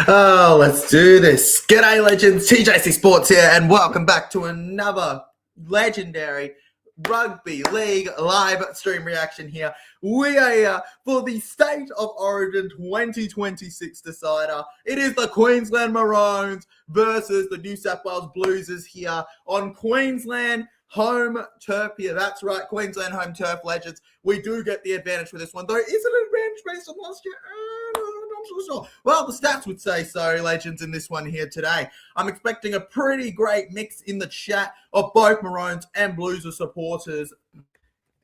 Oh, let's do this. G'day, legends. TJC Sports here, and welcome back to another legendary Rugby League live stream reaction here. We are here for the State of Origin 2026 decider. It is the Queensland Maroons versus the New South Wales Blues here on Queensland home turf here. That's right, Queensland home turf, legends. We do get the advantage for this one, though. Is it an advantage based on last year? I'm not sure. Well, the stats would say so, legends, in this one here today. I'm expecting a pretty great mix in the chat of both Maroons and Blues supporters.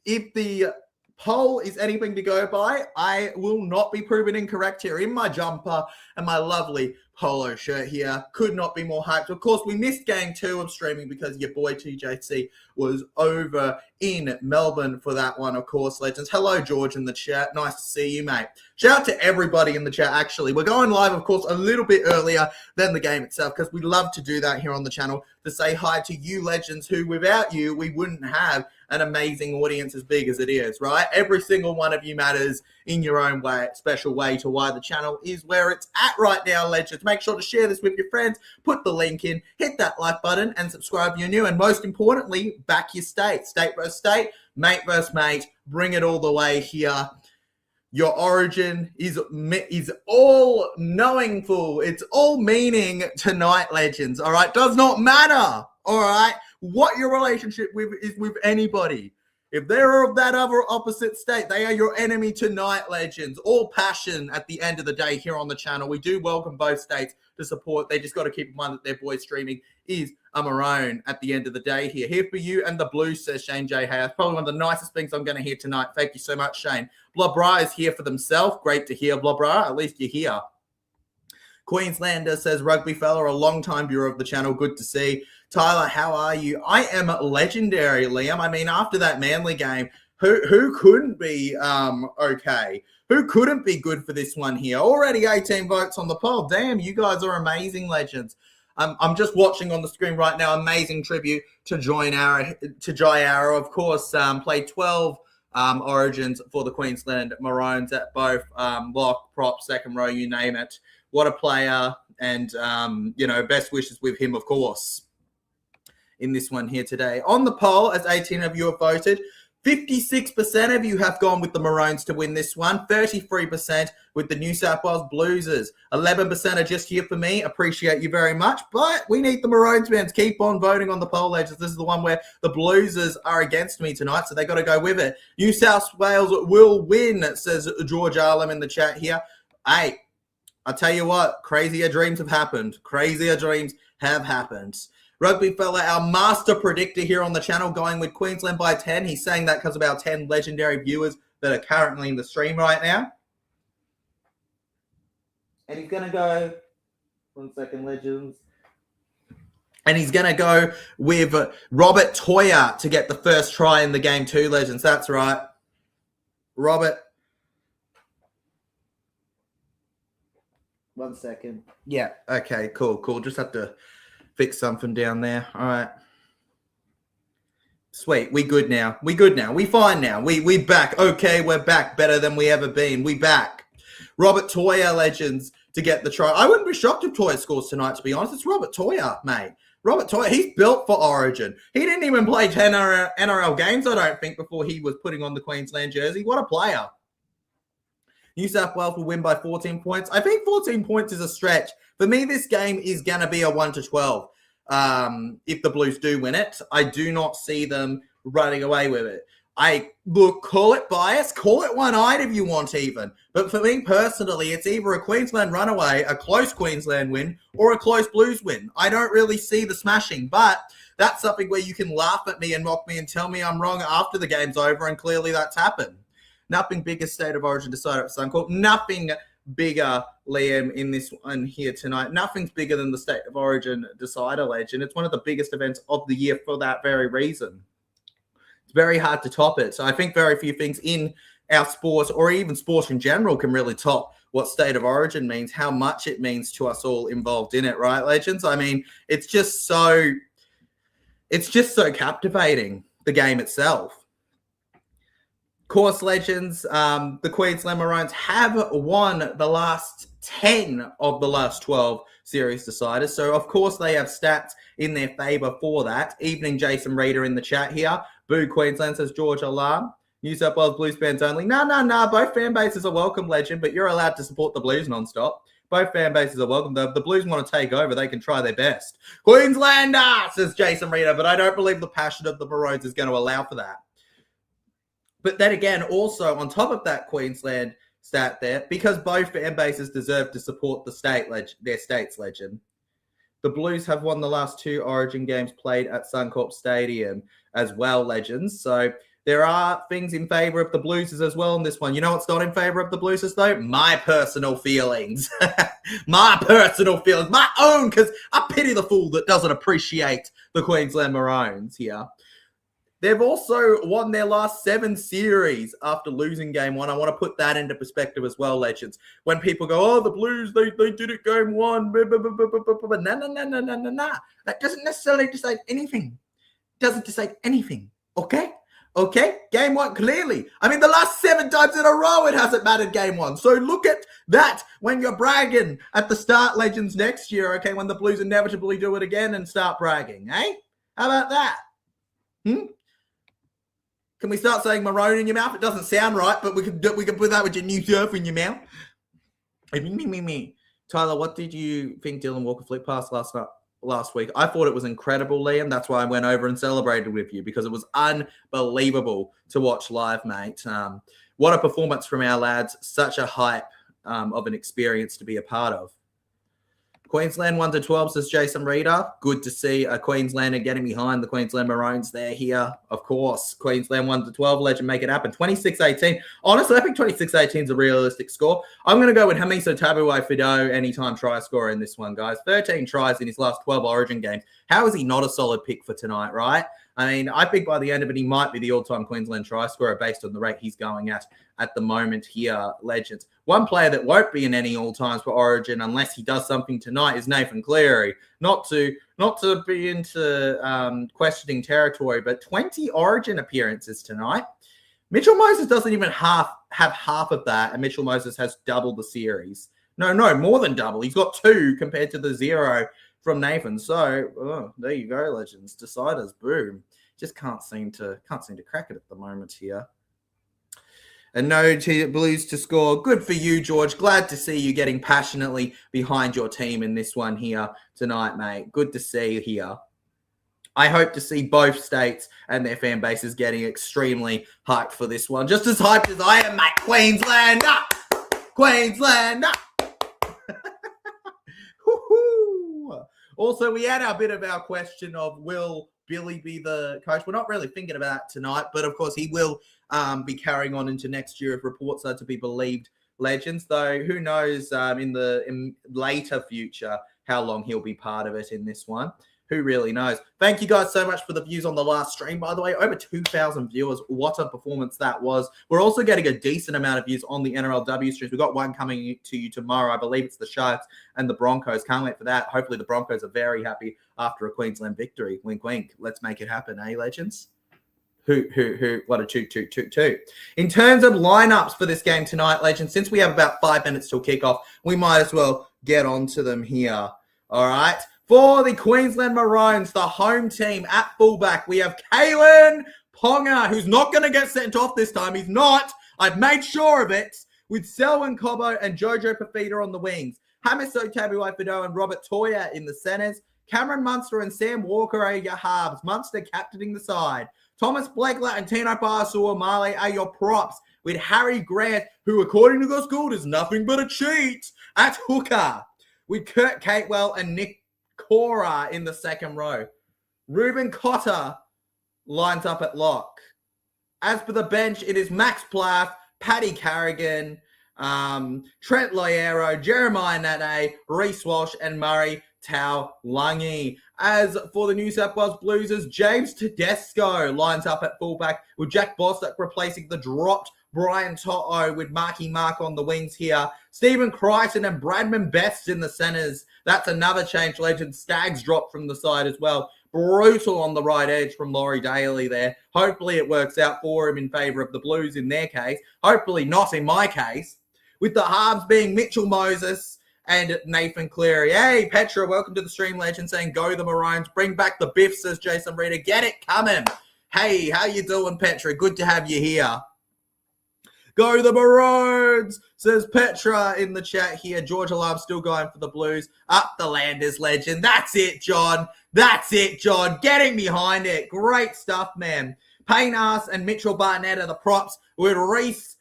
If the poll is anything to go by, I will not be proven incorrect here in my jumper and my lovely polo shirt here. Could not be more hyped. Of course, we missed game 2 of streaming because your boy TJC was over in Melbourne for that one, of course, legends. Hello, George, in the chat. Nice to see you, mate. Shout out to everybody in the chat, actually. We're going live, of course, a little bit earlier than the game itself because we love to do that here on the channel to say hi to you, legends, who without you, we wouldn't have an amazing audience as big as it is, right? Every single one of you matters in your own way, special way to why the channel is where it's at right now, legends. Make sure to share this with your friends, put the link in, hit that like button, and subscribe if you're new. And most importantly, back your state. State versus state, mate versus mate. Bring it all the way here. Your origin is all knowingful. It's all meaning tonight, legends, all right? Does not matter, all right, what your relationship is with anybody. If they're of that other opposite state, they are your enemy tonight, legends. All passion at the end of the day here on the channel. We do welcome both states to support. They just got to keep in mind that their boy streaming is a Maroon at the end of the day here. Here for you and the Blues, says Shane J. Hayes. Probably one of the nicest things I'm going to hear tonight. Thank you so much, Shane. Blobra is here for themselves. Great to hear, Blobra. At least you're here. Queenslander says, Rugby fella, a long-time viewer of the channel. Good to see. Tyler, how are you? I am legendary, Liam. I mean, after that Manly game, who couldn't be okay? Who couldn't be good for this one here? Already 18 votes on the poll. Damn, you guys are amazing, legends. I'm just watching on the screen right now. Amazing tribute to Jai Arrow. Of course, played 12 origins for the Queensland Maroons at both lock, prop, second row, you name it. What a player, and best wishes with him, of course, in this one here today. On the poll, as 18 of you have voted, 56% of you have gone with the Maroons to win this one, 33% with the New South Wales Blues. 11% are just here for me. Appreciate you very much, but we need the Maroons fans. Keep on voting on the poll, legends. This is the one where the Blues are against me tonight, so they got to go with it. New South Wales will win, says George Arlam in the chat here. Hey, I'll tell you what, crazier dreams have happened. Crazier dreams have happened. Rugby fella, our master predictor here on the channel, going with Queensland by 10. He's saying that because of our 10 legendary viewers that are currently in the stream right now. And he's going to go, 1 second, legends. And he's going to go with Robert Toya to get the first try in the game too, legends. That's right. Robert. 1 second. Yeah. Okay, cool. Just have to fix something down there. All right. Sweet. We good now. We fine now. We back. Okay, we're back better than we ever been. We back. Robert Toya, legends, to get the try. I wouldn't be shocked if Toya scores tonight, to be honest. It's Robert Toya, mate. Robert Toya, he's built for Origin. He didn't even play 10 NRL games, I don't think, before he was putting on the Queensland jersey. What a player. New South Wales will win by 14 points. I think 14 points is a stretch. For me, this game is going to be a 1-12 if the Blues do win it. I do not see them running away with it. Call it bias, call it one-eyed if you want even. But for me personally, it's either a Queensland runaway, a close Queensland win, or a close Blues win. I don't really see the smashing, but that's something where you can laugh at me and mock me and tell me I'm wrong after the game's over, and clearly that's happened. Nothing bigger State of Origin decider at Suncorp. Nothing bigger, Liam, in this one here tonight. Nothing's bigger than the State of Origin decider, legend. It's one of the biggest events of the year for that very reason. It's very hard to top it. So I think very few things in our sport, or even sports in general, can really top what State of Origin means, how much it means to us all involved in it, right, legends? I mean, it's just so captivating, the game itself. Course legends, the Queensland Maroons have won the last 10 of the last 12 series deciders. So, of course, they have stats in their favour for that. Evening, Jason Reader in the chat here. Boo Queensland, says George Alarm. New South Wales Blues fans only. No. Both fan bases are welcome, legend, but you're allowed to support the Blues non-stop. Both fan bases are welcome. The Blues want to take over. They can try their best. Queenslander, says Jason Reader, but I don't believe the passion of the Maroons is going to allow for that. But then again, also on top of that Queensland stat there, because both fan bases deserve to support their state's legend, the Blues have won the last 2 Origin games played at Suncorp Stadium as well, legends. So there are things in favour of the Blues as well in this one. You know what's not in favour of the Blues though? My personal feelings. My personal feelings. My own, because I pity the fool that doesn't appreciate the Queensland Maroons here. They've also won their last 7 series after losing game 1. I want to put that into perspective as well, legends. When people go, oh, the Blues, they did it game 1. No. That doesn't necessarily decide anything. Doesn't decide anything. Okay? Game 1, clearly. I mean, the last 7 times in a row, it hasn't mattered game 1. So look at that when you're bragging at the start, legends, next year, okay, when the Blues inevitably do it again and start bragging, eh? How about that? Can we start saying maroon in your mouth? It doesn't sound right, but we can put that with your new surf in your mouth. Tyler, what did you think Dylan Walker flipped past last week? I thought it was incredible, Liam. That's why I went over and celebrated with you, because it was unbelievable to watch live, mate. What a performance from our lads. Such a hype of an experience to be a part of. Queensland 1-12, says Jason Reader. Good to see a Queenslander getting behind the Queensland Maroons there here. Of course, Queensland 1-12, legend, make it happen. 26-18. Honestly, I think 26-18 is a realistic score. I'm going to go with Hamiso Tabuai-Fidow, anytime try scorer in this one, guys. 13 tries in his last 12 Origin games. How is he not a solid pick for tonight, right? I mean, I think by the end of it, he might be the all-time Queensland try scorer based on the rate he's going at the moment here, legends. One player that won't be in any all-times for Origin unless he does something tonight is Nathan Cleary. Not to be into questioning territory, but 20 Origin appearances tonight. Mitchell Moses doesn't even have half of that, and Mitchell Moses has double the series. No, more than double. He's got 2 compared to the 0 from Nathan. So there you go, legends. Deciders, boom. Just can't seem to crack it at the moment here. And no Blues to score. Good for you, George. Glad to see you getting passionately behind your team in this one here tonight, mate. Good to see you here. I hope to see both states and their fan bases getting extremely hyped for this one. Just as hyped as I am, mate. Queensland up! Queensland up! Also, we had our bit of our question of, will Billy be the coach? We're not really thinking about that tonight, but of course he will be carrying on into next year if reports are to be believed, legends. Though who knows in later future how long he'll be part of it in this one. Who really knows? Thank you guys so much for the views on the last stream, by the way. Over 2,000 viewers. What a performance that was. We're also getting a decent amount of views on the NRLW streams. We've got one coming to you tomorrow. I believe it's the Sharks and the Broncos. Can't wait for that. Hopefully the Broncos are very happy after a Queensland victory. Wink, wink. Let's make it happen, eh, legends? Who, what a toot. In terms of lineups for this game tonight, legends, since we have about 5 minutes till kickoff, we might as well get on to them here. All right. For the Queensland Maroons, the home team at fullback, we have Kalen Ponga, who's not going to get sent off this time. He's not. I've made sure of it. With Selwyn Cobbo and Jojo Fafita on the wings. Hamiso Tabuai-Fidow and Robert Toya in the centres. Cameron Munster and Sam Walker are your halves. Munster captaining the side. Thomas Blakela and Tino Pasu-Amale are your props. With Harry Grant, who according to the school is nothing but a cheat, at hooker. With Kurt Catewell and Nick Cora in the second row. Ruben Cotter lines up at lock. As for the bench, it is Max Plath, Paddy Carrigan, Trent Loiero, Jeremiah Nane, Reece Walsh, and Murray Taulangi. As for the New South Wales Blues, James Tedesco lines up at fullback with Jack Bostock replacing the dropped Brian To'o with Marky Mark on the wings here. Stephen Crichton and Bradman Best in the centres. That's another change, legend. Staggs dropped from the side as well. brutal on the right edge from Laurie Daly there. Hopefully it works out for him in favour of the Blues in their case. Hopefully not in my case. With the halves being Mitchell Moses and Nathan Cleary. Hey, Petra, welcome to the stream, legend, saying go the Maroons. Bring back the Biff, says Jason Reader. Get it coming. Hey, how you doing, Petra? Good to have you here. Go the Maroons, says Petra in the chat here. George Alarm still going for the Blues. Up the Landers, legend. That's it, John. That's it, John. Getting behind it. Great stuff, man. Payne Arce and Mitchell Barnett are the props with Reese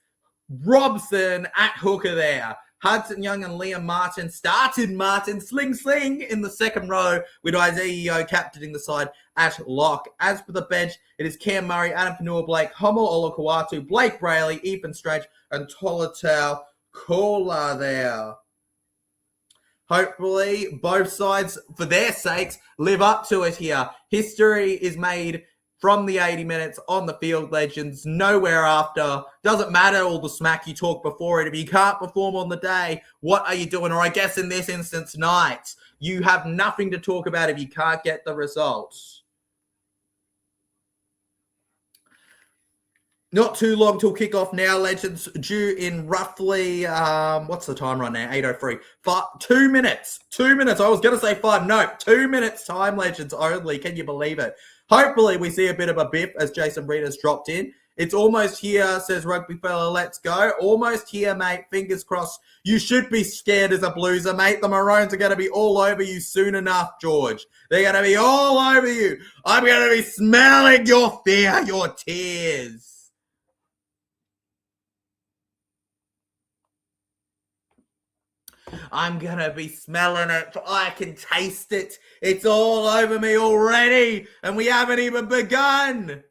Robson at hooker there. Hudson Young and Liam Martin started Martin sling in the second row with Isaiah Yeo captaining the side at lock. As for the bench, it is Cam Murray, Adam Panua-Blake, Homo Olakawatu, Blake Brayley, Ethan Strange, and Tolatau Kola there. Hopefully, both sides, for their sakes, live up to it here. History is made from the 80 minutes on the field, legends. Nowhere after. Doesn't matter all the smack you talk before it. If you can't perform on the day, what are you doing? Or I guess in this instance, tonight, you have nothing to talk about if you can't get the results. Not too long till kickoff now, legends. Due in roughly, what's the time right now? 8:03. 2 minutes. 2 minutes. I was going to say 5. No, 2 minutes time, legends only. Can you believe it? Hopefully we see a bit of a biff as Jason Reader's dropped in. It's almost here, says Rugby Fella. Let's go. Almost here, mate. Fingers crossed. You should be scared as a Blueser, mate. The Maroons are going to be all over you soon enough, George. They're going to be all over you. I'm going to be smelling your fear, your tears. I'm going to be smelling it. I can taste it. It's all over me already, and we haven't even begun.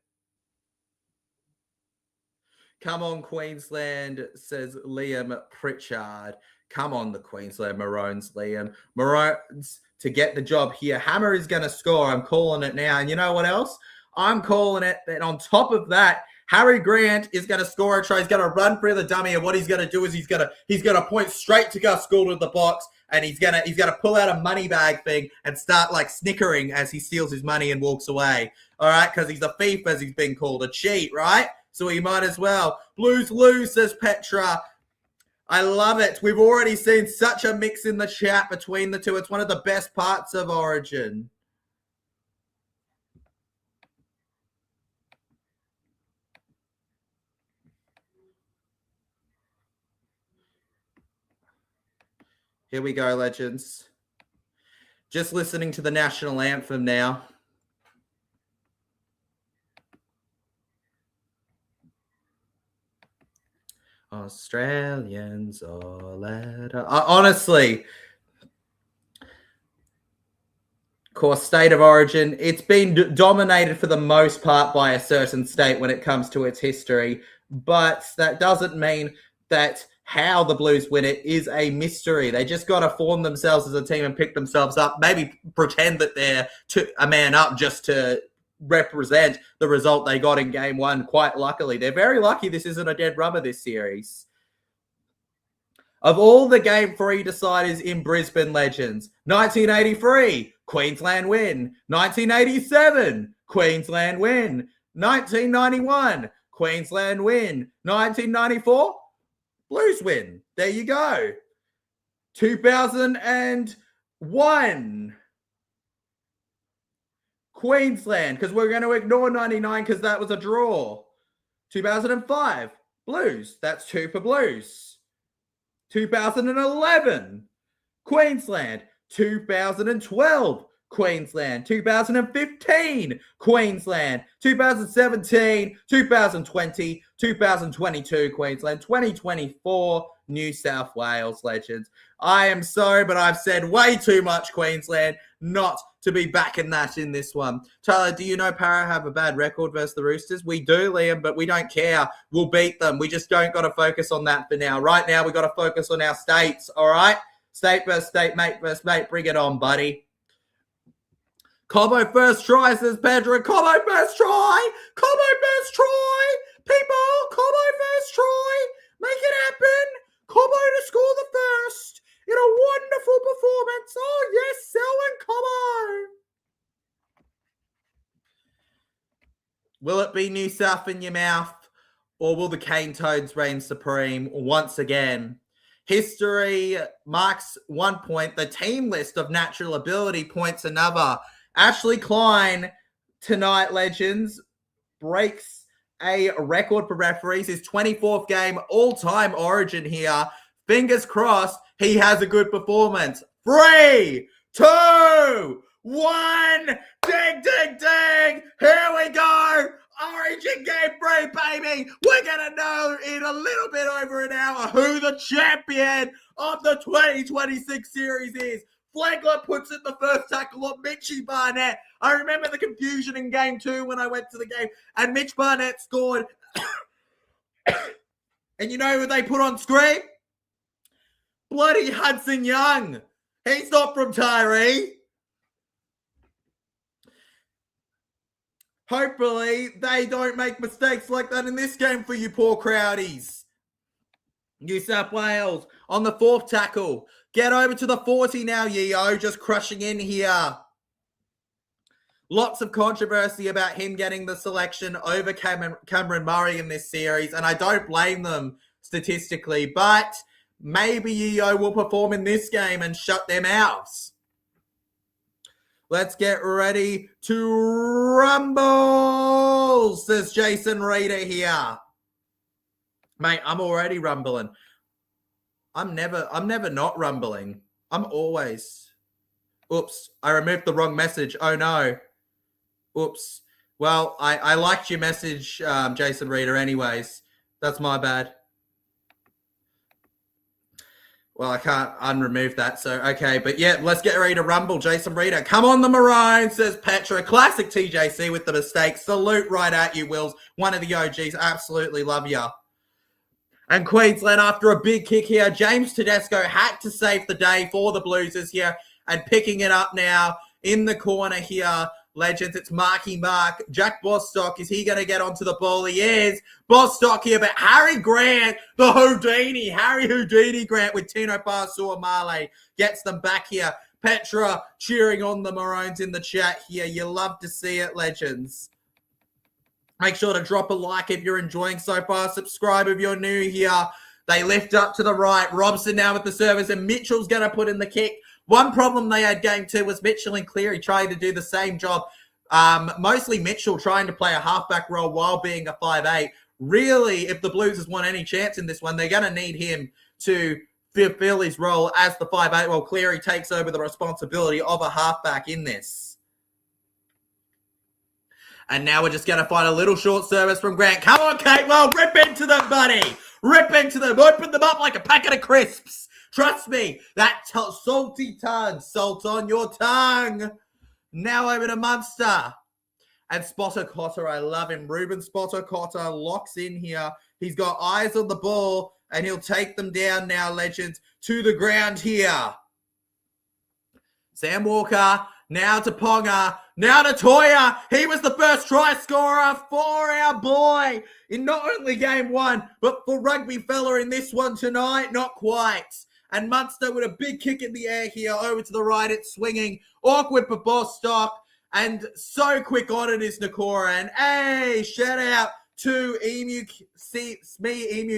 Come on, Queensland, says Liam Pritchard. Come on, the Queensland Maroons, Liam. Maroons to get the job here. Hammer is going to score. I'm calling it now. And you know what else? I'm calling it that on top of that, Harry Grant is going to score a try. He's going to run through the dummy, and what he's going to do is he's going to point straight to Gus Gould at the box, and he's going to pull out a money bag thing and start like snickering as he steals his money and walks away. All right, because he's a thief, as he's been called, a cheat, right? So he might as well. Blues lose, says Petra. I love it. We've already seen such a mix in the chat between the two. It's one of the best parts of Origin. Here we go, legends. Just listening to the national anthem now. Australians all at honestly, of course, state of origin, it's been dominated for the most part by a certain state when it comes to its history, but that doesn't mean that how the Blues win it is a mystery. They just got to form themselves as a team and pick themselves up, maybe pretend that they're a man up just to represent the result they got in game one. Quite luckily, they're very lucky this isn't a dead rubber this series. Of all the game 3 deciders in Brisbane, legends, 1983, Queensland win. 1987, Queensland win. 1991, Queensland win. 1994, Blues win. There you go. 2001, Queensland, because we're going to ignore 99 because that was a draw. 2005, Blues. That's 2 for Blues. 2011, Queensland. 2012, Queensland. 2015, Queensland. 2017, 2020, 2022, Queensland. 2024, New South Wales, legends. I am sorry, but I've said way too much, Queensland, not to be backing that in this one. Tyler, do you know Para have a bad record versus the Roosters? We do, Liam, but we don't care. We'll beat them. We just don't got to focus on that for now. Right now, we got to focus on our states, all right? State versus state, mate versus mate. Bring it on, buddy. Cobbo first try, says Pedro. Cobbo first try. Cobbo first try. People, Cobbo first try. Make it happen. Cobbo to score the first in a wonderful performance. Oh, yes, Selwyn Cobbo. Will it be New South in your mouth, or will the Cane Toads reign supreme once again? History marks 1 point. The team list of natural ability points another. Ashley Klein tonight, legends, breaks a record for referees. His 24th game all-time Origin here. Fingers crossed he has a good performance. 3, 2, 1. Ding, ding, ding. Here we go. Origin Game 3, baby. We're going to know in a little bit over an hour who the champion of the 2026 series is. Flagler puts in the first tackle on Mitchie Barnett. I remember the confusion in game 2 when I went to the game, and Mitch Barnett scored. And you know who they put on screen? Bloody Hudson Young. He's not from Tyree. Hopefully, they don't make mistakes like that in this game for you poor crowdies. New South Wales on the 4th tackle. Get over to the 40 now, Yeo, just crushing in here. Lots of controversy about him getting the selection over Cameron Murray in this series, and I don't blame them statistically, but maybe Yeo will perform in this game and shut their mouths. Let's get ready to rumble, says Jason Reader here. Mate, I'm already rumbling. I'm never not rumbling. I'm always. Oops, I removed the wrong message. Oh no. Oops. Well, I liked your message, Jason Reader, anyways. That's my bad. Well, I can't unremove that, so okay. But yeah, let's get ready to rumble. Jason Reader, come on the Maroons, says Petra. Classic TJC with the mistake. Salute right at you, Wills. One of the OGs. Absolutely love ya. And Queensland, after a big kick here, James Tedesco had to save the day for the Bluesers here. And picking it up now in the corner here, legends, it's Marky Mark. Jack Bostock, is he going to get onto the ball? He is. Bostock here, but Harry Grant, the Houdini. Harry Houdini Grant with Tino Pasuamale gets them back here. Petra cheering on the Maroons in the chat here. You love to see it, legends. Make sure to drop a like if you're enjoying so far. Subscribe if you're new here. They lift up to the right. Robson now with the service, and Mitchell's going to put in the kick. One problem they had game 2 was Mitchell and Cleary trying to do the same job. Mostly Mitchell trying to play a halfback role while being a 5'8". Really, if the Blues want any chance in this one, they're going to need him to fulfill his role as the 5'8", while Cleary takes over the responsibility of a halfback in this. And now we're just going to find a little short service from Grant. Come on, Kate. Well, rip into them, buddy. Rip into them. Open them up like a packet of crisps. Trust me, that salty tongue. Salt on your tongue. Now over to Munster. And Spotter Cotter, I love him. Ruben Spotter Cotter locks in here. He's got eyes on the ball, and he'll take them down now, legends, to the ground here. Sam Walker, now to Ponga, now to Toya. He was the first try scorer for our boy in not only game 1, but for Rugby Fella in this one tonight. Not quite. And Munster with a big kick in the air here over to the right. It's swinging. Awkward for Bostock. And so quick on it is Nakora. And hey, shout out to Emu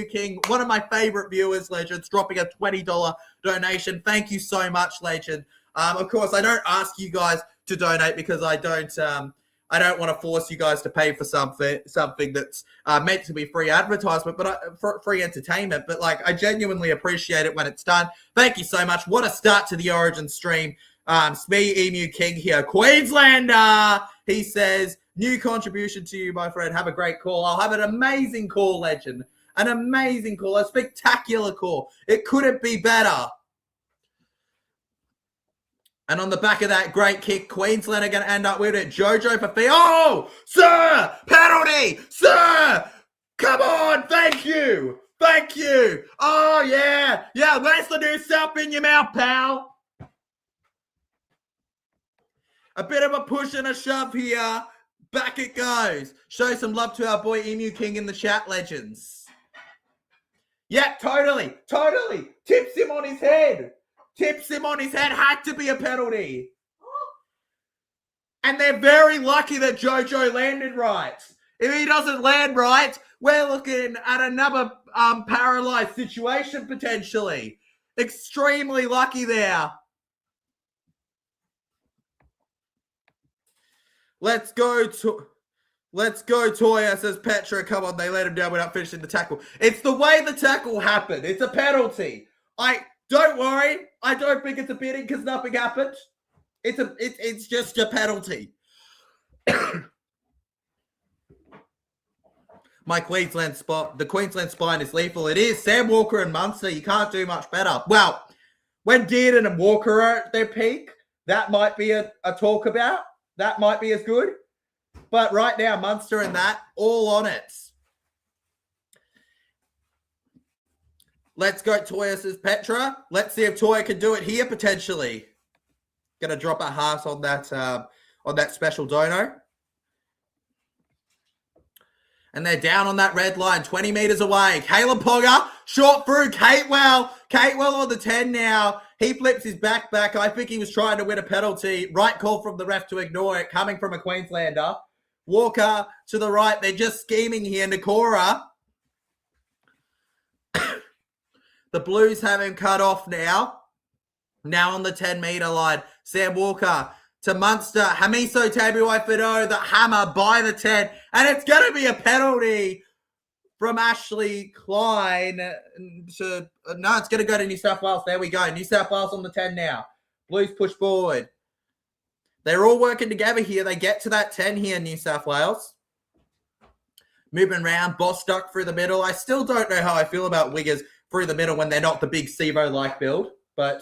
King, one of my favorite viewers, legends, dropping a $20 donation. Thank you so much, legend. Of course, I don't ask you guys to donate because I don't want to force you guys to pay for something that's meant to be free advertisement, but for free entertainment. But like, I genuinely appreciate it when it's done. Thank you so much. What a start to the Origin stream. Smee Emu King here, Queenslander. He says, new contribution to you, my friend. Have a great call. I'll have an amazing call, legend. An amazing call, a spectacular call. It couldn't be better. And on the back of that great kick, Queensland are going to end up with it. Jojo for fee. Oh, sir, penalty, sir. Come on, thank you. Thank you. Oh, yeah. Yeah, where's the new self in your mouth, pal? A bit of a push and a shove here. Back it goes. Show some love to our boy Emu King in the chat, legends. Yeah, totally. Tips him on his head. Had to be a penalty. And they're very lucky that Jojo landed right. If he doesn't land right, we're looking at another paralyzed situation potentially. Extremely lucky there. Let's go, Toya, says Petra. Come on, they let him down without finishing the tackle. It's the way the tackle happened. It's a penalty. Don't worry. I don't think it's a bidding because nothing happened. It's just a penalty. The Queensland spine is lethal. It is. Sam Walker and Munster, you can't do much better. Well, when Dearden and Walker are at their peak, that might be a talk about. That might be as good. But right now, Munster and that, all on it. Let's go, Toya, says Petra. Let's see if Toya can do it here, potentially. Going to drop a heart on that special dono. And they're down on that red line, 20 metres away. Caleb Pogger, short through. Catewell on the 10 now. He flips his back. I think he was trying to win a penalty. Right call from the ref to ignore it, coming from a Queenslander. Walker to the right. They're just scheming here. Nakora. The Blues have him cut off now. Now on the 10-metre line. Sam Walker to Munster. Hamiso Tabuai-Fidow, the hammer by the 10. And it's going to be a penalty from Ashley Klein. It's going to go to New South Wales. There we go. New South Wales on the 10 now. Blues push forward. They're all working together here. They get to that 10 here in New South Wales. Moving around. Bostock through the middle. I still don't know how I feel about wingers through the middle when they're not the big Sevo-like build. But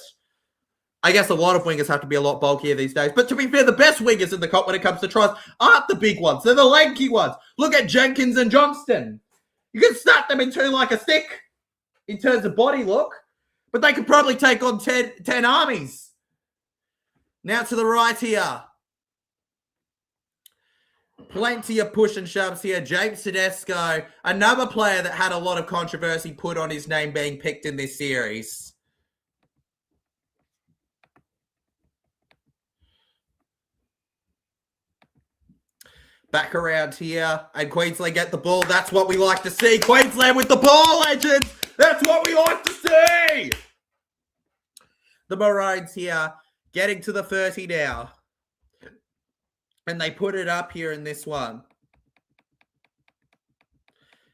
I guess a lot of wingers have to be a lot bulkier these days. But to be fair, the best wingers in the comp when it comes to tries aren't the big ones. They're the lanky ones. Look at Jenkins and Johnston. You can snap them into like a stick in terms of body look. But they could probably take on 10 armies. Now to the right here. Plenty of push and shoves here. James Tedesco, another player that had a lot of controversy put on his name being picked in this series. Back around here, and Queensland get the ball. That's what we like to see. Queensland with the ball, legends. That's what we like to see. The Maroons here getting to the 30 now. And they put it up here in this one.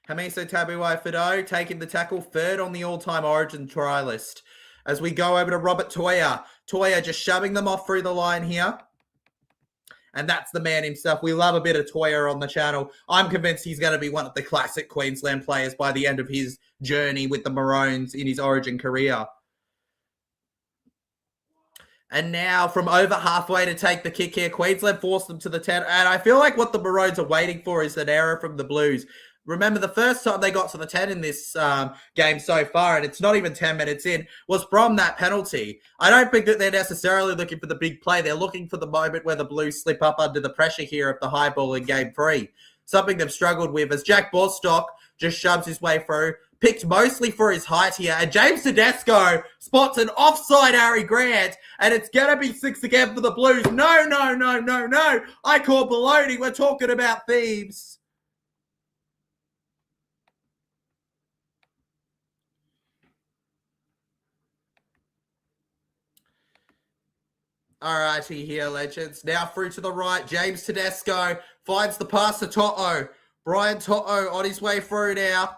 Hamiso Tabuai-Fidow taking the tackle, third on the all-time Origin try list. As we go over to Robert Toya. Toya just shoving them off through the line here. And that's the man himself. We love a bit of Toya on the channel. I'm convinced he's going to be one of the classic Queensland players by the end of his journey with the Maroons in his Origin career. And now from over halfway to take the kick here, Queensland forced them to the 10. And I feel like what the Maroons are waiting for is an error from the Blues. Remember, the first time they got to the 10 in this game so far, and it's not even 10 minutes in, was from that penalty. I don't think that they're necessarily looking for the big play. They're looking for the moment where the Blues slip up under the pressure here of the high ball in game 3. Something they've struggled with as Jack Bostock just shoves his way through, picked mostly for his height here. And James Tedesco spots an offside Harry Grant, and it's going to be 6 again for the Blues. No. I call baloney. We're talking about thieves. All righty here, legends. Now through to the right. James Tedesco finds the pass to Toto. Brian Toto on his way through now.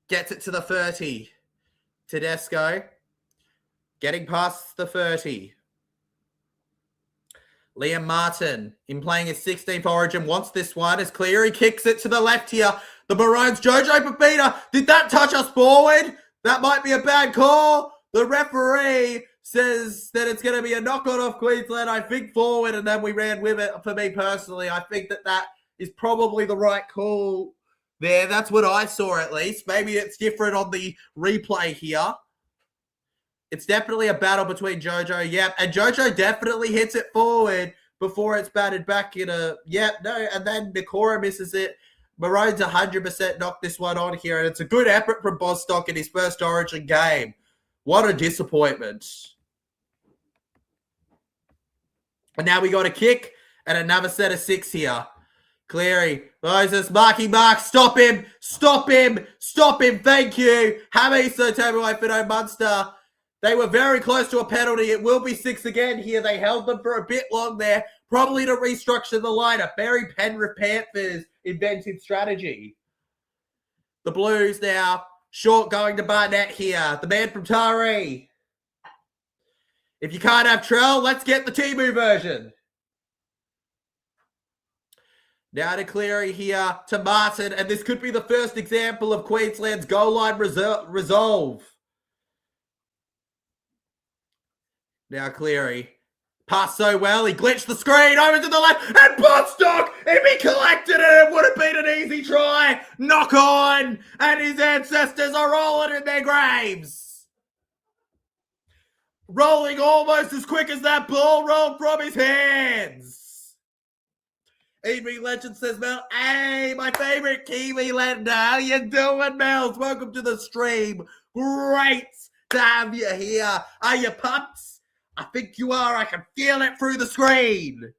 Gets it to the 30. Tedesco getting past the 30. Liam Martin, in playing his 16th Origin, wants this one. As Cleary kicks it to the left here. The Maroons, Jojo Pepita. Did that touch us forward? That might be a bad call. The referee says that it's going to be a knock-on off Queensland, I think, forward, and then we ran with it. For me personally, I think that is probably the right call there. That's what I saw, at least. Maybe it's different on the replay here. It's definitely a battle between Jojo, yep, and Jojo definitely hits it forward before it's batted back in a, yep, no, and then Nakora misses it. Maroons 100% knocked this one on here, and it's a good effort from Bostock in his first Origin game. What a disappointment. And now we got a kick and another set of 6 here. Cleary, Moses, Marky Mark, stop him, thank you. Hamiso Tabuai Munster. They were very close to a penalty. It will be 6 again here. They held them for a bit long there, probably to restructure the lineup. Very Penrith Panthers inventive strategy. The Blues now, short going to Barnett here. The man from Taree. If you can't have Trell, let's get the Timu version. Now to Cleary here, to Martin, and this could be the first example of Queensland's goal line resolve. Now Cleary, passed so well, he glitched the screen, over to the left, and Bostock, if he collected it, it would have been an easy try. Knock on, and his ancestors are rolling in their graves. Rolling almost as quick as that ball rolled from his hands. Kiwi Legend says, Mel, hey, my favorite Kiwi Lender. How you doing, Mel? Welcome to the stream. Great to have you here. Are you pumped? I think you are. I can feel it through the screen.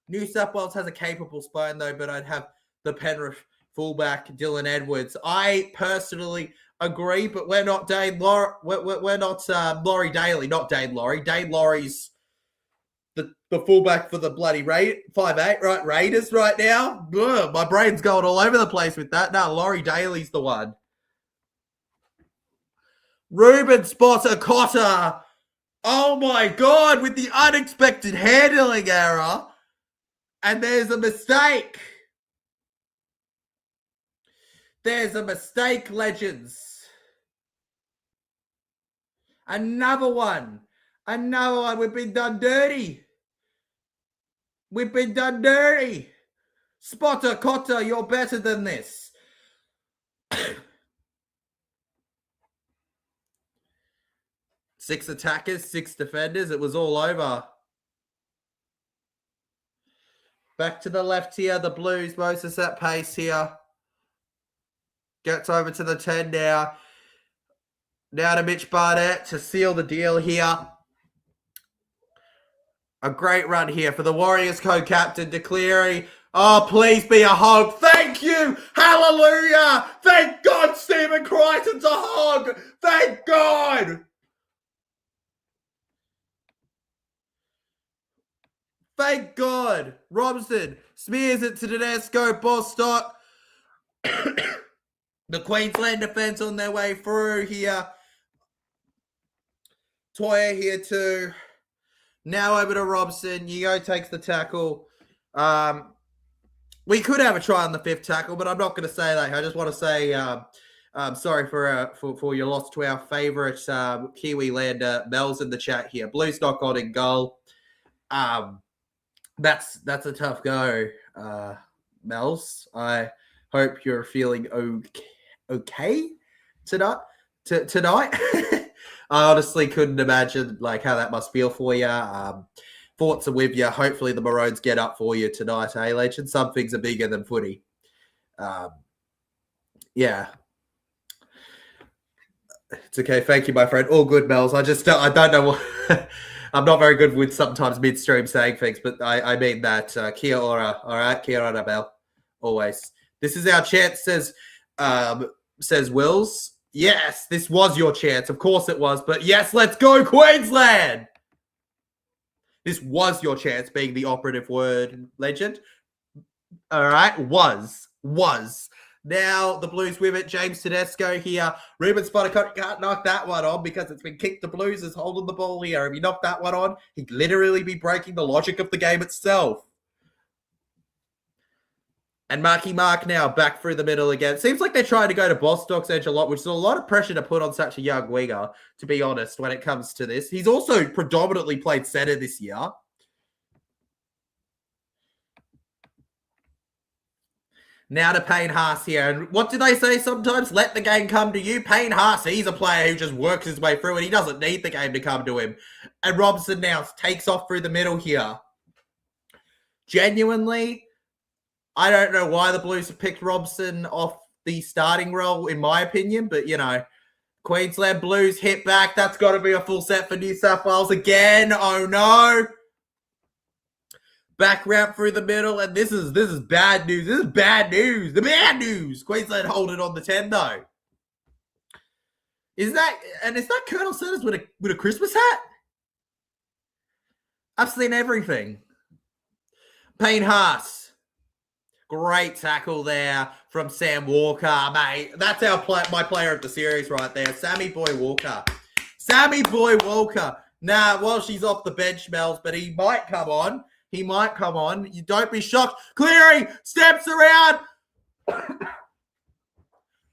New South Wales has a capable spine, though, but I'd have the Penrith fullback, Dylan Edwards. I personally agree, but we're not Dane Laurie. We're not Laurie Daly, not Dane Laurie. Dane Laurie's the fullback for the bloody 5'8", right? Raiders right now. Ugh, my brain's going all over the place with that. No, Laurie Daly's the one. Ruben spots a Cotter. Oh my God, with the unexpected handling error. And there's a mistake. There's a mistake, legends. Another one. Another one. We've been done dirty. We've been done dirty. Spotter, Cotter, you're better than this. 6 attackers, 6 defenders. It was all over. Back to the left here. The Blues. Moses at pace here. Gets over to the 10 now. Now to Mitch Barnett to seal the deal here. A great run here for the Warriors co-captain, De Cleary. Oh, please be a hog. Thank you. Hallelujah. Thank God Stephen Crichton's a hog. Thank God. Thank God. Robson smears it to Tedesco. Bostock. The Queensland defense on their way through here. Toya here too. Now over to Robson. Yeo takes the tackle. We could have a try on the 5th tackle, but I'm not going to say that. I just want to say sorry for your loss to our favourite Kiwi lander. Mel's in the chat here. Blues knock on in goal. That's a tough go, Mels. I hope you're feeling okay tonight. I honestly couldn't imagine how that must feel for you. Thoughts are with you. Hopefully the Maroons get up for you tonight, Legend? Some things are bigger than footy. Yeah. It's okay. Thank you, my friend. All good, Mels. I don't know what... I'm not very good with sometimes midstream saying things, but I mean that. Kia ora. All right? Kia ora, Mel. Always. This is our chance, says Wills. Yes, this was your chance. Of course it was. But yes, let's go, Queensland! This was your chance, being the operative word, Legend. All right? Was. Now the Blues with it. James Tedesco here. Ruben Spotter can't knock that one on because it's been kicked. The Blues is holding the ball here. If he knocked that one on, he'd literally be breaking the logic of the game itself. And Marky Mark now back through the middle again. Seems like they're trying to go to Bostock's edge a lot, which is a lot of pressure to put on such a young winger, to be honest, when it comes to this. He's also predominantly played center this year. Now to Payne Haas here. And what do they say sometimes? Let the game come to you. Payne Haas, he's a player who just works his way through it. He doesn't need the game to come to him. And Robson now takes off through the middle here. Genuinely, I don't know why the Blues have picked Robson off the starting role, in my opinion. But, Queensland Blues hit back. That's got to be a full set for New South Wales again. Oh, no. Back route through the middle, and this is bad news. This is bad news. The bad news. Queensland hold it on the 10 though. Is that Colonel Sanders with a Christmas hat? I've seen everything. Payne Haas. Great tackle there from Sam Walker, mate. That's my player of the series right there. Sammy Boy Walker. Sammy Boy Walker. Nah, well, she's off the bench, Mel's, but he might come on. He might come on. You don't be shocked. Cleary steps around.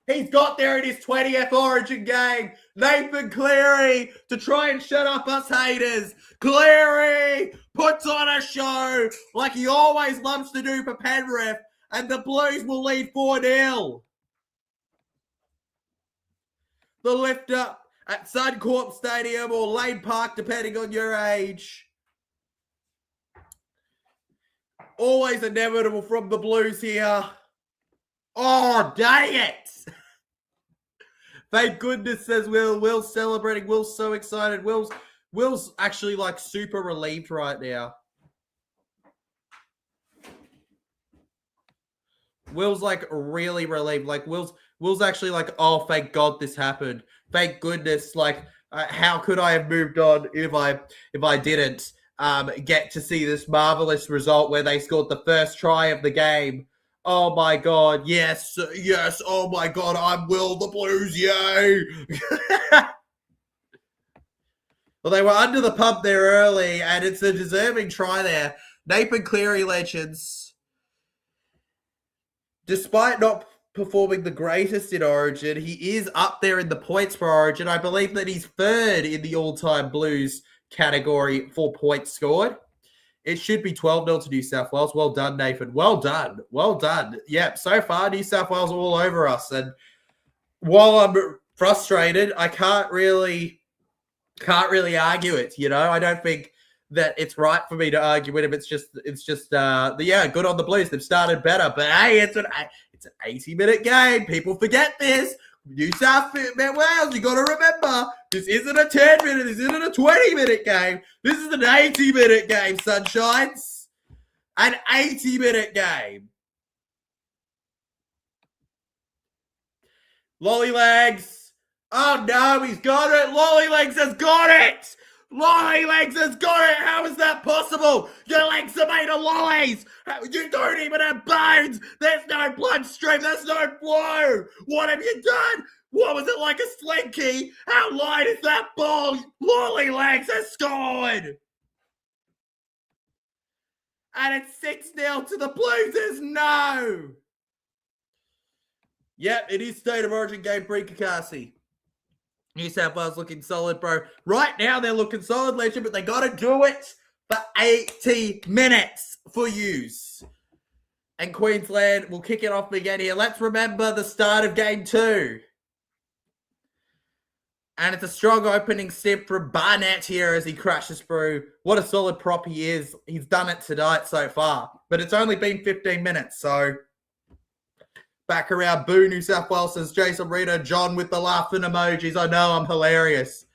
He's got there in his 20th Origin game. Nathan Cleary to try and shut up us haters. Cleary puts on a show like he always loves to do for Penrith, and the Blues will lead 4-0. The lift up at Suncorp Stadium or Lane Park, depending on your age. Always inevitable from the Blues here. Oh, dang it. Thank goodness, says Will. Will's celebrating. Will's so excited. Will's actually like super relieved right now. Will's like really relieved. Like Will's actually like, oh, thank God this happened. Thank goodness. Like, how could I have moved on if I didn't get to see this marvelous result where they scored the first try of the game? Oh my God, yes, oh my God, I'm Will the Blues, yay! Well, they were under the pump there early, and it's a deserving try there. Nathan Cleary, legends. Despite not performing the greatest in Origin, he is up there in the points for Origin. I believe that he's third in the all-time Blues category for points scored. It should be 12-0 to New South Wales. Well done, Nathan. Well done. Well done. Yeah, so far, New South Wales are all over us. And while I'm frustrated, I can't really argue it, you know? I don't think that it's right for me to argue with him. It's just good on the Blues. They've started better. But, hey, it's an 80-minute game. People forget this. New South Wales, you got to remember, this isn't a 10-minute, this isn't a 20-minute game. This is an 80-minute game, sunshines. An 80-minute game. Lollylegs. Oh, no, he's got it. Lollylegs has got it. Lollylegs has got it. How is that possible? Your legs are made of lollies. You don't even have bones. There's no bloodstream. There's no flow. What have you done? What was it, like a slinky? How light is that ball? Lollylegs has scored. And it's 6-0 to the Blues. There's no. Yep, it is State of Origin game, Pre-Kakasi. New South Wales looking solid, bro. Right now, they're looking solid, legend, but they got to do it for 80 minutes for use. And Queensland will kick it off again here. Let's remember the start of game 2. And it's a strong opening step from Barnett here as he crashes through. What a solid prop he is. He's done it tonight so far. But it's only been 15 minutes, so... Back around, boo, New South Wales, says Jason Reader. John with the laughing emojis. I know, I'm hilarious.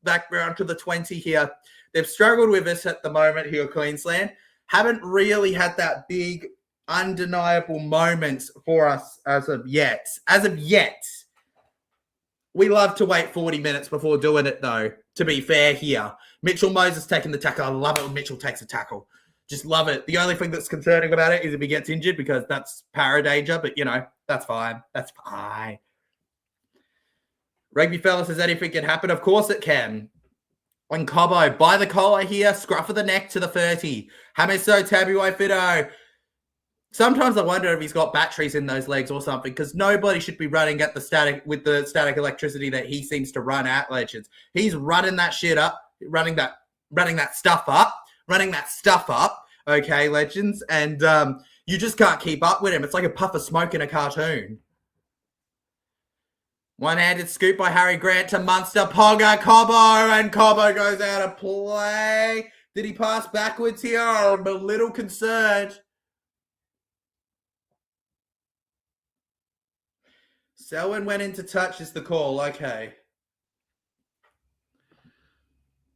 Back around to the 20 here. They've struggled with this at the moment here, Queensland. Haven't really had that big, undeniable moment for us as of yet. As of yet. We love to wait 40 minutes before doing it, though, to be fair here. Mitchell Moses taking the tackle. I love it when Mitchell takes a tackle. Just love it. The only thing that's concerning about it is if he gets injured, because that's para danger, but, you know, that's fine. That's fine. Rugby fella says anything can happen. Of course it can. On Cobbo, by the collar here, scruff of the neck to the 30. Hamiso Tabuai Fido. Sometimes I wonder if he's got batteries in those legs or something, because nobody should be running at the static electricity that he seems to run at, legends. He's running that shit up, running that stuff up, okay, legends, and you just can't keep up with him. It's like a puff of smoke in a cartoon. One-handed scoop by Harry Grant to Munster. Ponga, Cobbo, and Cobbo goes out of play. Did he pass backwards here? I'm a little concerned. Selwyn went into touch is the call. Okay.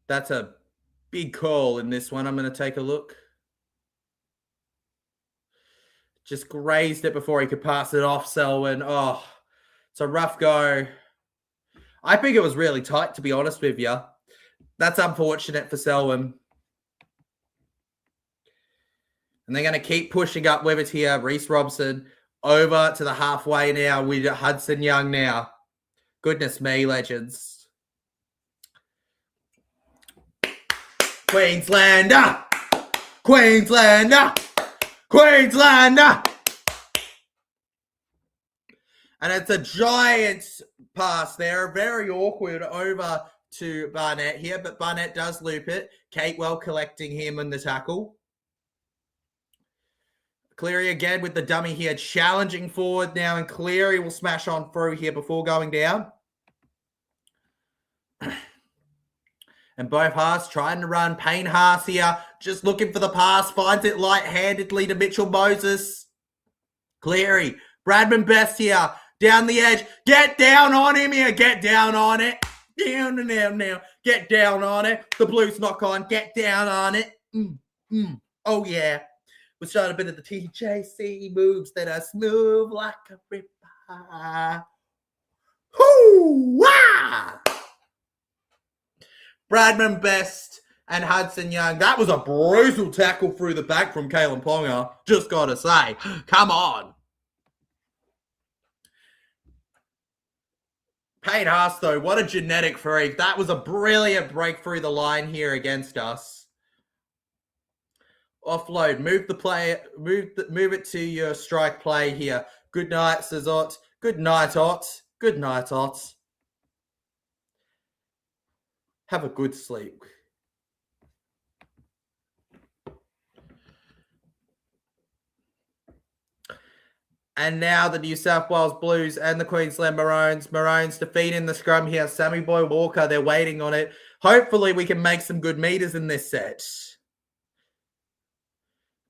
That's a big call in this one. I'm going to take a look. Just grazed it before he could pass it off, Selwyn. Oh, it's a rough go. I think it was really tight, to be honest with you. That's unfortunate for Selwyn. And they're going to keep pushing up with it here. Reese Robson over to the halfway now with Hudson Young now. Goodness me, legends. Queenslander! Queenslander! Queenslander! And it's a giant pass there. Very awkward over to Barnett here, but Barnett does loop it. Catewell collecting him in the tackle. Cleary again with the dummy here, challenging forward now, and Cleary will smash on through here before going down. And both halves trying to run. Payne Haas here, just looking for the pass, finds it light-handedly to Mitchell Moses. Cleary, Bradman Best here, down the edge. Get down on him here, get down on it. Down and down now, get down on it. The Blues knock on, get down on it. Oh yeah. We're starting a bit of the TJC moves that are smooth like a ripper. Hoo-wah! Bradman Best and Hudson Young. That was a brutal tackle through the back from Kalen Ponga. Just got to say, come on. Payne Haas, though, what a genetic freak. That was a brilliant break through the line here against us. Offload, move the play, move it to your strike play here. Good night, Sazot. Good night, Ott. Good night, Ott. Have a good sleep. And now the New South Wales Blues and the Queensland Maroons. Maroons defeating the scrum here. Sammy Boy Walker, they're waiting on it. Hopefully we can make some good meters in this set.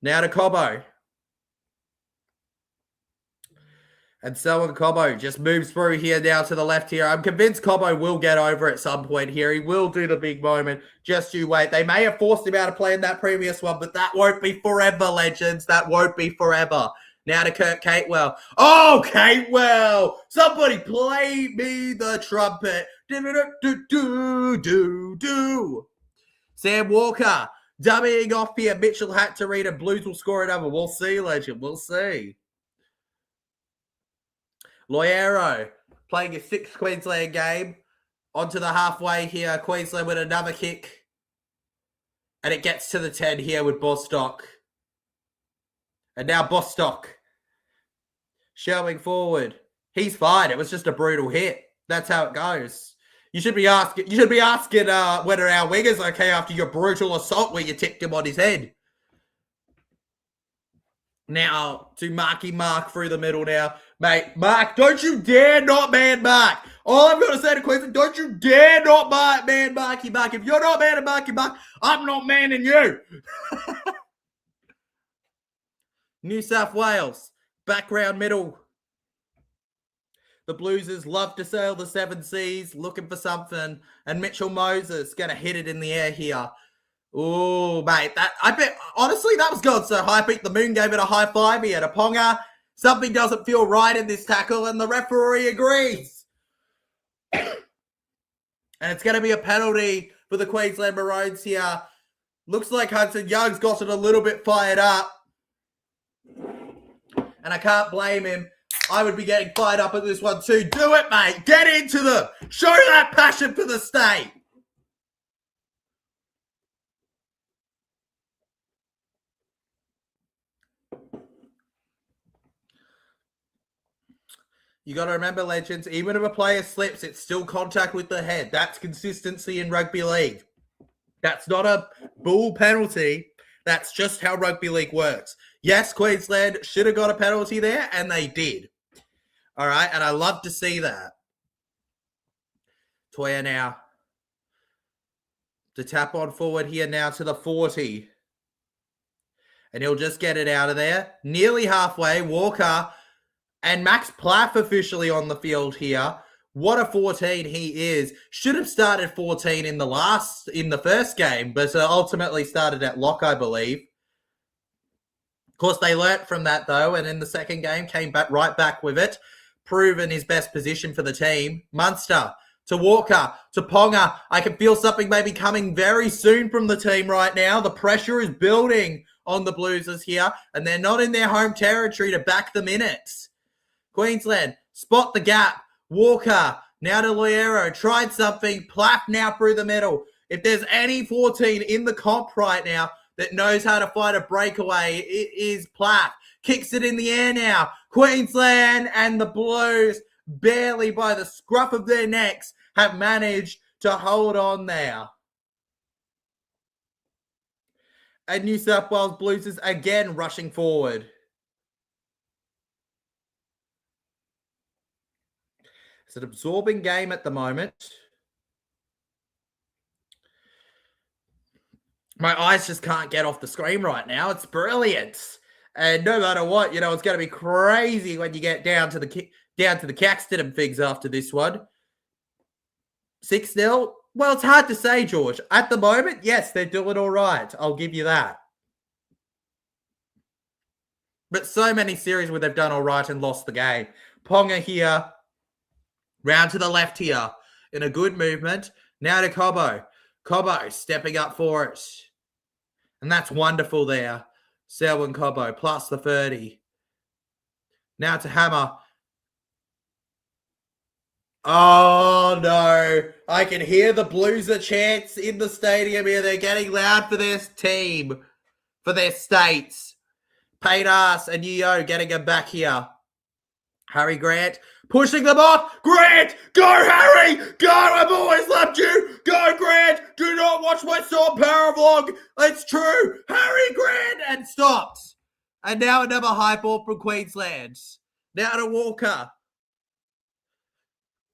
Now to Cobbo. And Selwyn Cobbo just moves through here now to the left here. I'm convinced Cobbo will get over at some point here. He will do the big moment. Just you wait. They may have forced him out of play in that previous one, but that won't be forever, legends. That won't be forever. Now to Kurt Catewell. Oh, Catewell! Somebody play me the trumpet. Do-do-do-do-do-do. Sam Walker dummying off here. Mitchell had to read, and Blues will score it over. We'll see, legend. We'll see. Loiero playing a sixth Queensland game. Onto the halfway here. Queensland with another kick. And it gets to the 10 here with Bostock. And now Bostock showing forward. He's fine. It was just a brutal hit. That's how it goes. You should be asking whether our winger's okay after your brutal assault where you tipped him on his head. Now to Marky Mark through the middle now. Mate, Mark, don't you dare not man Mark. All I'm going to say to Queensland, don't you dare not man Marky Mark. If you're not manning Marky Mark, I'm not manning you. New South Wales, background middle. The Bluesers love to sail the seven seas, looking for something. And Mitchell Moses going to hit it in the air here. Oh, mate, honestly, that was going so high. The Moon gave it a high five here to Ponga. Something doesn't feel right in this tackle, and the referee agrees. And it's going to be a penalty for the Queensland Maroons here. Looks like Hudson Young's got it a little bit fired up. And I can't blame him. I would be getting fired up at this one too. Do it, mate. Get into them. Show that passion for the state. You got to remember, legends, even if a player slips, it's still contact with the head. That's consistency in rugby league. That's not a bull penalty. That's just how rugby league works. Yes, Queensland should have got a penalty there, and they did. All right, and I love to see that. Toya now. To tap on forward here now to the 40. And he'll just get it out of there. Nearly halfway, Walker and Max Plaff officially on the field here. What a 14 he is. Should have started 14 in the first game, but ultimately started at lock, I believe. course, they learnt from that, though, and in the second game came back with it, proven his best position for the team. Munster to Walker, to Ponga. I can feel something maybe coming very soon from the team right now. The pressure is building on the Blues here, and they're not in their home territory to back them in it. Queensland, spot the gap. Walker, now to Loiero, tried something. Platt now through the middle. If there's any 14 in the comp right now that knows how to fight a breakaway, it is Platt. Kicks it in the air now. Queensland and the Blues, barely by the scruff of their necks, have managed to hold on there. And New South Wales Blues is again rushing forward. It's an absorbing game at the moment. My eyes just can't get off the screen right now. It's brilliant. And no matter what, it's going to be crazy when you get down to the Caxton and things after this one. 6-0. Well, it's hard to say, George. At the moment, yes, they're doing all right. I'll give you that. But so many series where they've done all right and lost the game. Ponga here. Round to the left here. In a good movement. Now to Cobbo. Cobbo stepping up for it. And that's wonderful there. Selwyn Cobbo plus the 30. Now to Hammer. Oh, no. I can hear the Blueser chants in the stadium here. They're getting loud for their team, for their states. Paytas and Yeo getting them back here. Harry Grant pushing them off. Grant! Go, Harry! Go! I've always loved you! Go, Grant! Do not watch my Storm Power vlog! It's true! Harry Grant! And stops. And now another high ball from Queensland. Now to Walker.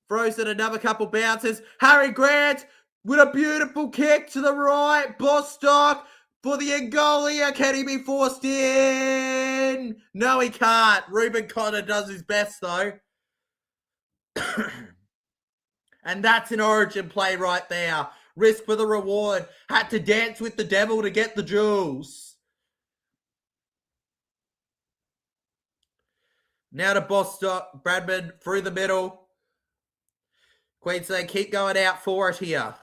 Throws in another couple bounces. Harry Grant with a beautiful kick to the right. Bostock for the Angolia. Can he be forced in? No, he can't. Ruben Connor does his best, though. And that's an origin play right there. Risk for the reward. Had to dance with the devil to get the jewels. Now to Bostock. Bradman through the middle. Queensland keep going out for it here.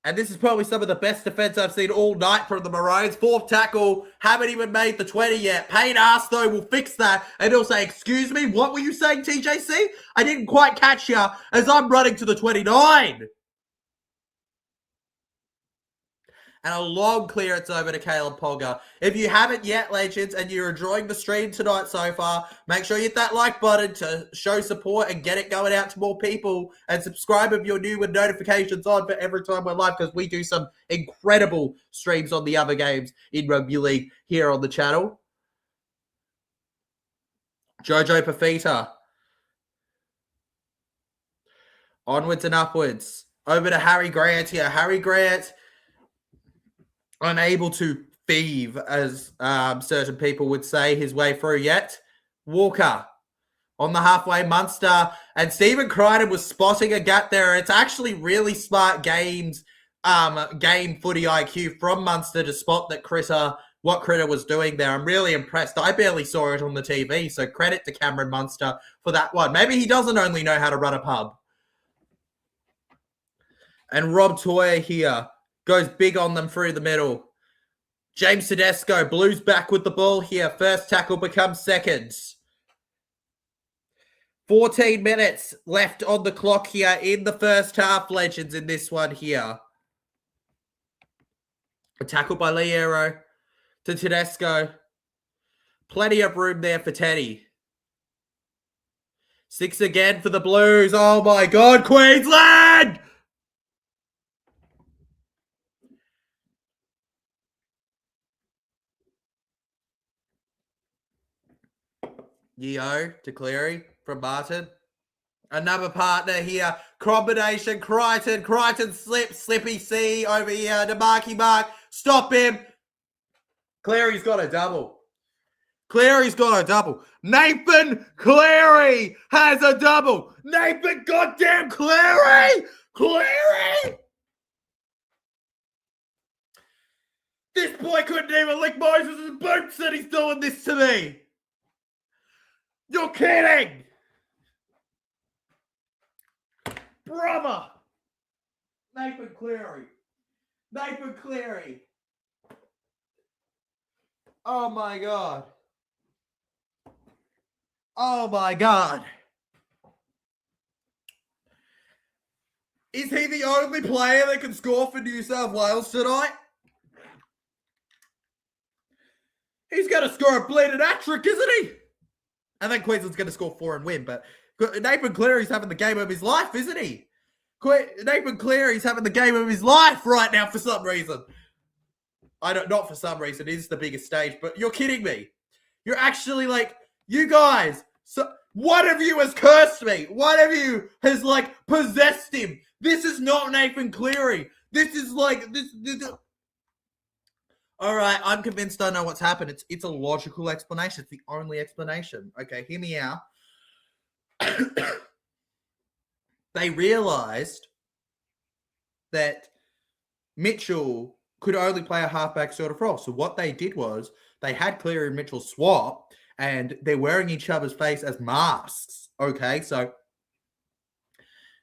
And this is probably some of the best defense I've seen all night from the Maroons. Fourth tackle, haven't even made the 20 yet. Paytas, though, will fix that. And he'll say, excuse me, what were you saying, TJC? I didn't quite catch you as I'm running to the 29. And a long clearance over to Caleb Ponga. If you haven't yet, legends, and you're enjoying the stream tonight so far, make sure you hit that like button to show support and get it going out to more people. And subscribe if you're new with notifications on for every time we're live, because we do some incredible streams on the other games in Rugby League here on the channel. Jojo Pafita. Onwards and upwards. Over to Harry Grant here. Harry Grant, unable to thieve, as certain people would say, his way through yet. Walker on the halfway. Munster and Stephen Crichton was spotting a gap there. It's actually really smart game footy IQ from Munster to spot that what Critter was doing there. I'm really impressed. I barely saw it on the TV, so credit to Cameron Munster for that one. Maybe he doesn't only know how to run a pub. And Rob Toyer here goes big on them through the middle. James Tedesco, Blues back with the ball here. First tackle becomes second. 14 minutes left on the clock here in the first half, legends, in this one here. A tackle by Loiero to Tedesco. Plenty of room there for Teddy. 6 again for the Blues. Oh my God, Queensland! Yeo to Cleary from Martin. Another partner here. Combination. Crichton. Crichton slips. Slippy C over here to Mark. Stop him. Cleary's got a double. Cleary's got a double. Nathan Cleary has a double. Nathan goddamn Cleary. Cleary. This boy couldn't even lick Moses' boots and he's doing this to me. You're kidding. Brother. Nathan Cleary. Nathan Cleary. Oh my God. Oh my God. Is he the only player that can score for New South Wales tonight? He's going to score a bleeding hat-trick, isn't he? I think Queensland's going to score 4 and win, but Nathan Cleary's having the game of his life, isn't he? Nathan Cleary's having the game of his life right now for some reason. Not for some reason, it is the biggest stage, but you're kidding me. You're actually like, you guys, so one of you has cursed me. One of you has possessed him. This is not Nathan Cleary. This is this. All right, I'm convinced I know what's happened. It's a logical explanation. It's the only explanation. Okay, hear me out. They realized that Mitchell could only play a halfback sort of role. So what they did was they had Cleary and Mitchell swap, and they're wearing each other's face as masks. Okay, so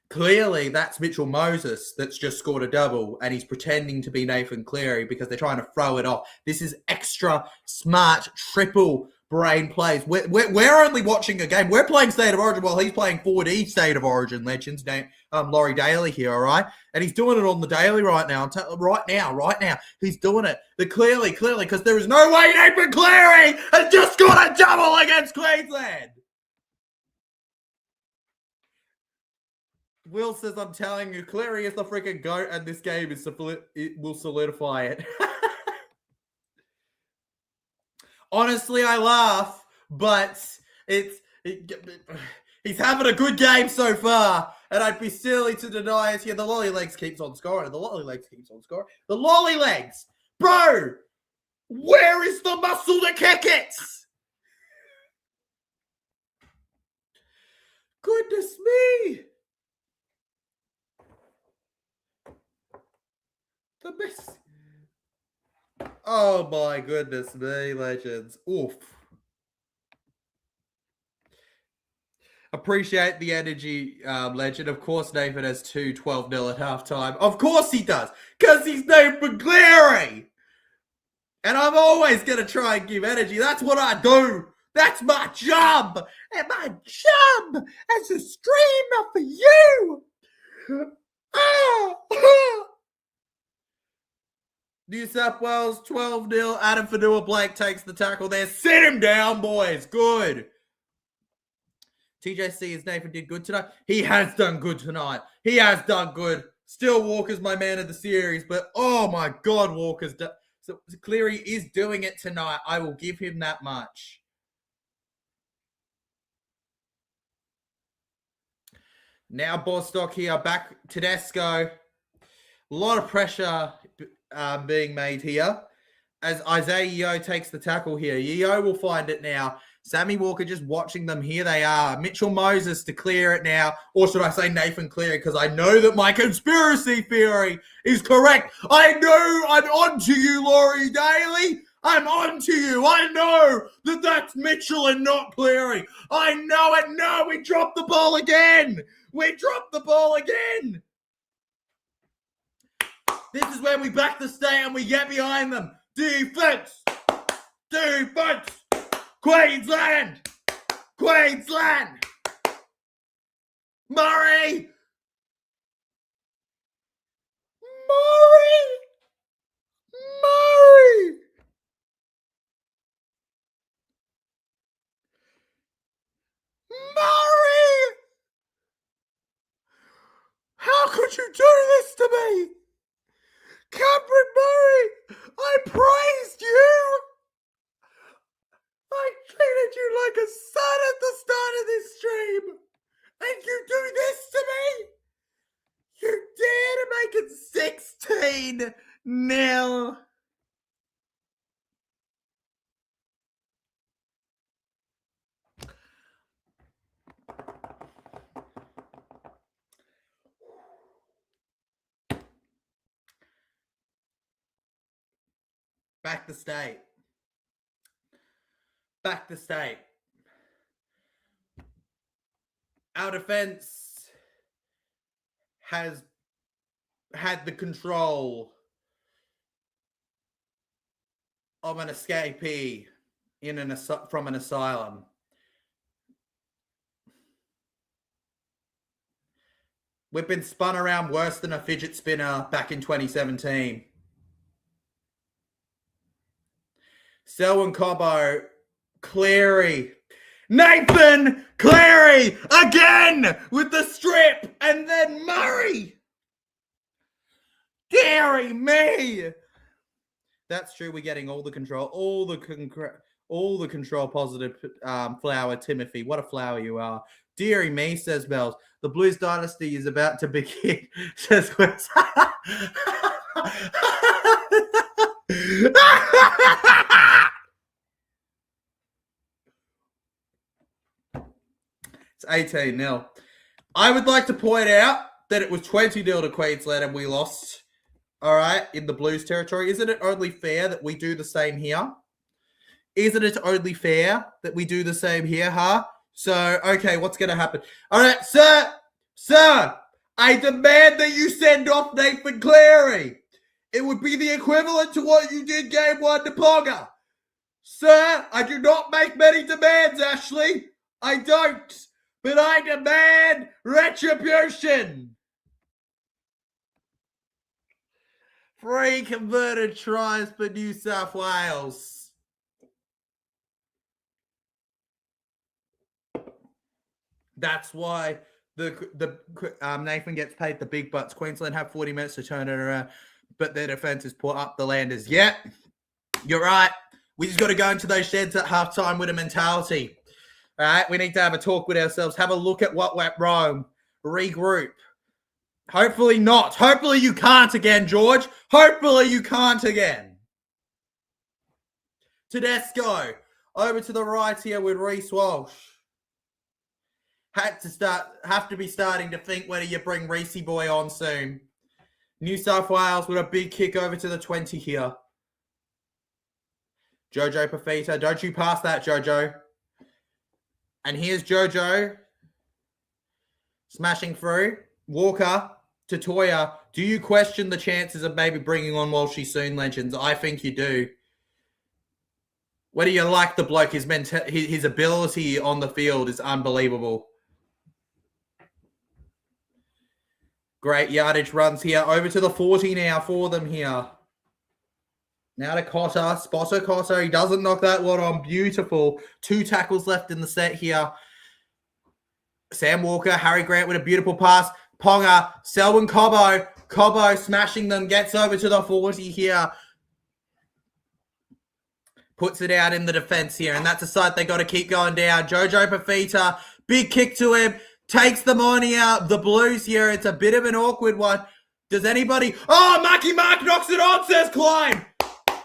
clearly that's Mitchell Moses that's just scored a double, and he's pretending to be Nathan Cleary because they're trying to throw it off. This is extra smart triple brain plays. We're only watching a game. We're playing State of Origin while he's playing 4D State of Origin legends. Laurie Daly here, all right? And he's doing it on the daily right now. Right now. He's doing it. Clearly, because there is no way Nathan Cleary has just scored a double against Queensland. Will says, I'm telling you, Cleary is the freaking GOAT, and this game it will solidify it. Honestly, I laugh, but he's having a good game so far, and I'd be silly to deny it here. The lolly legs keeps on scoring. The lolly legs, bro. Where is the muscle to kick it? Goodness me. The best. Oh my goodness me, legends. Oof. Appreciate the energy, legend. Of course, Nathan has 12-0 at halftime. Of course he does, because he's Nathan Cleary. And I'm always going to try and give energy. That's what I do. That's my job. And my job as a streamer for you. New South Wales 12-0. Adam Fanua-Blake takes the tackle there. Sit him down, boys. Good. TJC is Nathan did good tonight. He has done good tonight. He has done good. Still Walker's my man of the series, but oh my God, Walker's done. So Cleary is doing it tonight. I will give him that much. Now Bostock here, back Tedesco. A lot of pressure being made here as Isaiah Yeo takes the tackle here. Yeo will find it now. Sammy Walker just watching them. Here they are. Mitchell Moses to clear it now. Or should I say Nathan Cleary? Because I know that my conspiracy theory is correct. I know I'm on to you, Laurie Daly. I'm on to you. I know that that's Mitchell and not Cleary. I know it. No, we dropped the ball again. We dropped the ball again. This is where we back the state and we get behind them. Defense. Defense. Queensland! Queensland! Murray! Murray! Murray! Murray! How could you do this to me? Cameron Murray! I praised you! I treated you like a son at the start of this stream, and you do this to me? You dare to make it 16-0. Back the state. Back the state. Our defense has had the control of an escapee from an asylum. We've been spun around worse than a fidget spinner back in 2017. Selwyn Cobbo, Cleary, Nathan Cleary again with the strip, and then Murray. Deary me. That's true. We're getting all the control, all the control positive. Flower Timothy, what a flower you are. Deary me, says Bells. The Blues dynasty is about to begin, says Wes. It's 18-0. I would like to point out that it was 20-0 to Queensland and we lost, all right, in the Blues territory. Isn't it only fair that we do the same here? Isn't it only fair that we do the same here, huh? So, okay, what's going to happen? All right, sir, I demand that you send off Nathan Cleary. It would be the equivalent to what you did game 1 to Ponga. Sir, I do not make many demands, Ashley. I don't. But I demand retribution. 3 converted tries for New South Wales. That's why the Nathan gets paid the big bucks. Queensland have 40 minutes to turn it around, but their defense has put up the Landers. Yeah, you're right. We just got to go into those sheds at halftime with a mentality. All right, we need to have a talk with ourselves, have a look at what went wrong, regroup. Hopefully not. Hopefully you can't again, George. Hopefully you can't again. Tedesco over to the right here with Reece Walsh. Have to be starting to think whether you bring Reece boy on soon. New South Wales with a big kick over to the 20 here. Jojo Pafita, don't you pass that, Jojo. And here's Jojo smashing through. Walker to Toya. Do you question the chances of maybe bringing on Walshy soon, Legends? I think you do. Whether you like the bloke, his ability on the field is unbelievable. Great yardage runs here. Over to the 40 now for them here. Now to Cotter. Spotter Cotter. He doesn't knock that one on. Beautiful. 2 tackles left in the set here. Sam Walker. Harry Grant with a beautiful pass. Ponga. Selwyn Cobbo. Cobbo smashing them. Gets over to the 40 here. Puts it out in the defense here. And that's a side they got to keep going down. Jojo Pafita. Big kick to him. Takes the money out. The Blues here. It's a bit of an awkward one. Does anybody... Oh, Marky Mark knocks it on, says Klein.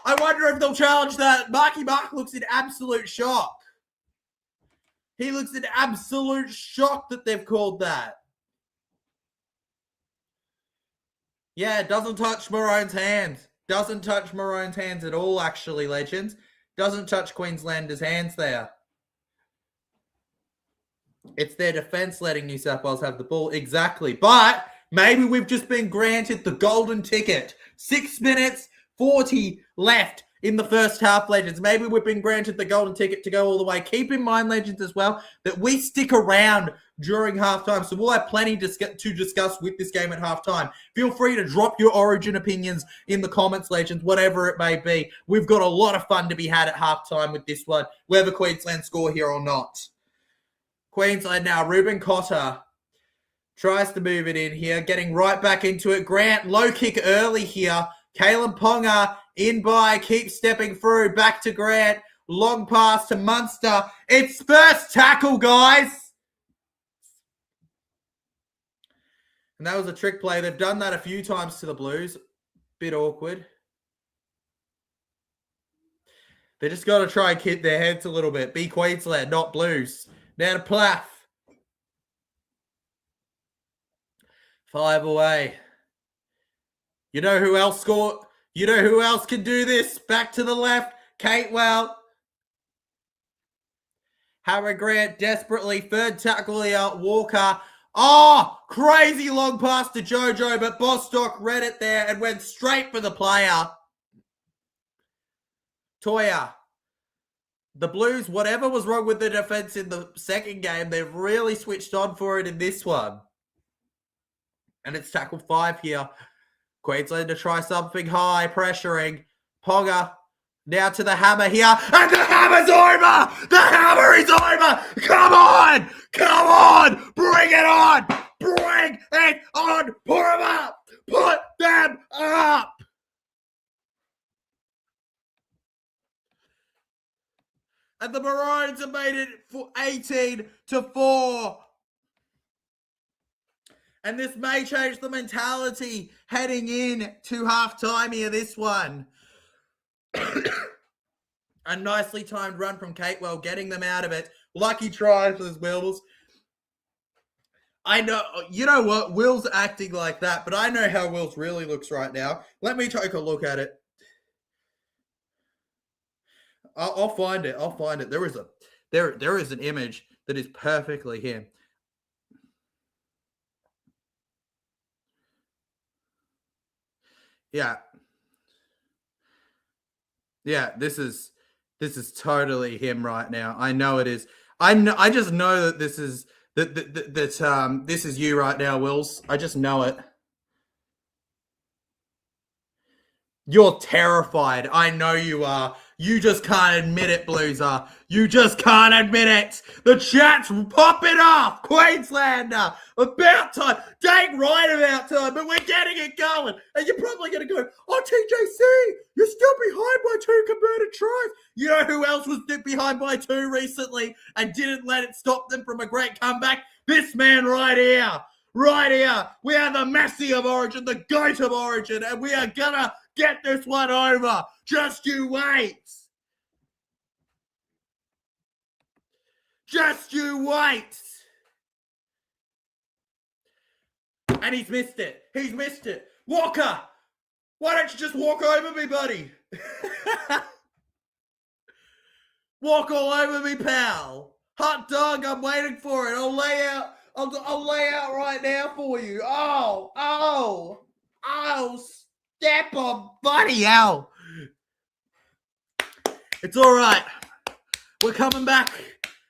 I wonder if they'll challenge that. Marky Mark looks in absolute shock. He looks in absolute shock that they've called that. Yeah, it doesn't touch Maroons' hands. Doesn't touch Maroons' hands at all, actually, Legends. Doesn't touch Queenslanders' hands there. It's their defense letting New South Wales have the ball. Exactly. But maybe we've just been granted the golden ticket. 6 minutes, 40 left in the first half, Legends. Maybe we've been granted the golden ticket to go all the way. Keep in mind, Legends, as well, that we stick around during halftime. So we'll have plenty to discuss with this game at halftime. Feel free to drop your Origin opinions in the comments, Legends, whatever it may be. We've got a lot of fun to be had at halftime with this one, whether Queensland score here or not. Queensland now, Ruben Cotter tries to move it in here, getting right back into it. Grant, low kick early here. Kalen Ponga in by, keeps stepping through. Back to Grant. Long pass to Munster. It's first tackle, guys. And that was a trick play. They've done that a few times to the Blues. Bit awkward. They just got to try and keep their heads a little bit. Be Queensland, not Blues. Now to Plath. 5 away. You know who else scored? You know who else can do this? Back to the left. Catewell. Harry Grant desperately. Third tackle here. Walker. Oh, crazy long pass to Jojo, but Bostock read it there and went straight for the player. Toya. The Blues, whatever was wrong with the defense in the second game, they've really switched on for it in this one. And it's tackle 5 here. Queensland to try something high, pressuring. Ponga now to the hammer here. And the hammer's over! The hammer is over! Come on! Come on! Bring it on! Bring it on! Put them up! Put them up! And the Maroons have made it for 18-4. And this may change the mentality heading in to halftime here, this one. A nicely timed run from Catewell, getting them out of it. Lucky try for his Wills. I know, you know what? Will's acting like that, but I know how Wills really looks right now. Let me take a look at it. I'll find it. I'll find it. There is an image that is perfectly him. Yeah. Yeah, this is totally him right now. I know it is. I just know that this is this is you right now, Wills. I just know it. You're terrified. I know you are. You just can't admit it, Blueser. You just can't admit it. The chat's popping off. Queenslander. About time. Dang right about time. But we're getting it going. And you're probably going to go, oh, TJC, you're still behind by 2 converted tries. You know who else was behind by 2 recently and didn't let it stop them from a great comeback? This man right here. Right here. We are the Messi of Origin, the GOAT of Origin, and we are going to get this one over. Just you wait. Just you wait. And he's missed it. He's missed it. Walker, why don't you just walk over me, buddy? Walk all over me, pal. Hot dog, I'm waiting for it. I'll lay out right now for you. Oh, step on, buddy, ow. It's all right. We're coming back.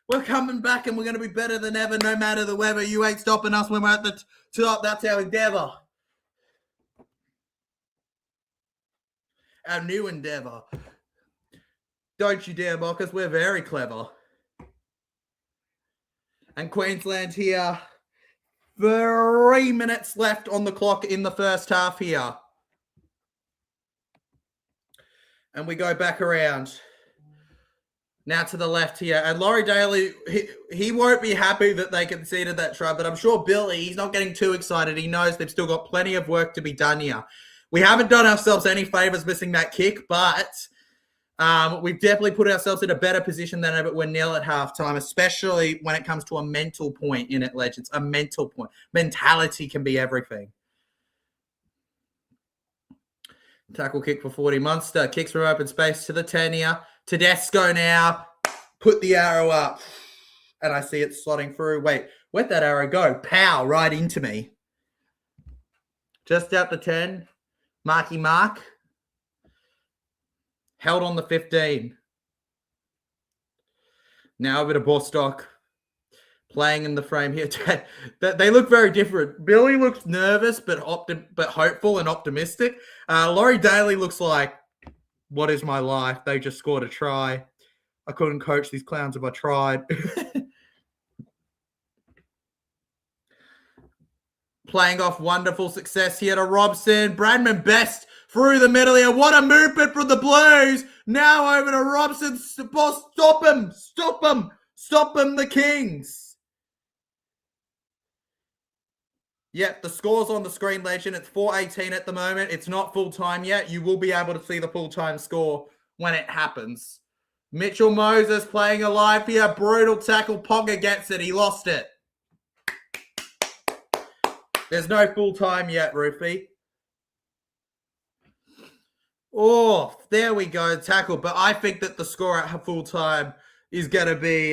We're coming back and we're going to be better than ever no matter the weather. You ain't stopping us when we're at the top. That's our endeavor. Our new endeavor. Don't you dare mock us. We're very clever. And Queensland here. 3 minutes left on the clock in the first half here. And we go back around. Now to the left here. And Laurie Daly, he won't be happy that they conceded that try, but I'm sure Billy, he's not getting too excited. He knows they've still got plenty of work to be done here. We haven't done ourselves any favors missing that kick, but we've definitely put ourselves in a better position than ever. We're nil at halftime, especially when it comes to a mental point in it, Legends. A mental point. Mentality can be everything. Tackle kick for 40. Munster kicks from open space to the 10 here. Tedesco now. Put the arrow up. And I see it slotting through. Wait, where'd that arrow go? Pow, right into me. Just out the 10. Marky Mark. Held on the 15. Now a bit of Bostock playing in the frame here. They look very different. Billy looks nervous but hopeful and optimistic. Laurie Daly looks like, what is my life? They just scored a try. I couldn't coach these clowns if I tried. Playing off wonderful success here to Robson. Bradman Best through the middle here. What a movement from the Blues. Now over to Robson. Stop him. Stop him. Stop him, the Kings. Yep, the score's on the screen, Legend. It's 4:18 at the moment. It's not full-time yet. You will be able to see the full-time score when it happens. Mitchell Moses playing alive here. Brutal tackle. Ponga gets it. He lost it. There's no full-time yet, Rufy. Oh, there we go, tackle. But I think that the score at full time is going to be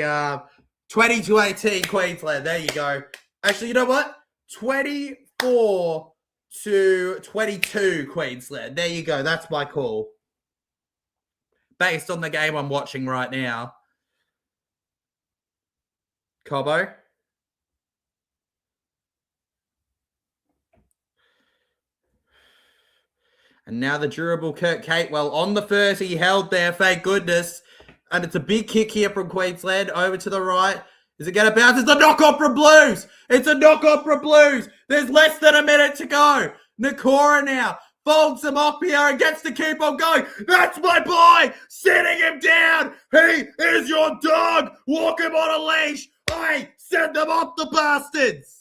20-18 Queensland. There you go. Actually, you know what? 24-22 Queensland. There you go. That's my call. Based on the game I'm watching right now. Cobbo. And now the durable Kurt Catewell on the 30, held there, thank goodness. And it's a big kick here from Queensland, over to the right. Is it going to bounce? It's a knock-off from Blues. It's a knock-off from Blues. There's less than a minute to go. Nakora now folds him up here and gets to keep on going. That's my boy, sitting him down. He is your dog. Walk him on a leash. I send them off, the bastards.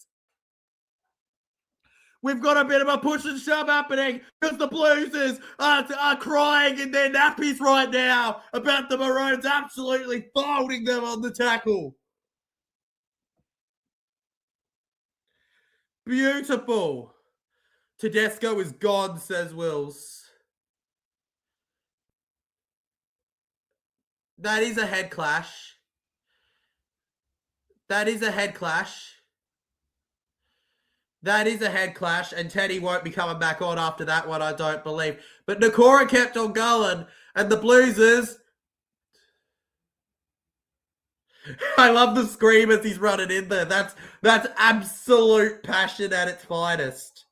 We've got a bit of a push and shove happening because the Blues are crying in their nappies right now about the Maroons absolutely folding them on the tackle. Beautiful. Tedesco is gone, says Wills. That is a head clash. That is a head clash. That is a head clash, and Teddy won't be coming back on after that one, I don't believe. But Nakora kept on going, and the Bluesers... I love the scream as he's running in there. That's absolute passion at its finest.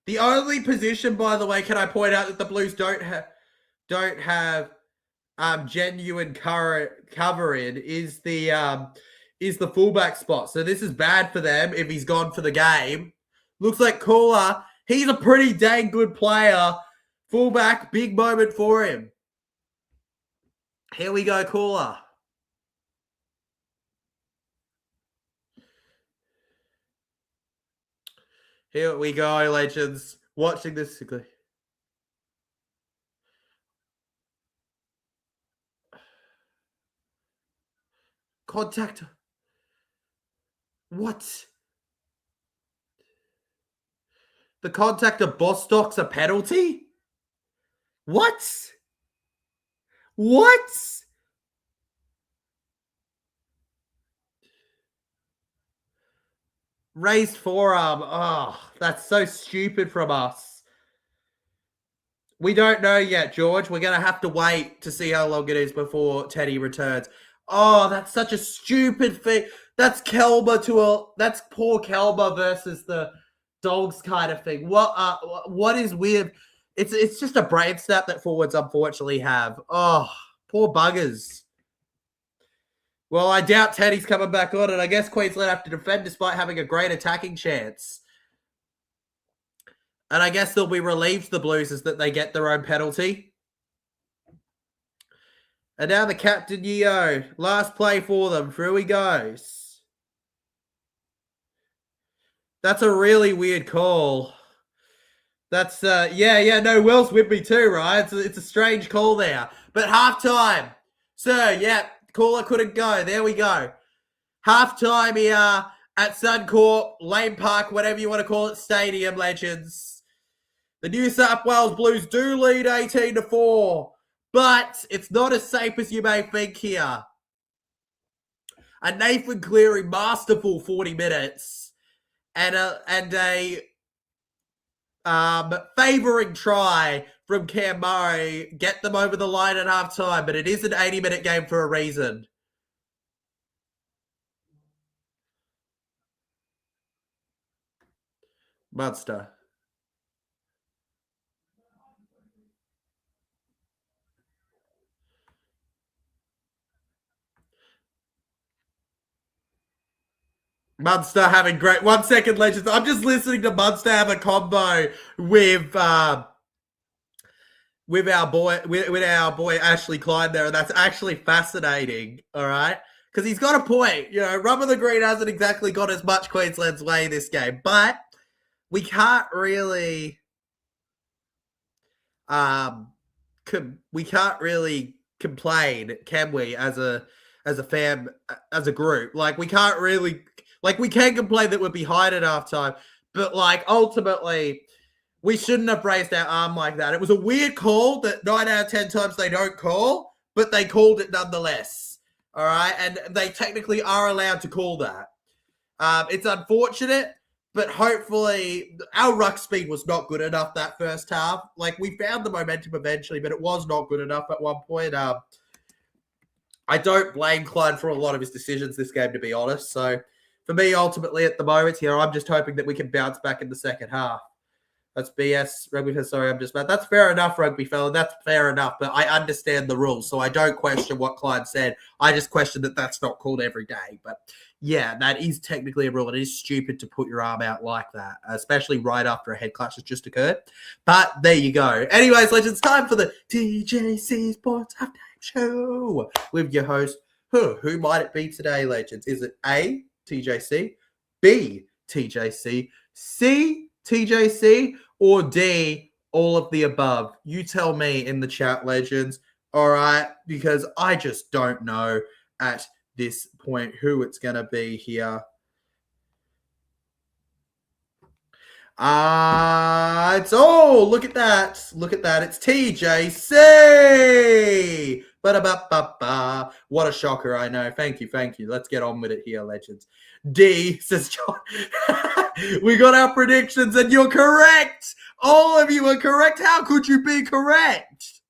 The only position, by the way, can I point out that the Blues don't have genuine cover in is the fullback spot. So this is bad for them if he's gone for the game. Looks like Cooler, he's a pretty dang good player. Fullback, big moment for him. Here we go, Cooler. Here we go, legends. Watching this. Contact. What? The contact of Bostock's a penalty? What? What? Raised forearm. Oh, that's so stupid from us. We don't know yet, George. We're going to have to wait to see how long it is before Teddy returns. Oh, that's such a stupid thing. That's that's poor Kelba versus the Dogs kind of thing. What is weird? It's just a brain snap that forwards unfortunately have. Oh, poor buggers. Well, I doubt Teddy's coming back on, and I guess Queensland have to defend despite having a great attacking chance. And I guess they'll be relieved, the Blues, is that they get their own penalty. And now the captain, Yeo. Last play for them. Through he goes. That's a really weird call. That's, no, Will's with me too, right? It's a strange call there. But halftime. So, yeah, caller couldn't go. There we go. Halftime here at Suncorp, Lane Park, whatever you want to call it, stadium, legends. The New South Wales Blues do lead 18-4. But it's not as safe as you may think here. A Nathan Cleary masterful 40 minutes and a favouring try from Cam Murray get them over the line at halftime, but it is an 80-minute game for a reason. Munster. Munster having great 1 second, legends. I'm just listening to Munster have a combo with our boy Ashley Klein there, and that's actually fascinating. All right, because he's got a point. You know, Rubber the Green hasn't exactly got as much Queensland's way this game, but we can't really complain, can we? As a fan, as a group, like we can't really. Like, we can complain that we're behind at halftime, but, like, ultimately, We shouldn't have raised our arm like that. It was a weird call that 9 out of 10 times they don't call, but they called it nonetheless. All right, and they technically are allowed to call that. It's unfortunate, but hopefully our ruck speed was not good enough that first half. Like, we found the momentum eventually, but it was not good enough at one point. I don't blame Clyde for a lot of his decisions this game, to be honest. So for me, ultimately, at the moment here, I'm just hoping that we can bounce back in the second half. That's BS, Rugby. Sorry, I'm just mad. That's fair enough, Rugby fella. That's fair enough, but I understand the rules, so I don't question what Clyde said. I just question that that's not called every day. But yeah, that is technically a rule. It is stupid to put your arm out like that, especially right after a head clash has just occurred. But there you go. Anyways, legends, time for the TJC Sports Update Show with your host. Who might it be today, legends? Is it A, TJC, B, TJC, C, TJC, or D, all of the above? You tell me in the chat, legends. All right, because I just don't know at this point who it's going to be here. Look at that. Look at that. It's TJC. Ba-da-ba-ba-ba. What a shocker, I know. Thank you. Let's get on with it here, legends. D, says John. We got our predictions and you're correct. All of you are correct. How could you be correct?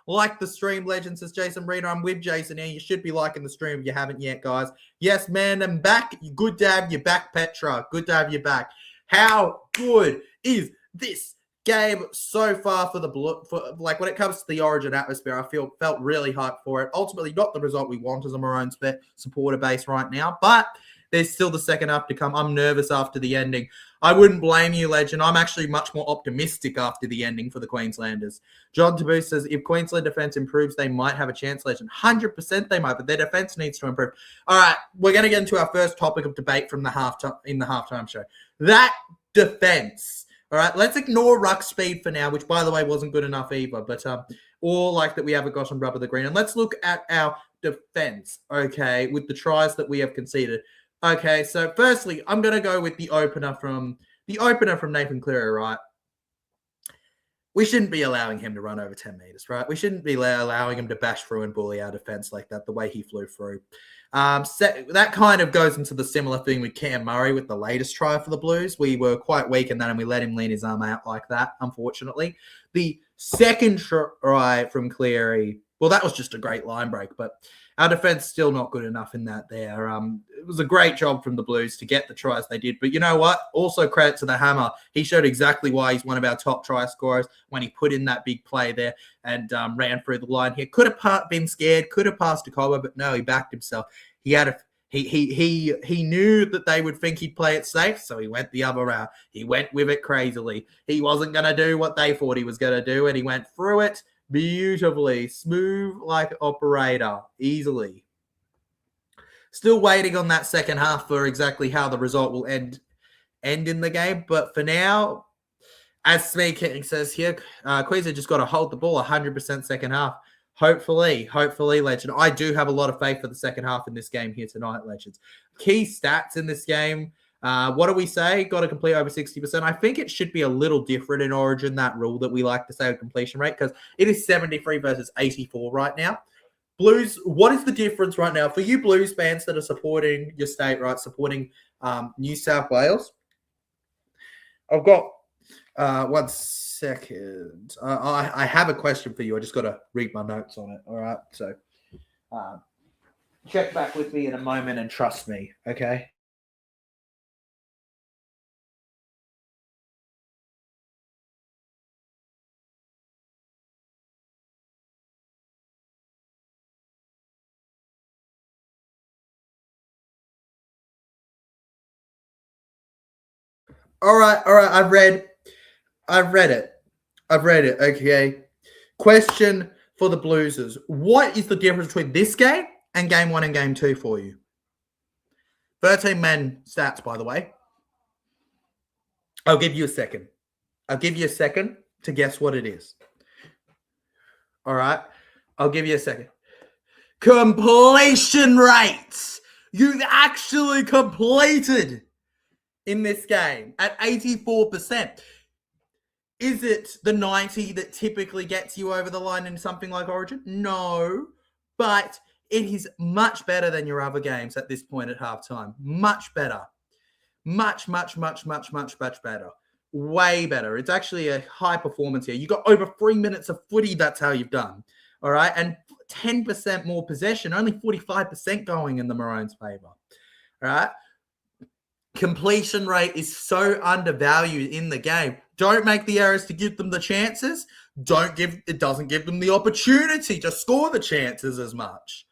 Like the stream, legend, says Jason Reader. I'm with Jason here. You should be liking the stream if you haven't yet, guys. Yes, man, I'm back. Good to have you back, Petra. Good to have you back. How good is this game so far for the Blue? Like, when it comes to the Origin atmosphere, I felt really hyped for it. Ultimately, not the result we want as a Maroons supporter base right now, but there's still the second half to come. I'm nervous after the ending. I wouldn't blame you, legend. I'm actually much more optimistic after the ending for the Queenslanders. John Taboo says, if Queensland defense improves, they might have a chance, legend. 100% they might, but their defense needs to improve. All right, we're going to get into our first topic of debate from the halftime show. That defense. All right, let's ignore ruck speed for now, which, by the way, wasn't good enough either. But or like that we haven't gotten rubber the green. And let's look at our defense, okay, with the tries that we have conceded. Okay, so firstly, I'm going to go with the opener from Nathan Cleary, right? We shouldn't be allowing him to run over 10 meters, right? We shouldn't be allowing him to bash through and bully our defense like that, the way he flew through. That kind of goes into the similar thing with Cam Murray with the latest try for the Blues. We were quite weak in that, and we let him lean his arm out like that, unfortunately. The second try from Cleary, well, that was just a great line break, but our defense still not good enough in that there. It was a great job from the Blues to get the tries they did. But you know what? Also credit to the Hammer. He showed exactly why he's one of our top try scorers when he put in that big play there and ran through the line here. Could have been scared, could have passed to Cobber, but no, he backed himself. He knew that they would think he'd play it safe, so he went the other route. He went with it crazily. He wasn't going to do what they thought he was going to do, and he went through it beautifully, smooth like operator, easily. Still waiting on that second half for exactly how the result will end in the game. But for now, as Smee King says here, Queensland just got to hold the ball 100% second half. Hopefully, legend. I do have a lot of faith for the second half in this game here tonight, legends. Key stats in this game. What do we say? Got to complete over 60%. I think it should be a little different in Origin, that rule that we like to say a completion rate, because it is 73 versus 84 right now. Blues, what is the difference right now for you Blues fans that are supporting your state, right? Supporting New South Wales? I've got 1 second. I have a question for you. I just got to read my notes on it. All right. So check back with me in a moment and trust me. Okay. All right. I've read it. Okay. Question for the Bluesers. What is the difference between this game and game 1 and game 2 for you? 13 men stats, by the way. I'll give you a second. To guess what it is. All right. I'll give you a second. Completion rates. You actually completed in this game at 84%. Is it the 90 that typically gets you over the line in something like Origin? No, but it is much better than your other games at this point at halftime. Much better. Much better. Way better. It's actually a high performance here. You got over 3 minutes of footy. That's how you've done. All right. And 10% more possession, only 45% going in the Maroons' favor. All right. Completion rate is so undervalued in the game. Don't make the errors to give them the chances. It doesn't give them the opportunity to score the chances as much.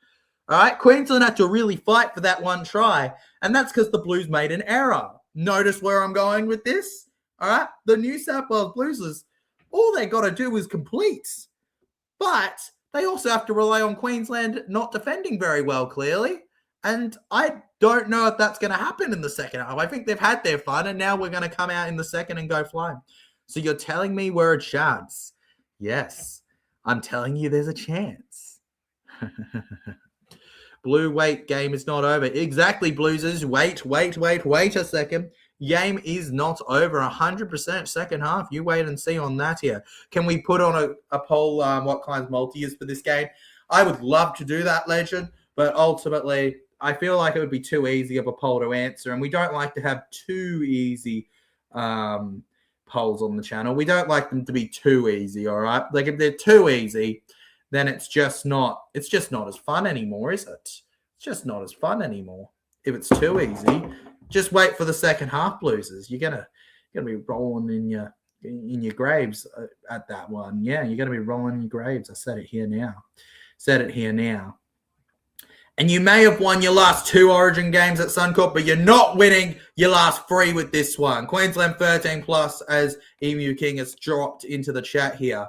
All right, Queensland had to really fight for that one try, and that's because the Blues made an error. Notice where I'm going with this? All right, the New South Wales Blues, all they got to do is complete. But they also have to rely on Queensland not defending very well, clearly. And I don't know if that's going to happen in the second half. I think they've had their fun, and now we're going to come out in the second and go flying. So you're telling me we're a chance? Yes, I'm telling you there's a chance. Blue, wait, game is not over. Exactly, Bluesers. Wait a second. Game is not over. 100% second half. You wait and see on that here. Can we put on a poll what kinds multi is for this game? I would love to do that, Legend, but ultimately I feel like it would be too easy of a poll to answer, and we don't like to have too easy polls on the channel. We don't like them to be too easy, all right? Like if they're too easy, then it's just not as fun anymore, is it? It's just not as fun anymore. If it's too easy, just wait for the second half, Bluesers. You're gonna be rolling in your graves at that one. Yeah, you're gonna be rolling in your graves. I said it here now. And you may have won your last 2 Origin games at Suncorp, but you're not winning your last 3 with this one. Queensland 13 plus, as Emu King has dropped into the chat here.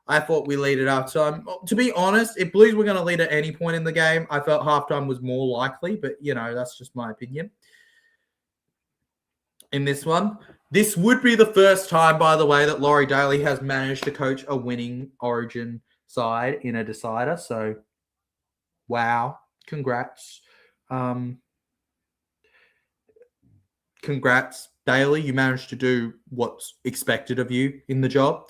I thought we lead at halftime. To be honest, if Blues were going to lead at any point in the game, I felt halftime was more likely, but, that's just my opinion. In this one, this would be the first time, by the way, that Laurie Daly has managed to coach a winning Origin side in a decider. So, wow. Congrats. Congrats, Daly. You managed to do what's expected of you in the job.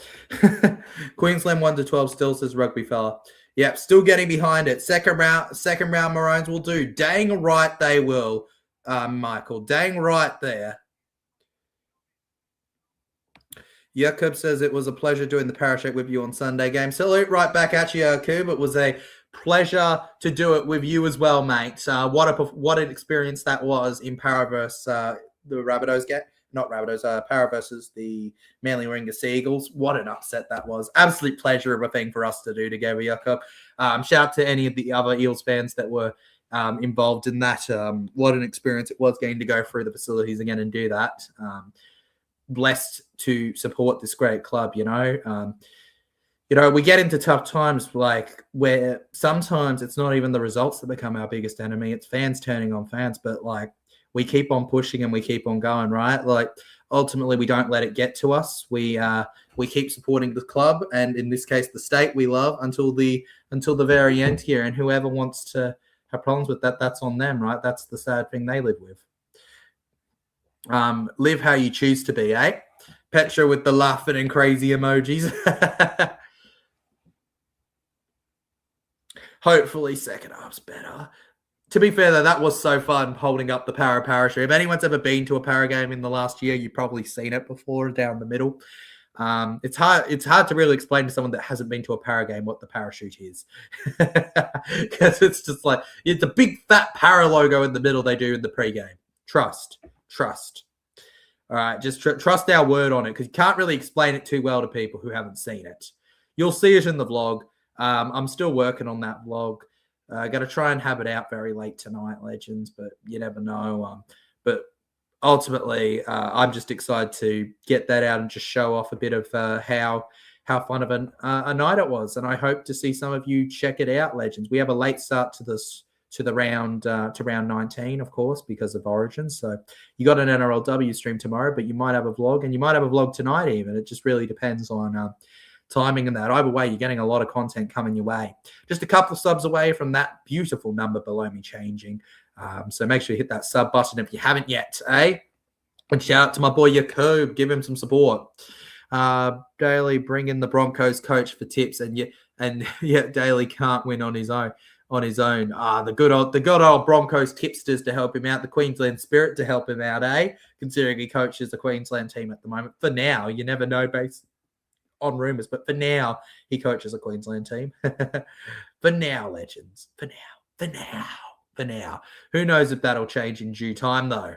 Queensland 1-12 still, says Rugby Fella. Yep, still getting behind it. Second round Maroons will do. Dang right they will, Michael. Dang right there. Jakob says it was a pleasure doing the parachute with you on Sunday game. Salute right back at you, Jakob. It was a pleasure to do it with you as well, mate. What an experience that was in Para versus the Rabbitohs game. Not Rabbitohs, Para versus the Manly Warringah Seagulls. What an upset that was. Absolute pleasure of a thing for us to do together, Jakob. Shout out to any of the other Eels fans that were involved in that. What an experience it was getting to go through the facilities again and do that. Blessed to support this great club, we get into tough times like where sometimes it's not even the results that become our biggest enemy. It's fans turning on fans, but like we keep on pushing and we keep on going, right? Like ultimately we don't let it get to us. We keep supporting the club, and in this case the state we love until the very end here. And whoever wants to have problems with that, that's on them, right? That's the sad thing they live with. Live how you choose to be, eh? Petra with the laughing and crazy emojis. Hopefully second half's better. To be fair, though, that was so fun holding up the parachute. If anyone's ever been to a para game in the last year, you've probably seen it before down the middle. It's hard to really explain to someone that hasn't been to a para game what the parachute is. Because it's just like, it's a big fat para logo in the middle they do in the pre-game. Trust. All right, just trust our word on it, because you can't really explain it too well to people who haven't seen it. You'll see it in the vlog. I'm still working on that vlog. Got to try and have it out very late tonight, legends, but you never know. But ultimately, I'm just excited to get that out and just show off a bit of how fun of a night it was. And I hope to see some of you check it out, legends. We have a late start to round 19, of course, because of Origin. So you got an NRLW stream tomorrow, but you might have a vlog, and you might have a vlog tonight even. It just really depends on timing and that. Either way, you're getting a lot of content coming your way. Just a couple of subs away from that beautiful number below me changing. So make sure you hit that sub button if you haven't yet, eh? And shout out to my boy Jakob. Give him some support. Daly, bring in the Broncos coach for tips, and yet Daly can't win on his own. The good old Broncos tipsters to help him out, the Queensland Spirit to help him out, considering he coaches the Queensland team at the moment. For now, you never know based on rumours, but for now, he coaches a Queensland team. For now, legends. For now. Who knows if that'll change in due time, though.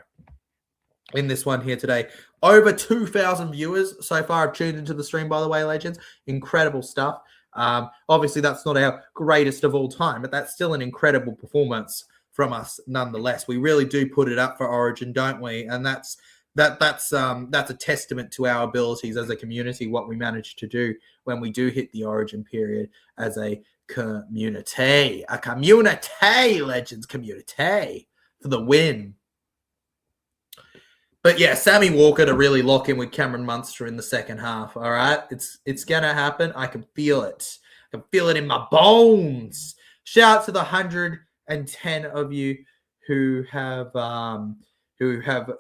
In this one here today, over 2,000 viewers so far have tuned into the stream, by the way, legends. Incredible stuff. Obviously, that's not our greatest of all time, but that's still an incredible performance from us nonetheless. We really do put it up for Origin, don't we? And that's a testament to our abilities as a community, what we manage to do when we do hit the Origin period as a community. A community, legends, community for the win. But yeah, Sammy Walker to really lock in with Cameron Munster in the second half. All right, it's gonna happen. I can feel it. I can feel it in my bones. Shout out to the 110 of you who have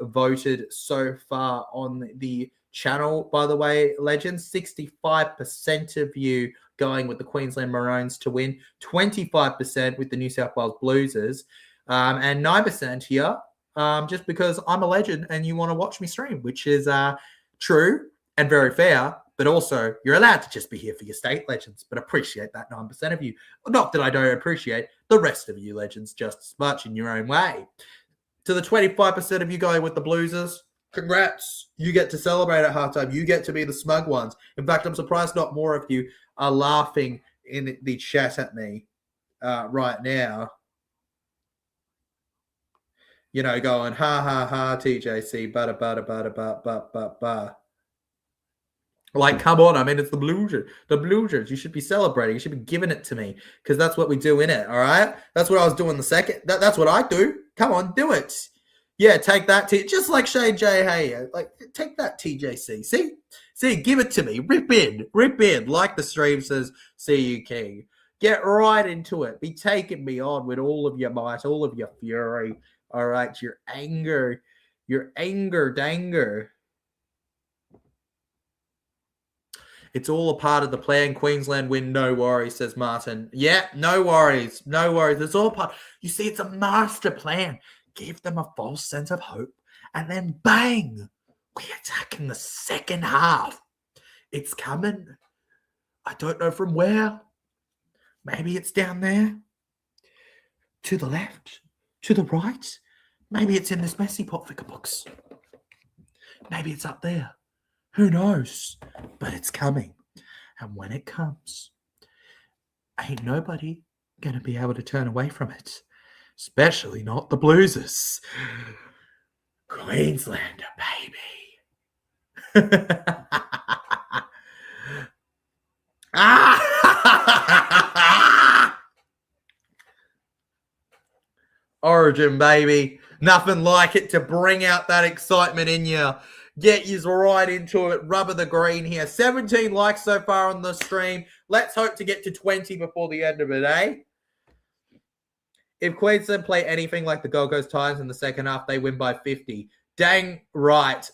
voted so far on the channel. By the way, legends, 65% of you going with the Queensland Maroons to win, 25% with the New South Wales Bluesers, and 9% here. Just because I'm a legend and you want to watch me stream, which is true and very fair, but also you're allowed to just be here for your state, legends, but appreciate that 9% of you. Not that I don't appreciate the rest of you, legends, just as much in your own way. To the 25% of you going with the Bluesers, congrats. You get to celebrate at halftime. You get to be the smug ones. In fact, I'm surprised not more of you are laughing in the chat at me right now. You know, going, ha, TJC, ba. Like, come on. I mean, it's the Bluesers. The Bluesers. You should be celebrating. You should be giving it to me because that's what we do in it, all right? That's what I was doing the second. That's what I do. Come on, do it. Yeah, take that. Just like Shane J. Hey, like, take that, TJC. See, give it to me. Rip in. Like the stream says, see you, King. Get right into it. Be taking me on with all of your might, all of your fury. All right, your anger, danger. It's all a part of the plan. Queensland win, no worries, says Martin. Yeah, no worries. It's all part. You see, it's a master plan. Give them a false sense of hope, and then bang, we attack in the second half. It's coming. I don't know from where. Maybe it's down there. To the left. To the right. Maybe it's in this messy pot figure box. Maybe it's up there. Who knows? But it's coming. And when it comes, ain't nobody going to be able to turn away from it. Especially not the Bluesers. Queenslander, baby. Origin, baby. Nothing like it to bring out that excitement in you. Get you right into it. Rubber the green here. 17 likes so far on the stream. Let's hope to get to 20 before the end of it, eh? If Queensland play anything like the Gold Coast Titans in the second half, they win by 50. Dang right,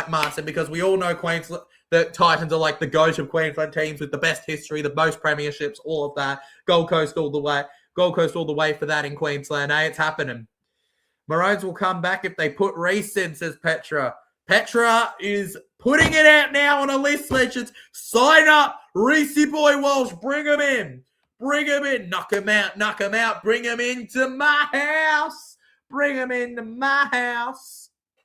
Martin, because we all know Queensland, the Titans are like the GOAT of Queensland teams with the best history, the most premierships, all of that. Gold Coast all the way for that in Queensland, eh? It's happening. Maroons will come back if they put Reece in, says Petra. Petra is putting it out now on a list, legends. Sign up, Reece Boy Walsh. Bring him in. Knock him out. Bring him into my house.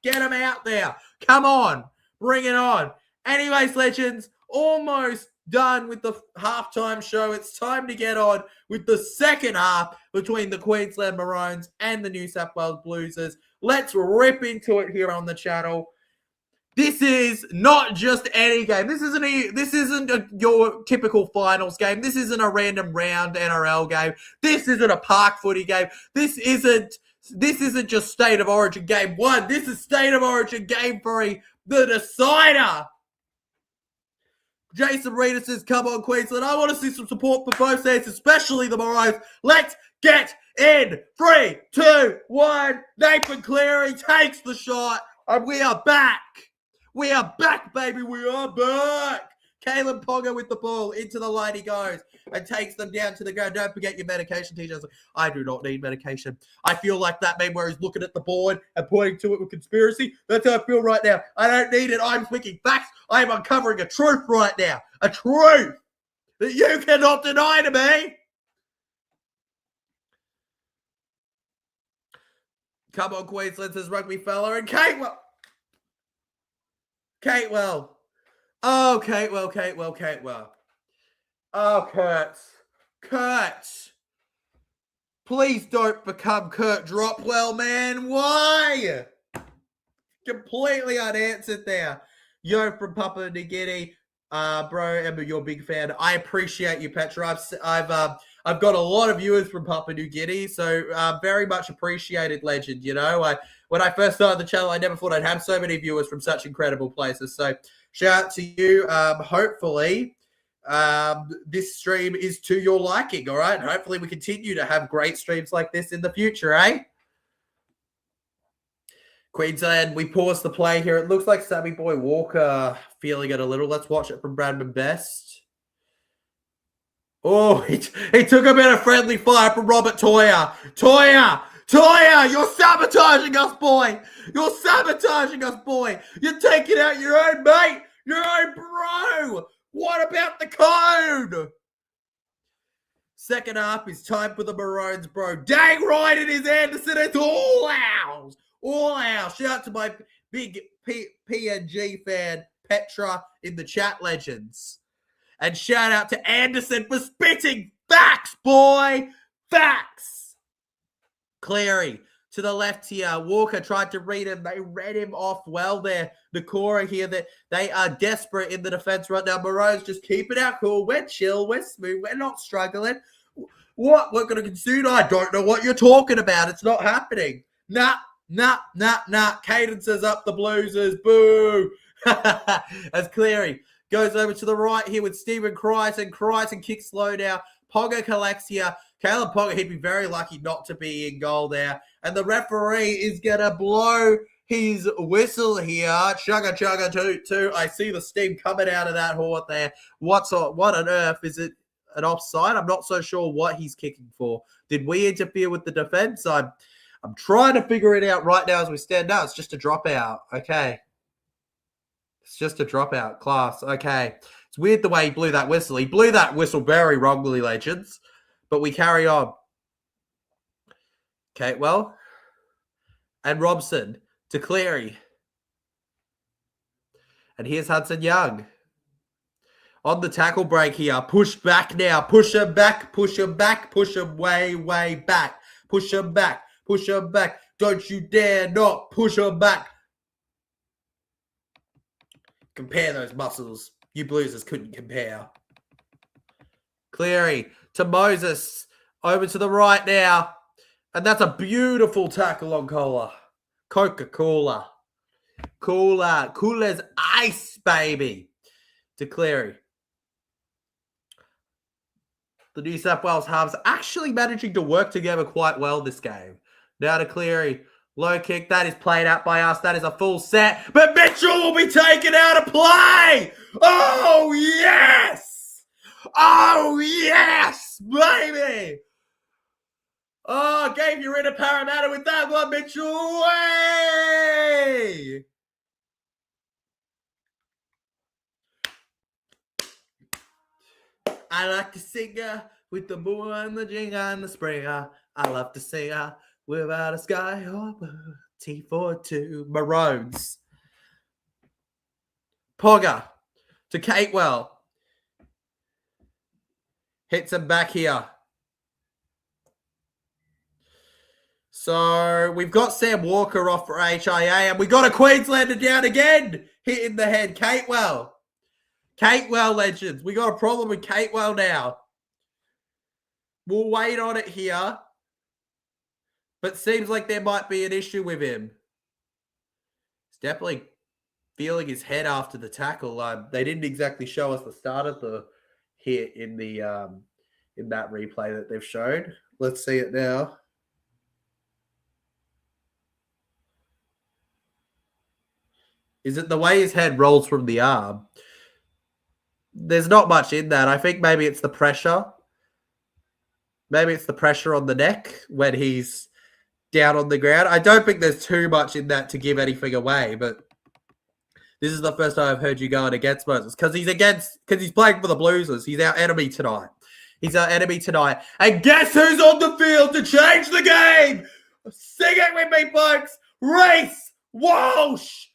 Get him out there. Come on. Bring it on. Anyways, legends, almost done with the halftime show. It's time to get on with the second half between the Queensland Maroons and the New South Wales Bluesers. Let's rip into it here on the channel. This is not just any game. This isn't your typical finals game. This isn't a random round NRL game. This isn't a park footy game. This isn't just State of Origin game 1. This is State of Origin game 3, the decider. Jason Reeder says, come on, Queensland. I want to see some support for both sides, especially the Maroons. Let's get in. 3, 2, 1. Nathan Cleary takes the shot, and we are back. We are back, baby. We are back. Caleb Ponga with the ball. Into the line he goes and takes them down to the ground. Don't forget your medication, teachers. I do not need medication. I feel like that man where he's looking at the board and pointing to it with conspiracy. That's how I feel right now. I don't need it. I'm speaking facts. I am uncovering a truth right now. A truth that you cannot deny to me. Come on, Queensland, says rugby fella. And Catewell. Oh, Catewell. Oh, Kurt. Please don't become Kurt Dropwell, man. Why? Completely unanswered there. Yo from Papua New Guinea. Bro, Emma, you're a big fan. I appreciate you, Petra. I've got a lot of viewers from Papua New Guinea, so very much appreciated, legend. You know, when I first started the channel, I never thought I'd have so many viewers from such incredible places. So shout out to you. Hopefully, this stream is to your liking. All right. Hopefully, we continue to have great streams like this in the future, eh? Queensland, we pause the play here. It looks like Sammy Boy Walker feeling it a little. Let's watch it from Bradman Best. Oh, he took a bit of friendly fire from Robert Toya. Toya, you're sabotaging us, boy. You're sabotaging us, boy. You're taking out your own mate, your own bro. What about the code? Second half is time for the Maroons, bro. Dang right it is, Anderson. It's all ours. All ours. Shout out to my big PNG fan, Petra, in the chat, legends. And shout out to Anderson for spitting facts, boy. Facts. Cleary to the left here. Walker tried to read him. They read him off well there. The core here, that they are desperate in the defense right now. Maroons just keep it out cool. We're chill. We're smooth. We're not struggling. What? We're going to concede? I don't know what you're talking about. It's not happening. Nah. Cadence says up the Bluesers. Boo. As Cleary goes over to the right here with Stephen Crichton. Crichton kicks slow now. Ponga collects here. Caleb Ponga, he'd be very lucky not to be in goal there. And the referee is going to blow his whistle here. Chugga, toot, toot. I see the steam coming out of that horn there. What on earth? Is it an offside? I'm not so sure what he's kicking for. Did we interfere with the defense? I'm trying to figure it out right now as we stand now. It's just a dropout. Okay. It's just a dropout. Class. Okay. It's weird the way he blew that whistle. He blew that whistle very wrongly, legends. But we carry on. Catewell and Robson to Cleary. And here's Hudson Young. On the tackle break here. Push back now. Push him back. Push him back. Push him way, way back. Push him back. Push him back. Don't you dare not push him back. Compare those muscles. You Bluesers couldn't compare. Cleary to Moses. Over to the right now. And that's a beautiful tackle on Cola. Coca-Cola. Cool as ice, baby. To Cleary. The New South Wales halves actually managing to work together quite well this game. Now to Cleary. Low kick. That is played out by us. That is a full set. But Mitchell will be taken out of play. Oh, yes. Oh, yes, baby. Oh, gave you rid of Parramatta with that one, Mitchell. Way. I like to sing with the moon and the jing and the springer. I love to sing without a sky hopper. T42 Maroons. Ponga to Catewell. Hits him back here. So we've got Sam Walker off for HIA, and we got a Queenslander down again. Hit in the head. Catewell, legends. We got a problem with Catewell now. We'll wait on it here. But seems like there might be an issue with him. He's definitely feeling his head after the tackle. They didn't exactly show us the start of the hit in the in that replay that they've shown. Let's see it now. Is it the way his head rolls from the arm? There's not much in that. I think maybe it's the pressure. Maybe it's the pressure on the neck when he's down on the ground. I don't think there's too much in that to give anything away, but this is the first time I've heard you going against Moses because he's playing for the Blues. He's our enemy tonight. And guess who's on the field to change the game? Sing it with me, folks. Reece Walsh.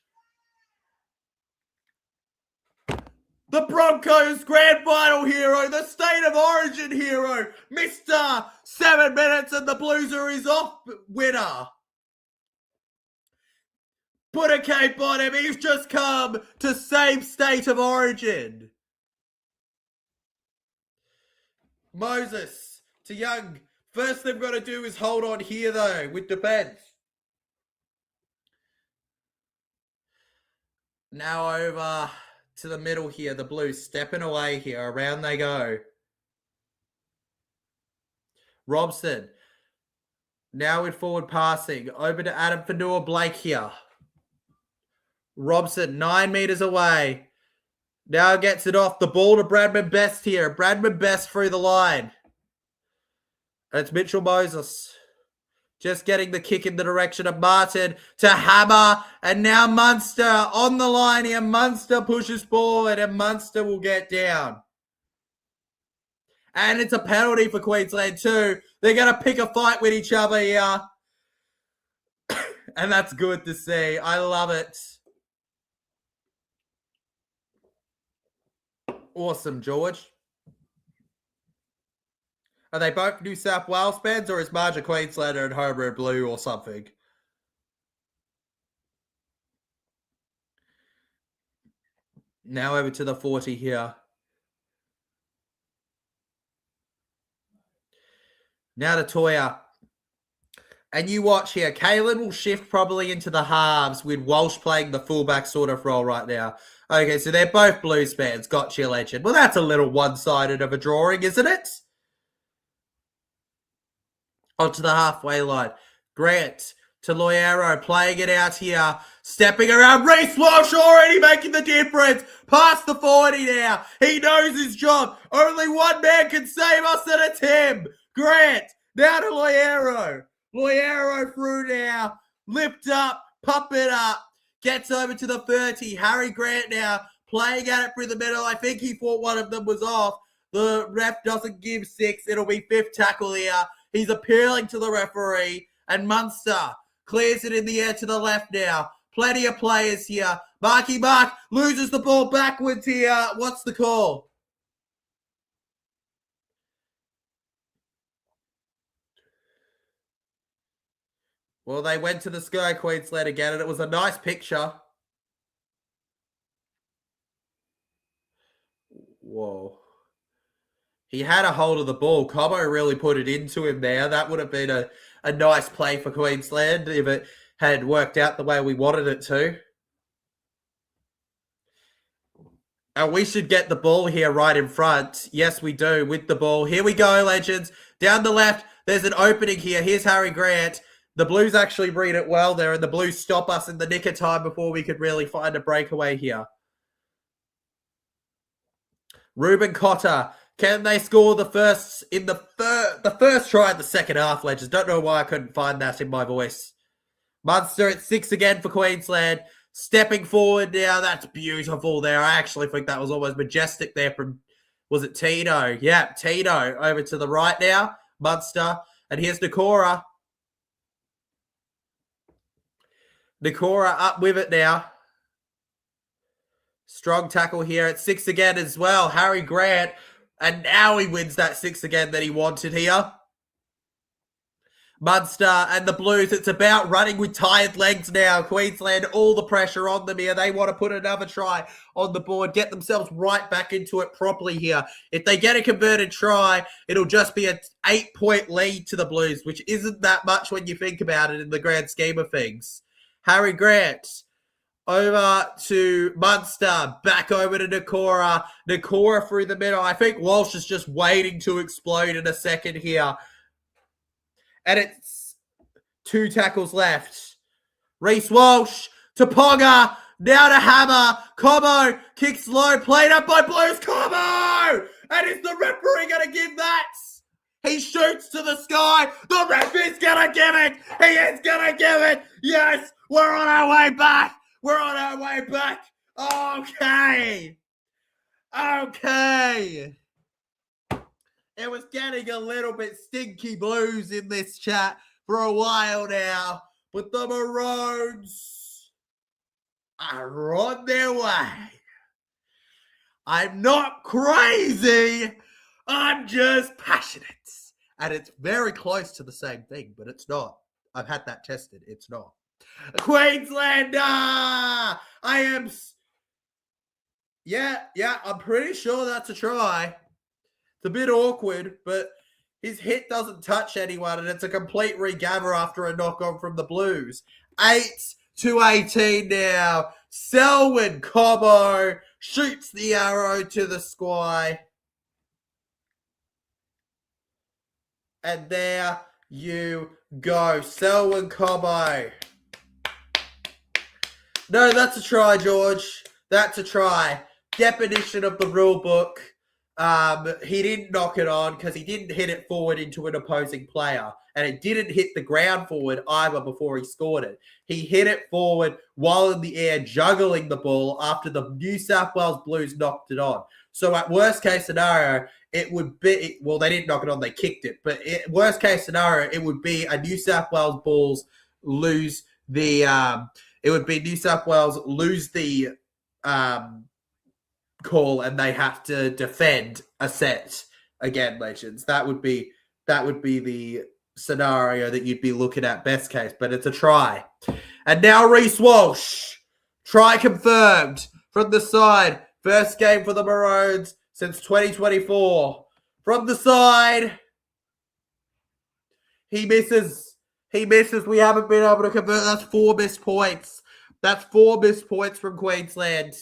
The Broncos grand final hero, the State of Origin hero, Mr. 7 minutes and the Blues are his off winner. Put a cape on him. He's just come to save State of Origin. Moses to Young. First they've got to do is hold on here, though, with defense. Now over to the middle here. The Blues stepping away here. Around they go. Robson. Now with forward passing. Over to Adam Fanua-Blake here. Robson, 9 meters away. Now gets it off. The ball to Bradman Best here. Bradman Best through the line. And it's Mitchell Moses. Just getting the kick in the direction of Martin to Hammer. And now Munster on the line here. Munster pushes forward and Munster will get down. And it's a penalty for Queensland too. They're going to pick a fight with each other here. And that's good to see. I love it. Awesome, George. Are they both New South Wales fans, or is Marge a Queenslander and Homer in blue or something? Now over to the 40 here. Now to Toya. And you watch here. Kalen will shift probably into the halves with Walsh playing the fullback sort of role right now. Okay, so they're both Blues fans. Gotcha, legend. Well, that's a little one-sided of a drawing, isn't it? Onto the halfway line. Grant to Loiero, playing it out here. Stepping around. Reece Walsh already making the difference. Past the 40 now. He knows his job. Only one man can save us, and it's him. Grant. Now to Loiero. Loiero through now. Lift up. Pump it up. Gets over to the 30. Harry Grant now playing at it through the middle. I think he thought one of them was off. The ref doesn't give 6. It'll be 5th tackle here. He's appealing to the referee. And Munster clears it in the air to the left now. Plenty of players here. Marky Mark loses the ball backwards here. What's the call? Well, they went to the Sky Queensland again, and it was a nice picture. Whoa. He had a hold of the ball. Cobo really put it into him there. That would have been a nice play for Queensland if it had worked out the way we wanted it to. And we should get the ball here right in front. Yes, we do, with the ball. Here we go, legends. Down the left, there's an opening here. Here's Harry Grant. The Blues actually read it well there, and the Blues stop us in the nick of time before we could really find a breakaway here. Ruben Cotter. Can they score the first in the first try in the second half, legends? Don't know why I couldn't find that in my voice. Munster at 6 again for Queensland. Stepping forward now. That's beautiful there. I actually think that was almost majestic there from, was it Tino? Yeah, Tino over to the right now. Munster. And here's Nakora. Nakora up with it now. Strong tackle here at 6 again as well. Harry Grant. And now he wins that 6 again that he wanted here. Munster and the Blues, it's about running with tired legs now. Queensland, all the pressure on them here. They want to put another try on the board, get themselves right back into it properly here. If they get a converted try, it'll just be an 8-point lead to the Blues, which isn't that much when you think about it in the grand scheme of things. Harry Grant over to Munster, back over to Nakora. Nakora through the middle. I think Walsh is just waiting to explode in a second here. And it's 2 tackles left. Reece Walsh to Ponga. Now to Hammer. Cobo kicks low. Played up by Blues. Cobo! And is the referee going to give that? He shoots to the sky. The ref is going to give it. He is going to give it. Yes, we're on our way back. We're on our way back. Okay. It was getting a little bit stinky Blues in this chat for a while now. But the Maroons are on their way. I'm not crazy. I'm just passionate. And it's very close to the same thing, but it's not. I've had that tested. It's not. Queenslander! I am... Yeah, I'm pretty sure that's a try. It's a bit awkward, but his hit doesn't touch anyone, and it's a complete regather after a knock-on from the Blues. 8-18 now. Selwyn Cobo shoots the arrow to the sky. And there you go. Selwyn Cobo. No, that's a try, George. That's a try. Definition of the rule book. He didn't knock it on because he didn't hit it forward into an opposing player. And it didn't hit the ground forward either before he scored it. He hit it forward while in the air, juggling the ball after the New South Wales Blues knocked it on. So at worst case scenario, it would be, well, they didn't knock it on, they kicked it. But worst case scenario, it would be a New South Wales Bulls lose the, it would be New South Wales lose the call and they have to defend a set again, Legends. That would be the scenario that you'd be looking at best case, but it's a try. And now Reece Walsh. Try confirmed from the side. First game for the Maroons since 2024. From the side. He misses. We haven't been able to convert. That's 4 missed points. That's 4 missed points from Queensland.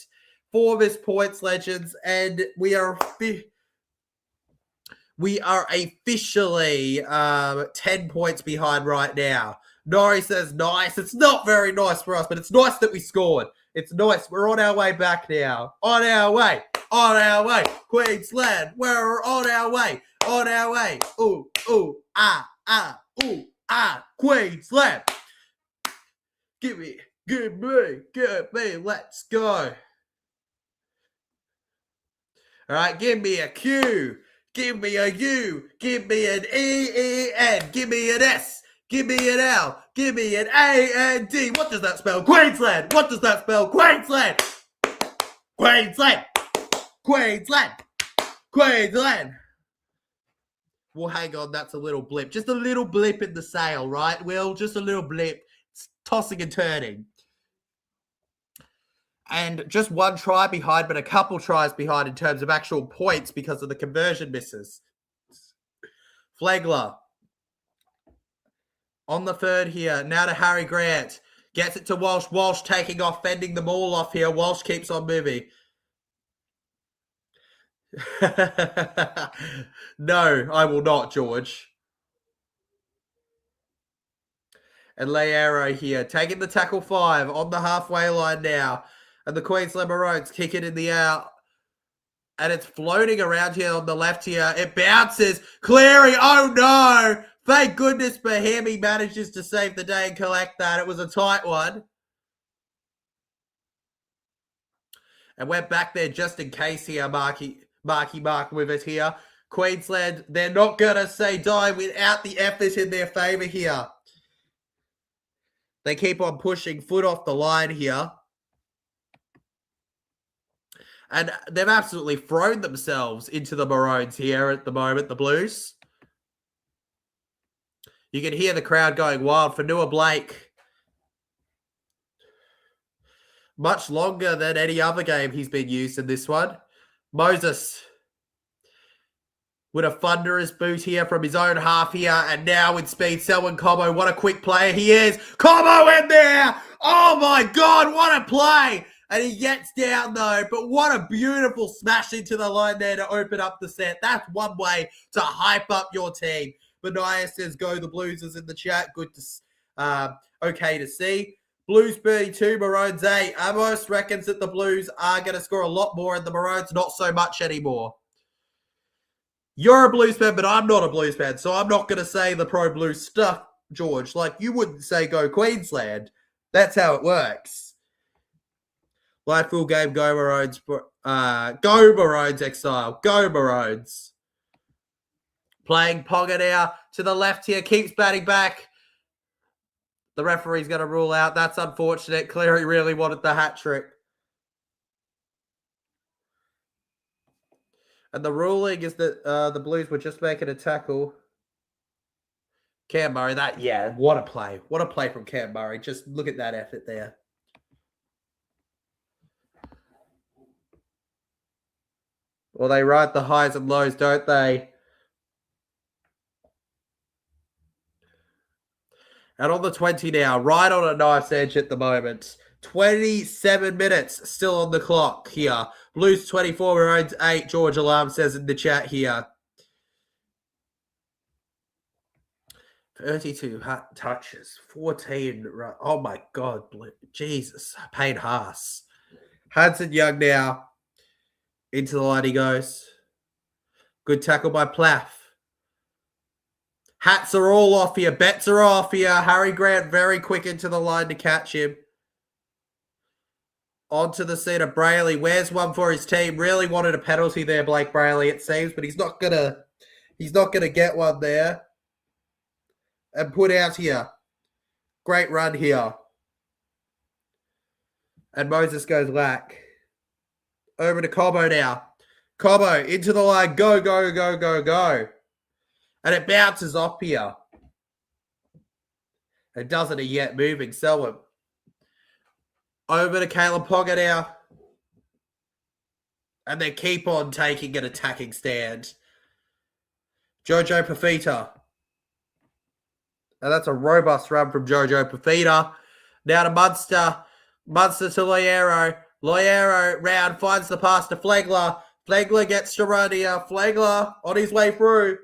4 missed points, Legends. And we are officially 10 points behind right now. Nori says nice. It's not very nice for us, but it's nice that we scored. It's nice. We're on our way back now. On our way. Queensland, we're on our way. Ooh, Queensland. Give me, let's go. All right, give me a Q. Give me a U. Give me an E-E-N. Give me an S. Give me an L. Give me an A-N-D. What does that spell? Queensland. What does that spell? Queensland. Well, hang on. That's a little blip. Just a little blip in the sail, right, Will? Just a little blip. It's tossing and turning. And just 1 try behind, but a couple tries behind in terms of actual points because of the conversion misses. Flegler on the third here. Now to Harry Grant. Gets it to Walsh. Walsh taking off, fending them all off here. Walsh keeps on moving. No, I will not, George. And Leero here. Taking the tackle 5 on the halfway line now. And the Queensland Maroons kick it in the air. And it's floating around here on the left here. It bounces. Cleary. Oh, no. Thank goodness for him. He manages to save the day and collect that. It was a tight one. And we're back there just in case here, Marky Mark with it here. Queensland, they're not going to say die without the effort in their favour here. They keep on pushing, foot off the line here. And they've absolutely thrown themselves into the Maroons here at the moment, the Blues. You can hear the crowd going wild for Noah Blake. Much longer than any other game he's been used in this one. Moses with a thunderous boot here from his own half here. And now with speed, Selwyn Cobo. What a quick player he is. Cobo in there. Oh, my God. What a play. And he gets down, though. But what a beautiful smash into the line there to open up the set. That's one way to hype up your team. Benaya says, go the Blues is in the chat. Good to okay to see. Blues 32, Maroons 8. Amos reckons that the Blues are going to score a lot more and the Maroons not so much anymore. You're a Blues fan, but I'm not a Blues fan, so I'm not going to say the pro-Blues stuff, George. Like, you wouldn't say go Queensland. That's how it works. Live full game, go Maroons. Go Maroons, Exile. Go Maroons. Playing Ponga now to the left here. Keeps batting back. The referee's going to rule out. That's unfortunate. Cleary really wanted the hat trick. And the ruling is that the Blues were just making a tackle. Cam Murray, what a play. What a play from Cam Murray. Just look at that effort there. Well, they ride the highs and lows, don't they? And on the 20 now, right on a knife's edge at the moment. 27 minutes still on the clock here. Blues 24, Maroons 8, George Alarm says in the chat here. 32 touches, 14. Oh my God, Jesus. Payne Haas. Hudson Young now. Into the line he goes. Good tackle by Plath. Hats are all off here. Bets are off here. Harry Grant very quick into the line to catch him. Onto the seat of Brayley. Where's one for his team? Really wanted a penalty there, Blake Brayley, it seems, but he's not gonna get one there. And put out here. Great run here. And Moses goes whack. Over to Cobbo now. Cobbo into the line. Go, go, go, go, go. And it bounces off here. It doesn't yet moving. Selwyn. Over to Caleb Ponga now. And they keep on taking an attacking stand. Jojo Pafita. And that's a robust run from Jojo Pafita. Now to Munster. Munster to Loiero. Loiero round finds the pass to Flegler. Flegler gets to run here. Flegler on his way through.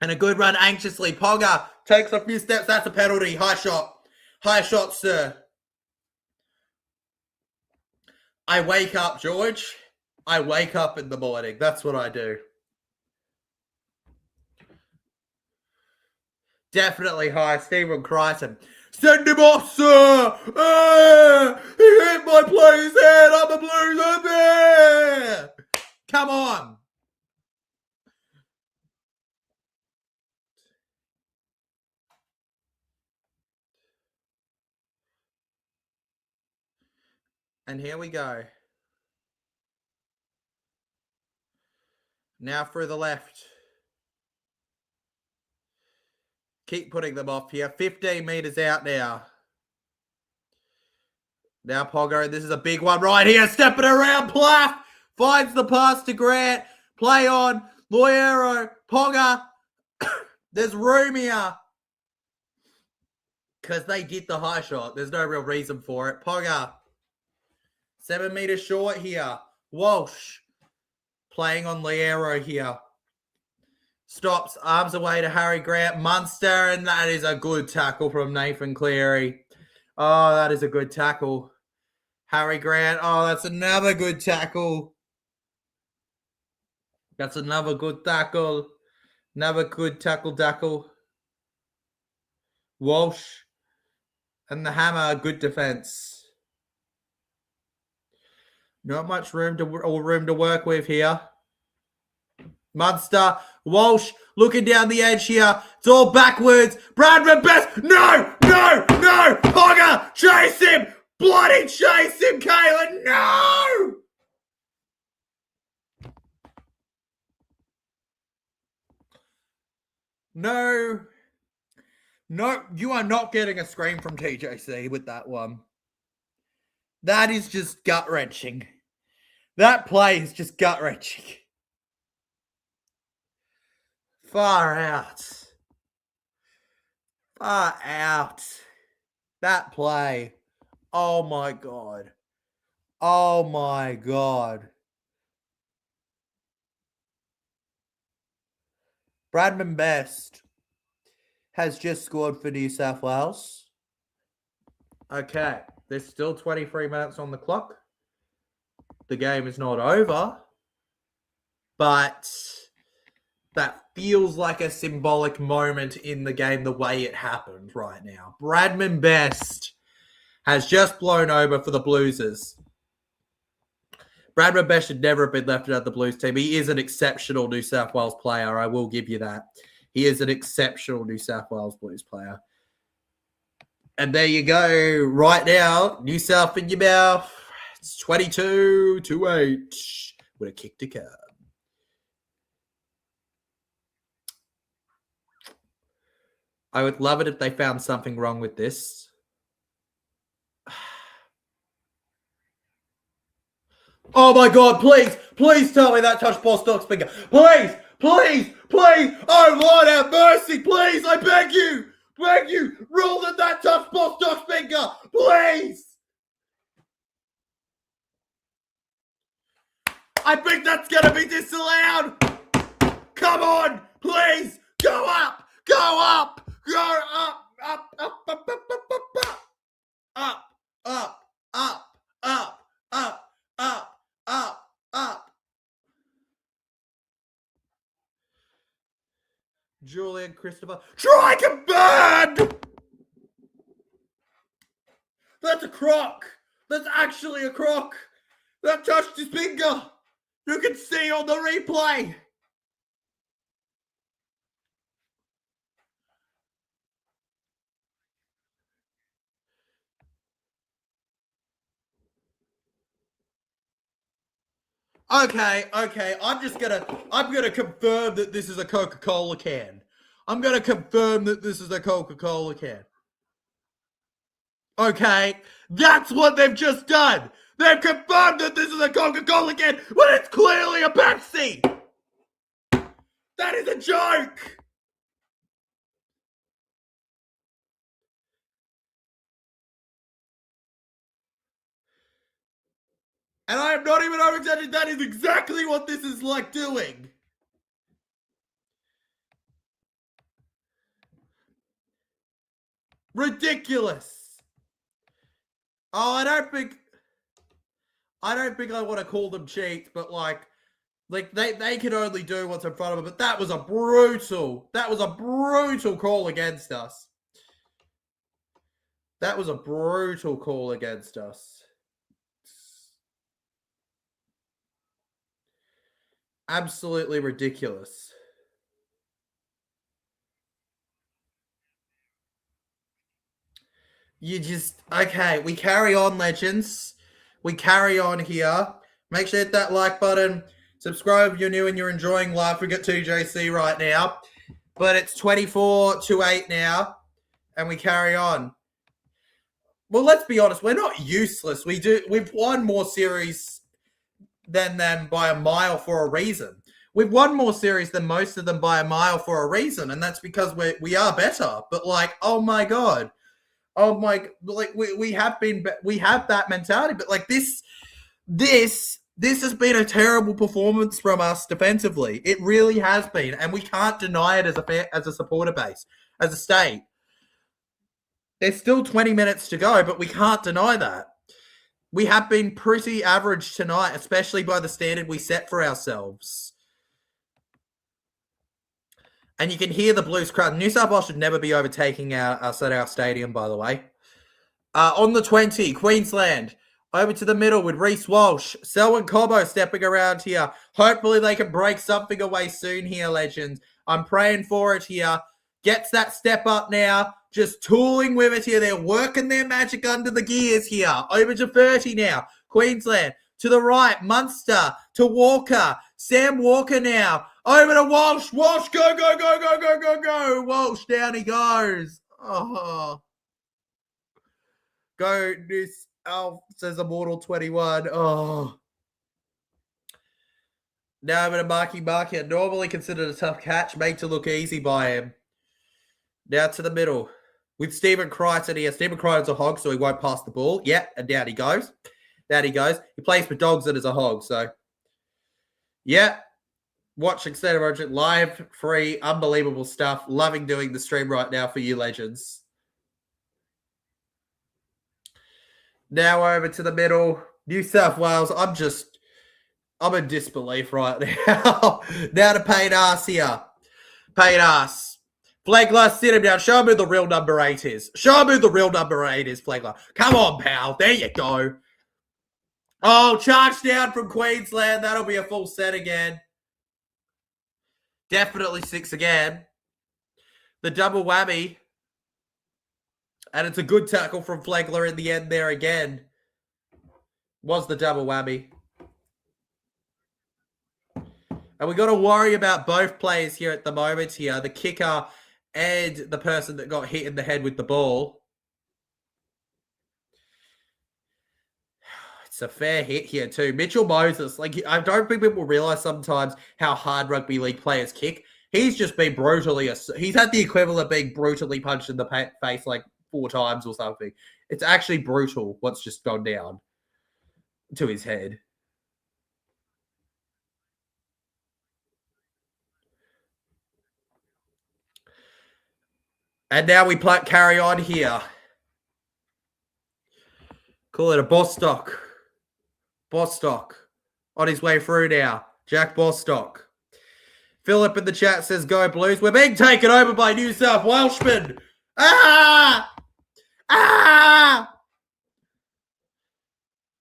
And a good run anxiously. Ponga takes a few steps. That's a penalty. High shot. High shot, sir. I wake up, George. I wake up in the morning. That's what I do. Definitely high. Stephen Crichton. Send him off, sir! He hit my player's head! I'm a Blues up there! Come on! And here we go. Now through the left. Keep putting them off here. 15 metres out now. Now Ponga, this is a big one right here. Stepping around. Plath finds the pass to Grant. Play on. Loiero. Ponga. There's room here. Because they did the high shot. There's no real reason for it. Ponga. 7 metres short here. Walsh. Playing on Loiero here. Stops, arms away to Harry Grant. Munster, and that is a good tackle from Nathan Cleary. Oh, that is a good tackle. Harry Grant, oh, that's another good tackle. That's another good tackle. Another good tackle. Walsh and the hammer, good defense. Not much room to work with here. Munster, Walsh, looking down the edge here. It's all backwards. Bradman Best. No! Ponga, chase him! Bloody chase him, Kalen! No! No, you are not getting a scream from TJC with that one. That is just gut-wrenching. That play is just gut-wrenching. Far out. That play. Oh my God. Bradman Best has just scored for New South Wales. Okay, there's still 23 minutes on the clock. The game is not over, but that feels like a symbolic moment in the game the way it happened right now. Bradman Best has just blown over for the Bluesers. Bradman Best should never have been left out of the Blues team. He is an exceptional New South Wales player. I will give you that. He is an exceptional New South Wales Blues player. And there you go. Right now, New South in your mouth. It's 22-8. Would have kicked a card. I would love it if they found something wrong with this. Oh my God, please tell me that touched Paul Stock's finger. Please. Oh Lord have mercy, please, I beg you, rule that touched Paul Stock's finger, please. I think that's going to be disallowed. Come on, please, go up. Julian Christopher. Strike and burn! That's a croc. That's actually a croc. That touched his finger. You can see on the replay. Okay. I'm gonna confirm that this is a Coca-Cola can. Okay, that's what they've just done. They've confirmed that this is a Coca-Cola can when it's clearly a Pepsi. That is a joke. And I am not even over-exaggerating. That is exactly what this is like doing. Ridiculous. Oh, I don't think I want to call them cheats, but like they can only do what's in front of them. But that was a brutal call against us. Absolutely ridiculous. Okay, we carry on, legends. We carry on here. Make sure to hit that like button. Subscribe if you're new and you're enjoying live. We got 2JC right now. But it's 24-8 now. And we carry on. Well, let's be honest. We're not useless. We've won more series than them by a mile for a reason. We've won more series than most of them by a mile for a reason. And that's because we are better. But like, oh my God. Oh my, like we have that mentality, but like this has been a terrible performance from us defensively. It really has been, and we can't deny it as a supporter base, as a state. There's still 20 minutes to go, but we can't deny that. We have been pretty average tonight, especially by the standard we set for ourselves. And you can hear the Blues crowd. New South Wales should never be overtaking us at our stadium, by the way. On the 20, Queensland. Over to the middle with Reece Walsh. Selwyn Cobbo stepping around here. Hopefully they can break something away soon here, legends. I'm praying for it here. Gets that step up now. Just tooling with it here. They're working their magic under the gears here. Over to 30 now. Queensland. To the right, Munster. To Walker. Sam Walker now. Over to Walsh. Walsh, go. Walsh, down he goes. Oh. Go, New South, says Immortal 21. Oh. Now over to Marky. Normally considered a tough catch, made to look easy by him. Now to the middle. With Stephen Crichton here. Stephen Crichton's a hog, so he won't pass the ball. Yeah, and down he goes. He plays for dogs that is a hog, so. Yeah. watching State of Origin live, free, unbelievable stuff. Loving doing the stream right now for you legends. Now over to the middle. New South Wales. I'm in disbelief right now. Now to Payne Arse here. Payne Arse. Flagler, sit him down. Show him who the real number 8 is. Show him who the real number 8 is, Flagler. Come on, pal. There you go. Oh, charge down from Queensland. That'll be a full set again. Definitely 6 again. The double whammy. And it's a good tackle from Flagler in the end there again. Was the double whammy. And we've got to worry about both players here at the moment here. The kicker and the person that got hit in the head with the ball. It's a fair hit here too. Mitchell Moses, like I don't think people realize sometimes how hard rugby league players kick. He's just been he's had the equivalent of being brutally punched in the face like 4 times or something. It's actually brutal what's just gone down to his head. And now we carry on here. Call it a Bostock. Bostock on his way through now. Jack Bostock. Philip in the chat says, go Blues. We're being taken over by New South Welshmen. Ah! Ah!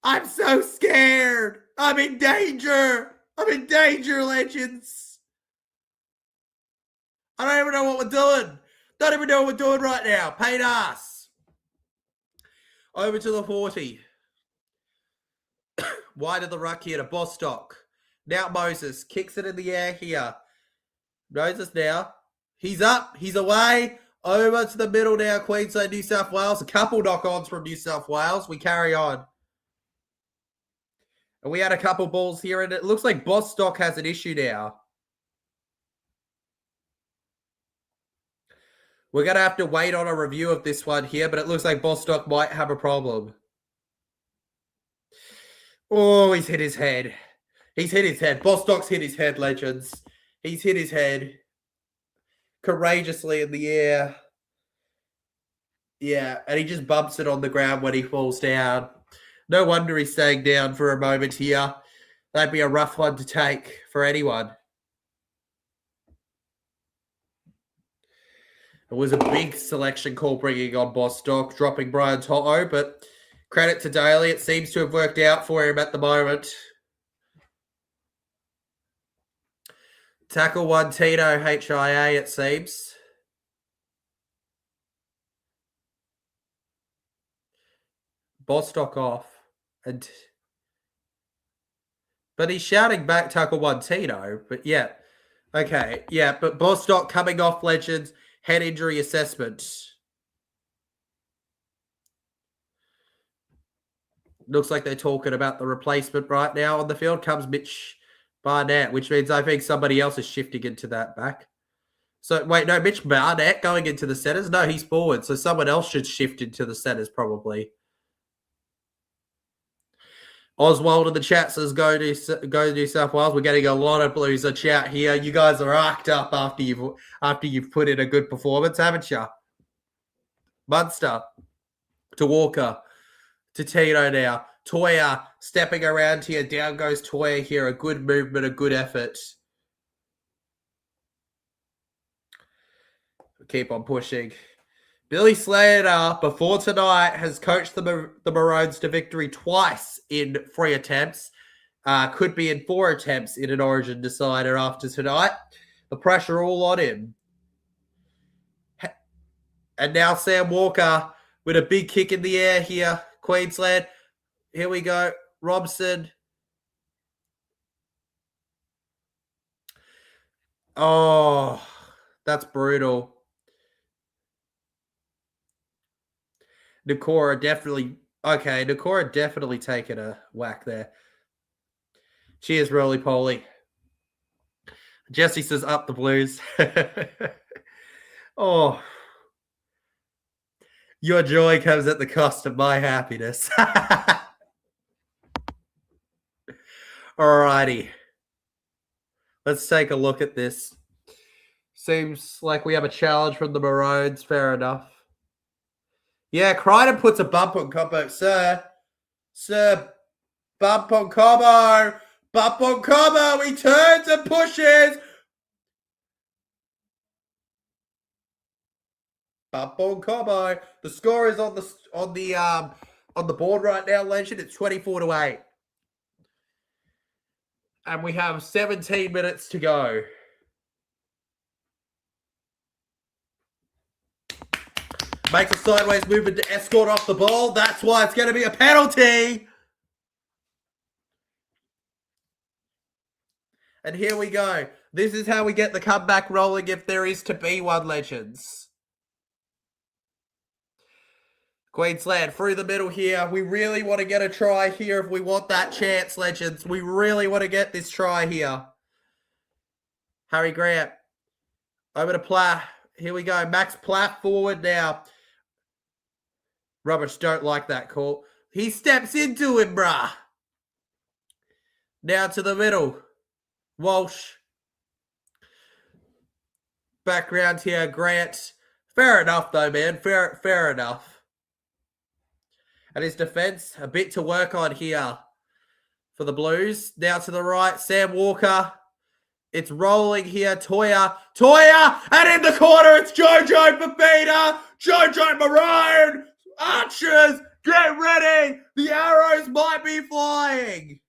I'm so scared. I'm in danger. I'm in danger, legends. I don't even know what we're doing. Don't even know what we're doing right now. Payne Arse. Over to the 40. Wide of the ruck here to Bostock. Now Moses kicks it in the air here. Moses now. He's up. He's away. Over to the middle now. Queensland, New South Wales. A couple knock-ons from New South Wales. We carry on. And we had a couple balls here, and it looks like Bostock has an issue now. We're going to have to wait on a review of this one here, but it looks like Bostock might have a problem. Oh, he's hit his head. He's hit his head. Bostock's hit his head, legends. He's hit his head courageously in the air. Yeah, and he just bumps it on the ground when he falls down. No wonder he's staying down for a moment here. That'd be a rough one to take for anyone. It was a big selection call bringing on Bostock, dropping Brian Toto, but credit to Daly. It seems to have worked out for him at the moment. Tackle 1, Tito, HIA, it seems. Bostock off. But he's shouting back tackle 1, Tito. But yeah. Okay. Yeah, but Bostock coming off, legends. Head injury assessment. Looks like they're talking about the replacement right now. On the field comes Mitch Barnett, which means I think somebody else is shifting into that back. So, wait, no, Mitch Barnett going into the centers? No, he's forward. So someone else should shift into the centers probably. Oswald in the chat says, go to New South Wales. We're getting a lot of Blues in chat here. You guys are arced up after you've put in a good performance, haven't you? Munster to Walker to Tito now. Toya stepping around here. Down goes Toya here. A good movement, a good effort. Keep on pushing. Billy Slater, before tonight, has coached the Maroons to victory twice in 3 attempts. Could be in 4 attempts in an Origin decider after tonight. The pressure all on him. And now Sam Walker with a big kick in the air here. Queensland. Here we go. Robson. Oh, that's brutal. Nakora definitely taking a whack there. Cheers, Roly Poly. Jesse says up the Blues. Oh. Your joy comes at the cost of my happiness. Alrighty. Let's take a look at this. Seems like we have a challenge from the Maroons. Fair enough. Yeah, Crichton puts a bump on Combo. Sir, bump on Combo. Bump on Combo. He turns and pushes. Bump on Combo. The score is on the board right now, Legend. It's 24-8. And we have 17 minutes to go. Makes a sideways movement to escort off the ball. That's why it's going to be a penalty. And here we go. This is how we get the comeback rolling if there is to be one, Legends. Queensland through the middle here. We really want to get a try here if we want that chance, Legends. We really want to get this try here. Harry Grant. Over to Platt. Here we go. Max Platt forward now. Rubbish, don't like that call. He steps into him, bruh. Now to the middle. Walsh. Background here, Grant. Fair enough, though, man. Fair enough. And his defense, a bit to work on here for the Blues. Now to the right, Sam Walker. It's rolling here, Toya, and in the corner, it's Jojo Fafita, Jojo Maroon, Archers, get ready, the arrows might be flying.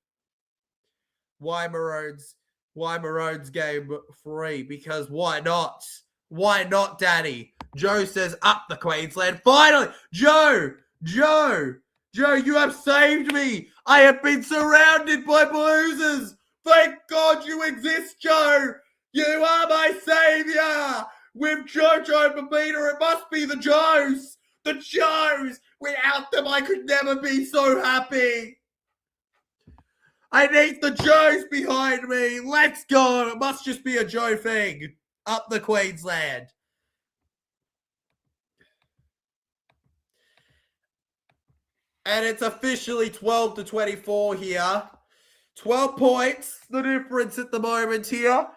Why Maroons? Why Maroons game 3? Because why not? Why not, Daddy? Joe says up the Queensland. Finally, Joe, you have saved me. I have been surrounded by Bluesers. Thank God you exist, Joe. You are my savior. With Jojo Babita, it must be the Joes. The Joes. Without them, I could never be so happy. I need the Joes behind me. Let's go. It must just be a Joe thing. Up the Queensland. And it's officially 12-24 here. 12 points, the difference at the moment here.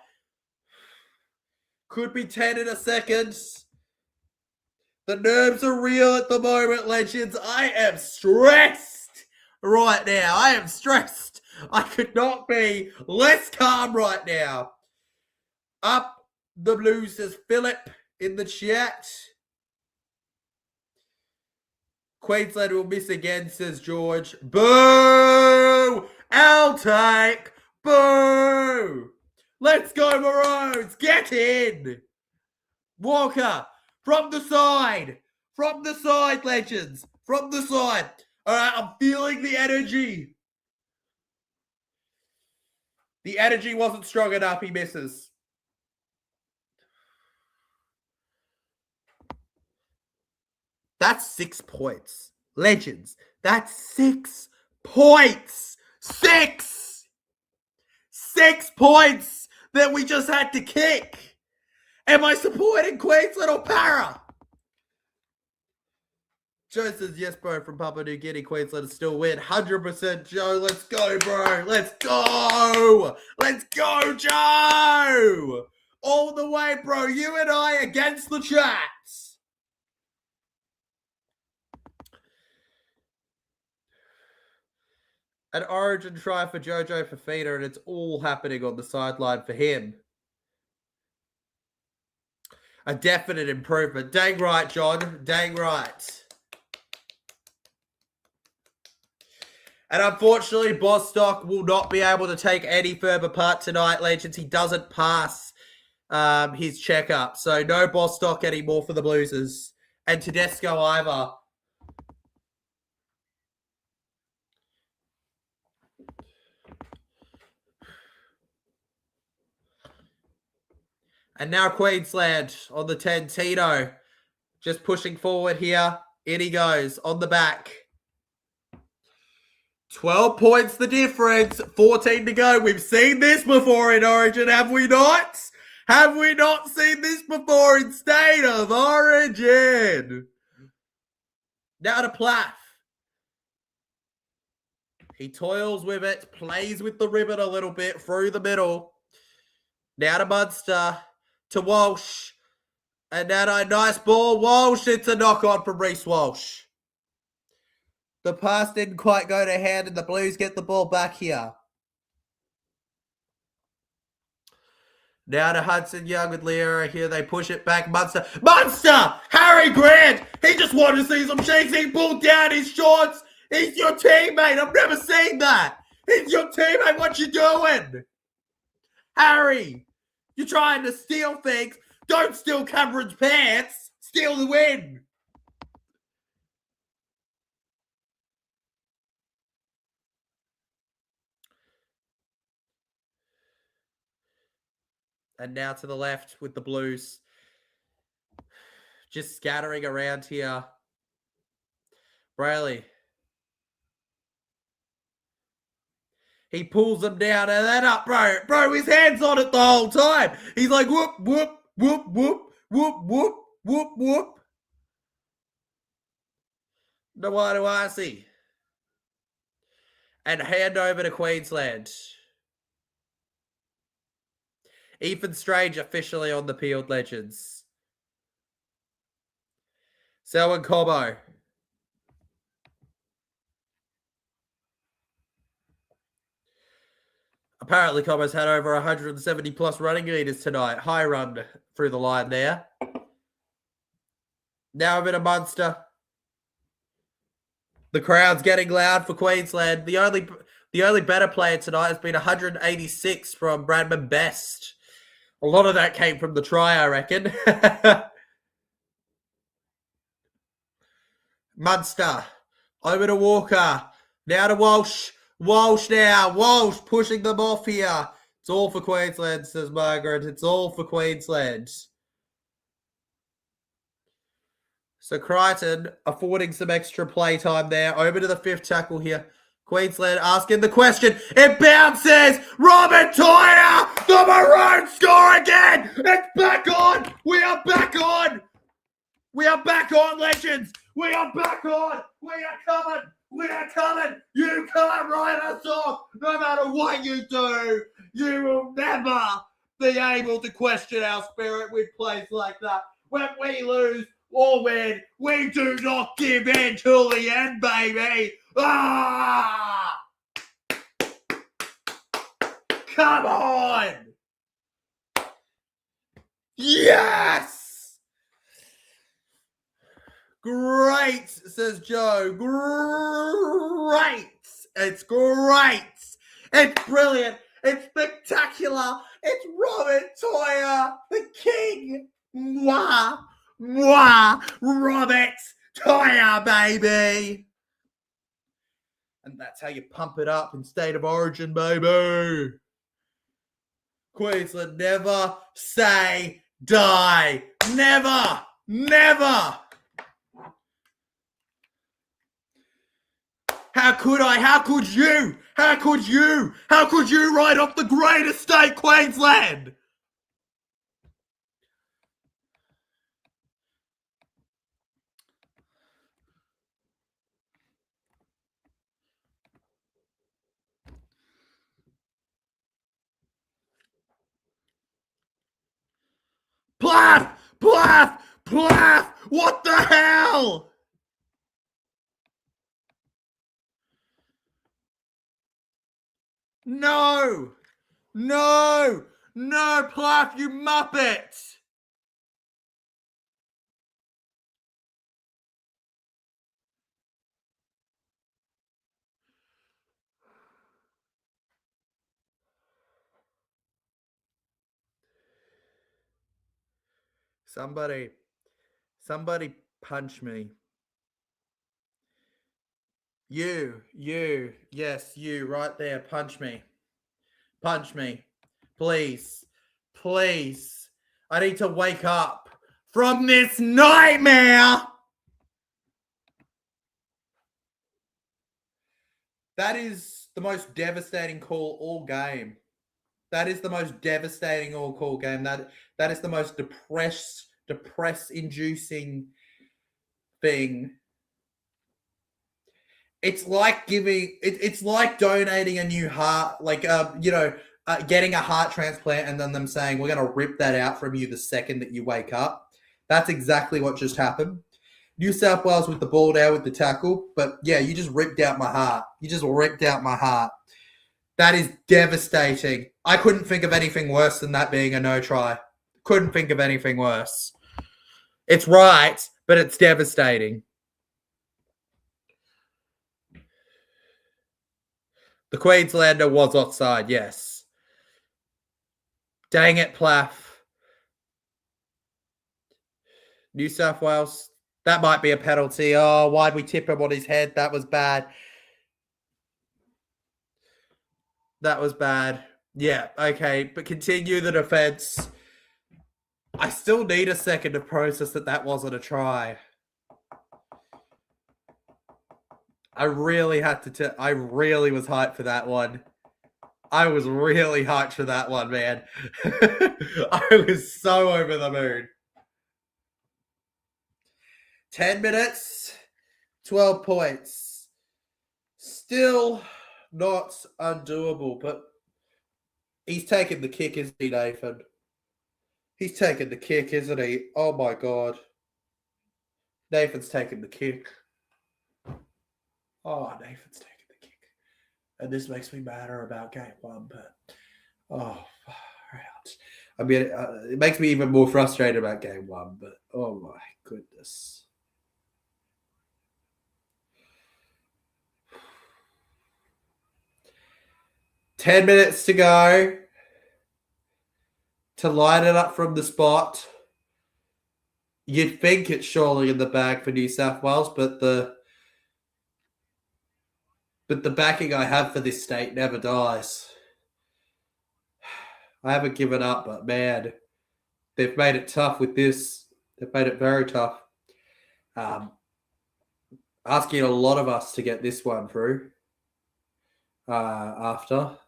Could be 10 in a second. The nerves are real at the moment, Legends. I am stressed right now. I am stressed. I could not be less calm right now. Up the Blues, says Philip in the chat. Queensland will miss again, says George. Boo! I'll take. Boo! Let's go, Maroons. Get in. Walker, from the side. From the side, Legends. From the side. All right, I'm feeling the energy. The energy wasn't strong enough. He misses. That's 6 points. Legends, that's 6 points. 6 points that we just had to kick. Am I supporting Queensland or Para? Joe says, yes, bro, from Papua New Guinea. Queensland still win. 100%, Joe. Let's go, bro. Let's go. Let's go, Joe. All the way, bro. You and I against the chats. An origin try for Jojo Fafita, and it's all happening on the sideline for him. A definite improvement. Dang right, John. Dang right. And unfortunately, Bostock will not be able to take any further part tonight, Legends. He doesn't pass his checkup. So no Bostock anymore for the Bluesers. And Tedesco either. And now Queensland on the 10. Tito just pushing forward here. In he goes on the back. 12 points the difference. 14 to go. We've seen this before in Origin, have we not? Have we not seen this before in State of Origin? Now to Plath. He toils with it, plays with the ribbon a little bit through the middle. Now to Munster, to Walsh. And now a nice ball. Walsh, it's a knock on from Reece Walsh. The pass didn't quite go to hand, and the Blues get the ball back here. Now to Hudson Young with Leo. Here they push it back. Munster! Harry Grant! He just wanted to see some cheeks. He pulled down his shorts. He's your teammate. I've never seen that. He's your teammate. What you doing? Harry, you're trying to steal things. Don't steal Cameron's pants. Steal the win. And now to the left with the Blues. Just scattering around here. Brayley. He pulls them down and then up, bro. Bro, his hand's on it the whole time. He's like, whoop, whoop, whoop, whoop, whoop, whoop, whoop, whoop. No, what do I see? And hand over to Queensland. Ethan Strange officially on the Peeled Legends. Selwyn Cobo. Apparently, Cobo's had over 170 plus running meters tonight. High run through the line there. Now a bit of Munster. The crowd's getting loud for Queensland. The only better player tonight has been 186 from Bradman Best. A lot of that came from the try, I reckon. Munster. Over to Walker. Now to Walsh. Walsh now. Walsh pushing them off here. It's all for Queensland, says Margaret. It's all for Queensland. So Crichton affording some extra play time there. Over to the fifth tackle here. Queensland asking the question. It bounces. Robert Toyer. The Maroons score again. It's back on. We are back on. We are back on, Legends. We are back on. We are coming. We are coming. You can't write us off. No matter what you do, you will never be able to question our spirit with plays like that. When we lose or win, we do not give in till the end, baby. Ah! Come on! Yes! Great, says Joe. Great. It's great. It's brilliant. It's spectacular. It's Robert Toyer, the king. Mwah. Mwah. Robert Toyer, baby. And that's how you pump it up in State of Origin, baby. Queensland, never say die. Never. Never. How could I? How could you? How could you? How could you write off the greatest state, Queensland? Plath! Plath! Plath! What the hell? No! No! No, Plath, you muppet! Somebody punch me. You, yes, you, right there, punch me. Punch me. Please. Please. I need to wake up from this nightmare. That is the most devastating call all game. That is the most devastating all call game. That is the most depress-inducing thing. It's like it's like donating a new heart, like getting a heart transplant and then them saying, we're going to rip that out from you the second that you wake up. That's exactly what just happened. New South Wales with the ball now with the tackle. But, yeah, you just ripped out my heart. You just ripped out my heart. That is devastating. I couldn't think of anything worse than that being a no try. Couldn't think of anything worse. It's right, but it's devastating. The Queenslander was offside, yes. Dang it, Plath. New South Wales, that might be a penalty. Oh, why'd we tip him on his head? That was bad. That was bad. Yeah, okay, but continue the defense. I still need a second to process that wasn't a try. I really had to. I really was hyped for that one. I was really hyped for that one, man. I was so over the moon. 10 minutes, 12 points. Still not undoable, but he's taking the kick, isn't he, Nathan? He's taking the kick, isn't he? Oh, my God. Nathan's taking the kick. Oh, Nathan's taking the kick. And this makes me madder about game one, but oh, right. I mean, it makes me even more frustrated about game one, but oh my goodness. $10 minutes to go to line it up from the spot. You'd think it's surely in the bag for New South Wales, but the backing I have for this state never dies. I haven't given up, but man, they've made it tough with this. They've made it very tough. Asking a lot of us to get this one through. After.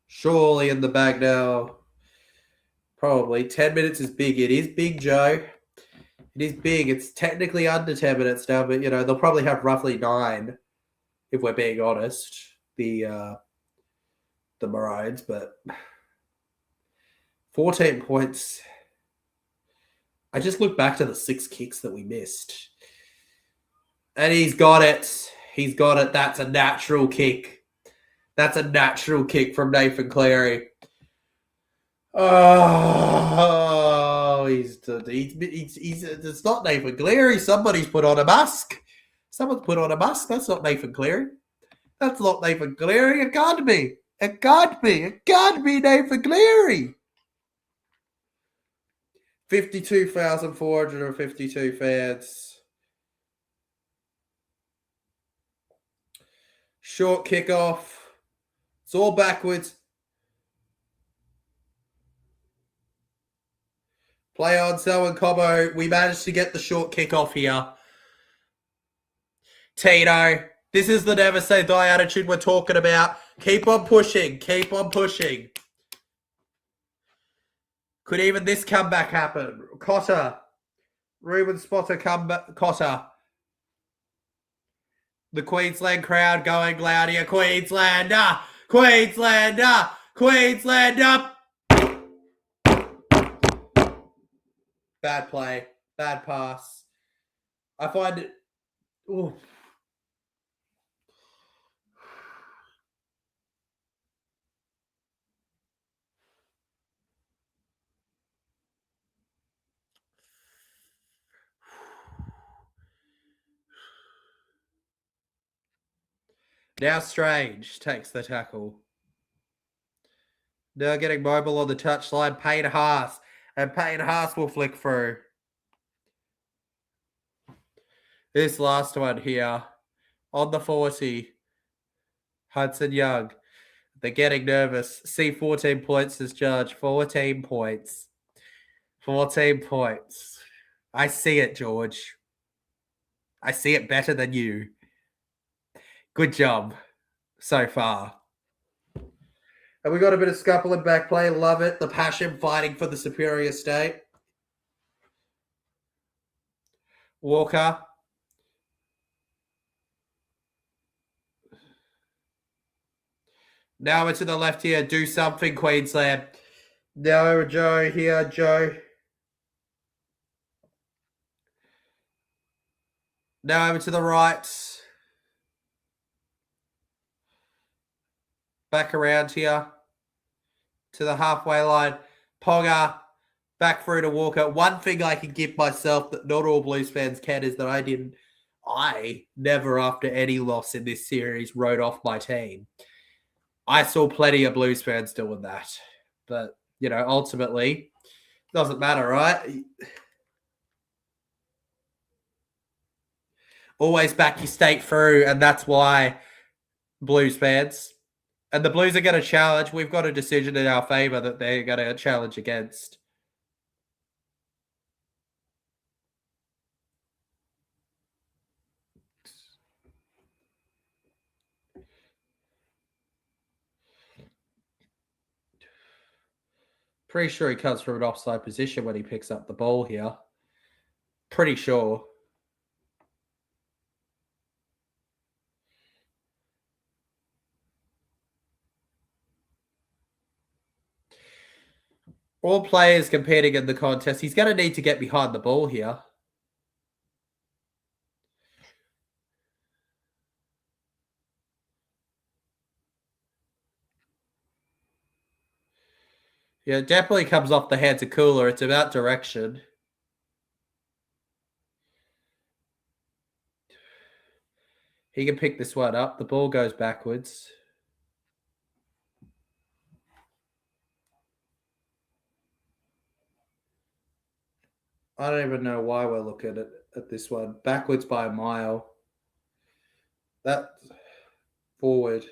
Surely in the bag now. Probably. 10 minutes is big. It is big, Joe. It is big. It's technically under 10 minutes now, but, they'll probably have roughly 9, if we're being honest, the Maroons, but 14 points. I just look back to the 6 kicks that we missed. And he's got it. He's got it. That's a natural kick. That's a natural kick from Nathan Cleary. Oh, it's not Nathan Cleary. Somebody's put on a mask. Someone's put on a mask. That's not Nathan Cleary. That's not Nathan Cleary. It can't be. It can't be. It can't be Nathan Cleary. 52,452 fans. Short kickoff. It's all backwards. Play on, Sel and Cobo. We managed to get the short kickoff here. Tino, this is the never say die attitude we're talking about. Keep on pushing. Keep on pushing. Could even this comeback happen? Cotter. Ruben Spotter comeback. Cotter. The Queensland crowd going louder. Queenslander. Queenslander. Queenslander. Bad play. Bad pass. I find it... Ooh. Now Strange takes the tackle. Now getting mobile on the touchline. Payne Haas. And Payne Haas will flick through. This last one here. On the 40. Hudson Young. They're getting nervous. See 14 points as judge. 14 points. 14 points. I see it, George. I see it better than you. Good job so far. And we got a bit of scuffle and back play. Love it. The passion fighting for the superior state. Walker. Now into the left here. Do something, Queensland. Now Joe here, Joe. Now over to the right. Back around here to the halfway line. Ponga back through to Walker. One thing I can give myself that not all Blues fans can is that I never, after any loss in this series, wrote off my team. I saw plenty of Blues fans doing that. But, ultimately, doesn't matter, right? Always back your state through, and that's why Blues fans. And the Blues are going to challenge. We've got a decision in our favour that they're going to challenge against. Pretty sure he comes from an offside position when he picks up the ball here. Pretty sure. All players competing in the contest. He's going to need to get behind the ball here. Yeah, it definitely comes off the hands of Cooler. It's about direction. He can pick this one up. The ball goes backwards. I don't even know why we're looking at this one. Backwards by a mile. That forward.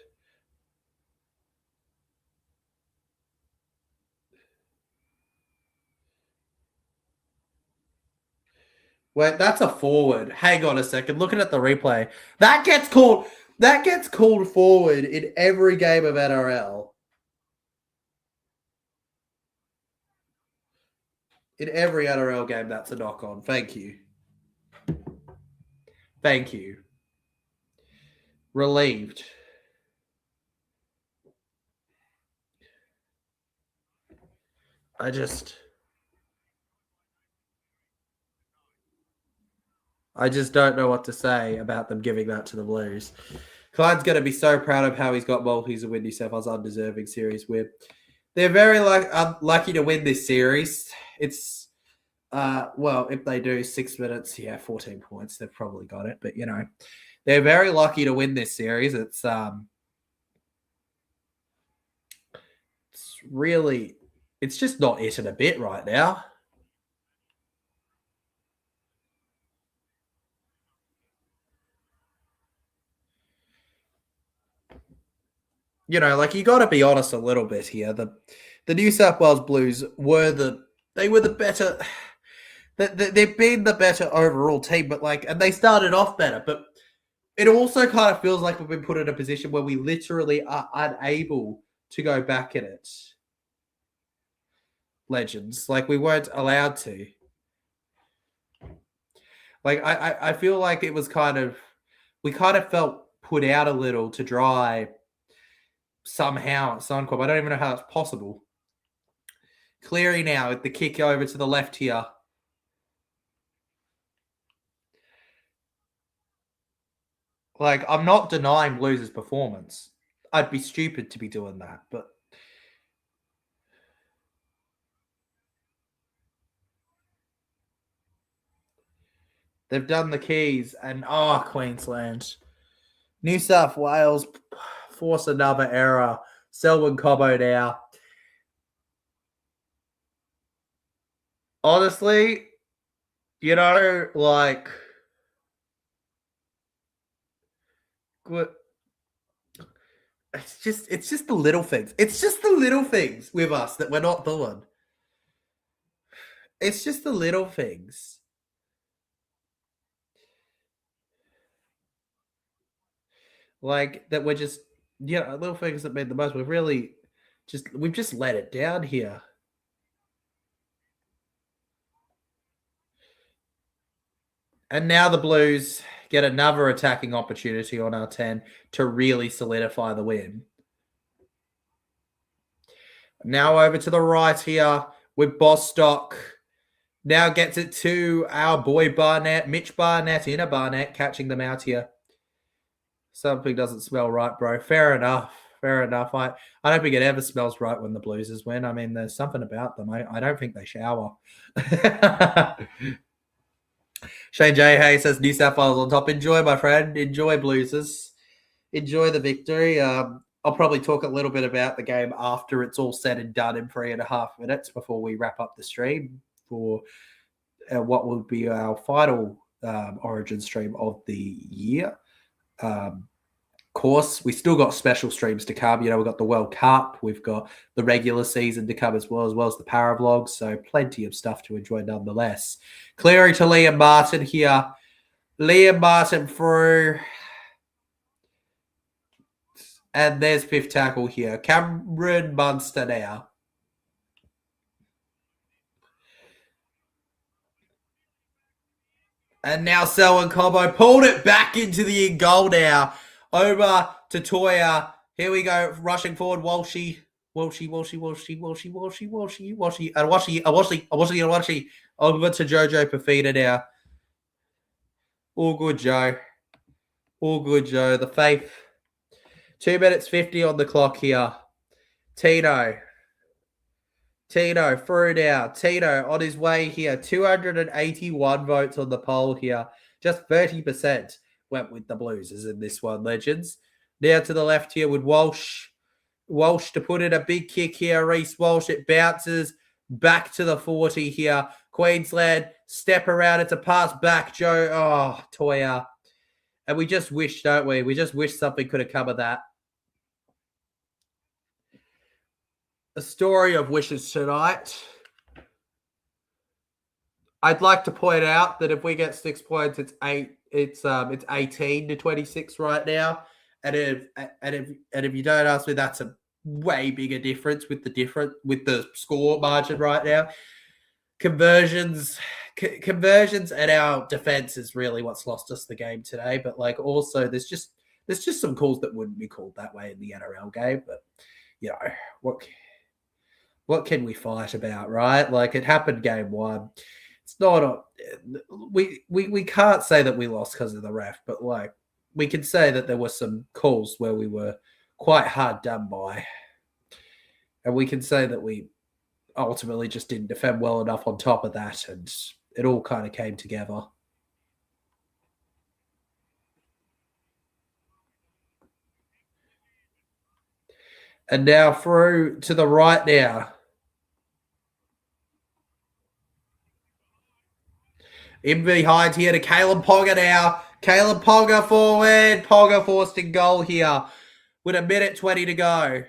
Wait, that's a forward. Hang on a second. Looking at the replay. That gets called forward in every game of NRL. In every NRL game, that's a knock on. Thank you. Thank you. Relieved. I just don't know what to say about them giving that to the Blues. Clyde's going to be so proud of how he's got multis and win New South Wales undeserving series with. They're very lucky to win this series. It's, if they do 6 minutes, 14 points, they've probably got it. But, they're very lucky to win this series. It's really, it's just not it in a bit right now. You got to be honest a little bit here. The New South Wales Blues were the better. They've been the better overall team, but and they started off better. But it also kind of feels like we've been put in a position where we literally are unable to go back in it. Legends, we weren't allowed to. I feel like it was we kind of felt put out a little to dry somehow at Suncorp. I don't even know how that's possible. Cleary now with the kick over to the left here. I'm not denying Blues' performance. I'd be stupid to be doing that, but they've done the keys, and Queensland. New South Wales force another error. Selwyn Cobbo now. Honestly, it's just the little things. It's just the little things with us that we're not doing. It's just the little things. That we're just, little things that made the most. We've just let it down here. And now the Blues get another attacking opportunity on our 10 to really solidify the win. Now over to the right here with Bostock. Now gets it to our boy Barnett, Mitch Barnett, in a Barnett, catching them out here. Something doesn't smell right, bro. Fair enough. Fair enough. I don't think it ever smells right when the Blues win. I mean, there's something about them. I don't think they shower. Shane J. Hay says New South Wales on top. Enjoy, my friend. Enjoy, Bluesers. Enjoy the victory. I'll probably talk a little bit about the game after it's all said and done in 3.5 minutes before we wrap up the stream for what will be our final Origin stream of the year. Course, we still got special streams to come. You know, we've got the World Cup, we've got the regular season to come as well as the para vlogs. So plenty of stuff to enjoy nonetheless. Cleary to Liam Martin here. Liam Martin through. And there's fifth tackle here. Cameron Munster now. And now Selwyn Combo pulled it back into the in goal now. Over to Toya. Here we go. Rushing forward. Walshy. And Washi. Over to Jojo Pafita now. All good, Joe. All good, Joe. The faith. 2 minutes 50 on the clock here. Tino through now. Tino on his way here. 281 votes on the poll here. Just 30% went with the Blues in this one, legends. Now to the left here with Walsh. Walsh to put in a big kick here. Reece Walsh. It bounces back to the 40 here. Queensland step around. It's a pass back, Joe. Oh, Toya. And we just wish, don't we? We just wish something could have come of that. A story of wishes tonight. I'd like to point out that if we get 6 points, it's 18 to 26 right now. And if you don't ask me, that's a way bigger difference with the score margin right now. Conversions and our defense is really what's lost us the game today. But like also there's just some calls that wouldn't be called that way in the NRL game. But you know, what can we fight about, right? Like it happened game one. It's not we can't say that we lost because of the ref, but like we can say that there were some calls where we were quite hard done by. And we can say that we ultimately just didn't defend well enough on top of that, and it all kind of came together. And now through to the right now. In behind here to Caleb Ponga now. Caleb Ponga forward. Ponga forced in goal here with 1:20 to go.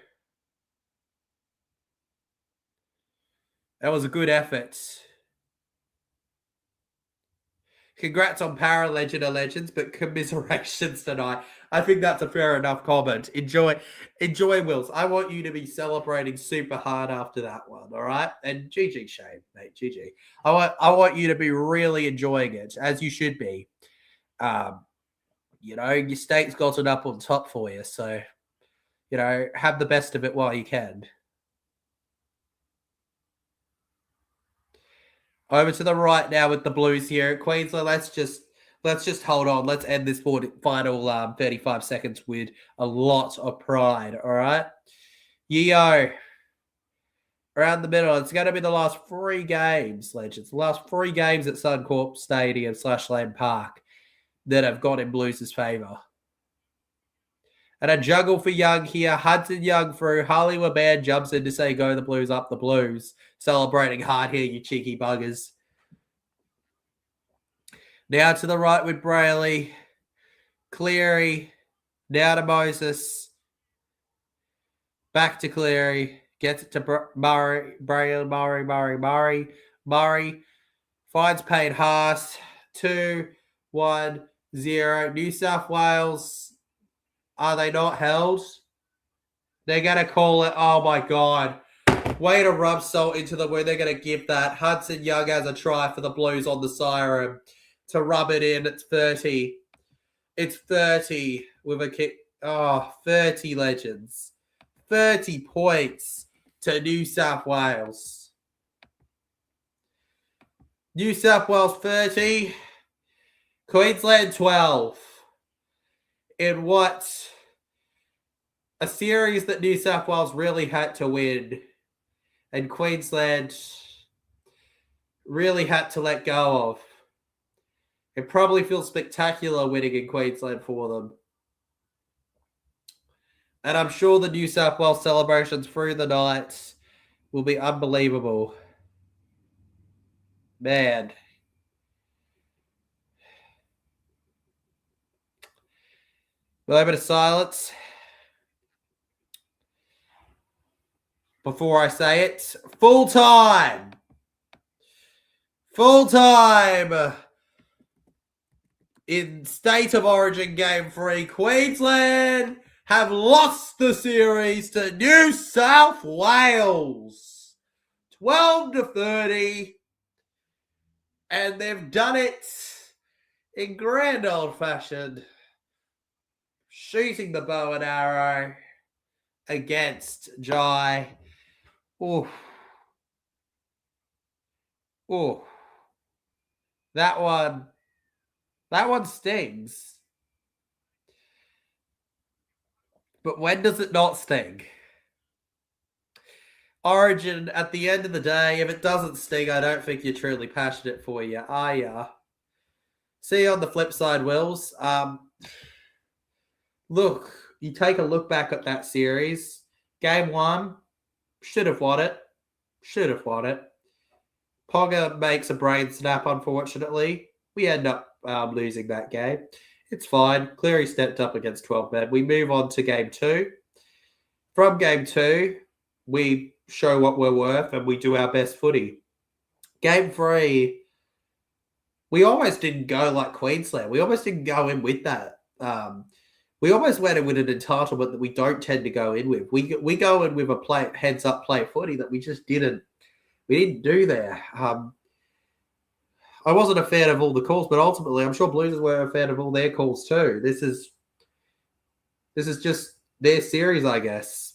That was a good effort. Congrats on Para Legend of Legends, but commiserations tonight. I think that's a fair enough comment. Enjoy, Wills. I want you to be celebrating super hard after that one, all right? And GG, Shane, mate, GG. I want you to be really enjoying it, as you should be. You know, your state's got it up on top for you, so, you know, have the best of it while you can. Over to the right now with the Blues here at Queensland. Let's just hold on. Let's end this final 35 seconds with a lot of pride, all right? Yo, around the middle. It's going to be the last 3 games, legends. The last 3 games at Suncorp Stadium / Land Park that have gone in Blues' favour. And a juggle for Young here. Hudson Young through. Harley Waban jumps in to say, go the Blues, up the Blues. Celebrating hard here, you cheeky buggers. Now to the right with Brayley. Cleary. Now to Moses. Back to Cleary. Gets it to Murray. Murray. Finds Payne Haas. 2-1-0. New South Wales. Are they not held? They're going to call it. Oh, my God. Way to rub salt into the wound. They're going to give that. Hudson Young has a try for the Blues on the siren to rub it in. It's 30. It's 30 with a kick. Oh, 30 legends. 30 points to New South Wales. New South Wales 30, Queensland 12. In what a series that New South Wales really had to win, and Queensland really had to let go of. It probably feels spectacular winning in Queensland for them. And I'm sure the New South Wales celebrations through the night will be unbelievable. Man. Moment of silence. Before I say it, full time. Full time. In State of Origin Game 3, Queensland have lost the series to New South Wales. 12-30. And they've done it in grand old fashion. Shooting the bow and arrow against Jai. Oof. Oof. That one stings. But when does it not sting? Origin, at the end of the day, if it doesn't sting, I don't think you're truly passionate for you, are ya? See you on the flip side, Wills. Look, you take a look back at that series. Game 1, should have won it. Should have won it. Ponga makes a brain snap, unfortunately. We end up losing that game. It's fine. Cleary stepped up against 12 men. We move on to Game 2. From Game 2, we show what we're worth and we do our best footy. Game 3, we almost didn't go like Queensland. We almost didn't go in with that. We almost went in with an entitlement that we don't tend to go in with. We go in with a heads up play footy that we just didn't do there. I wasn't a fan of all the calls, but ultimately I'm sure Blues were a fan of all their calls too. This is just their series, I guess.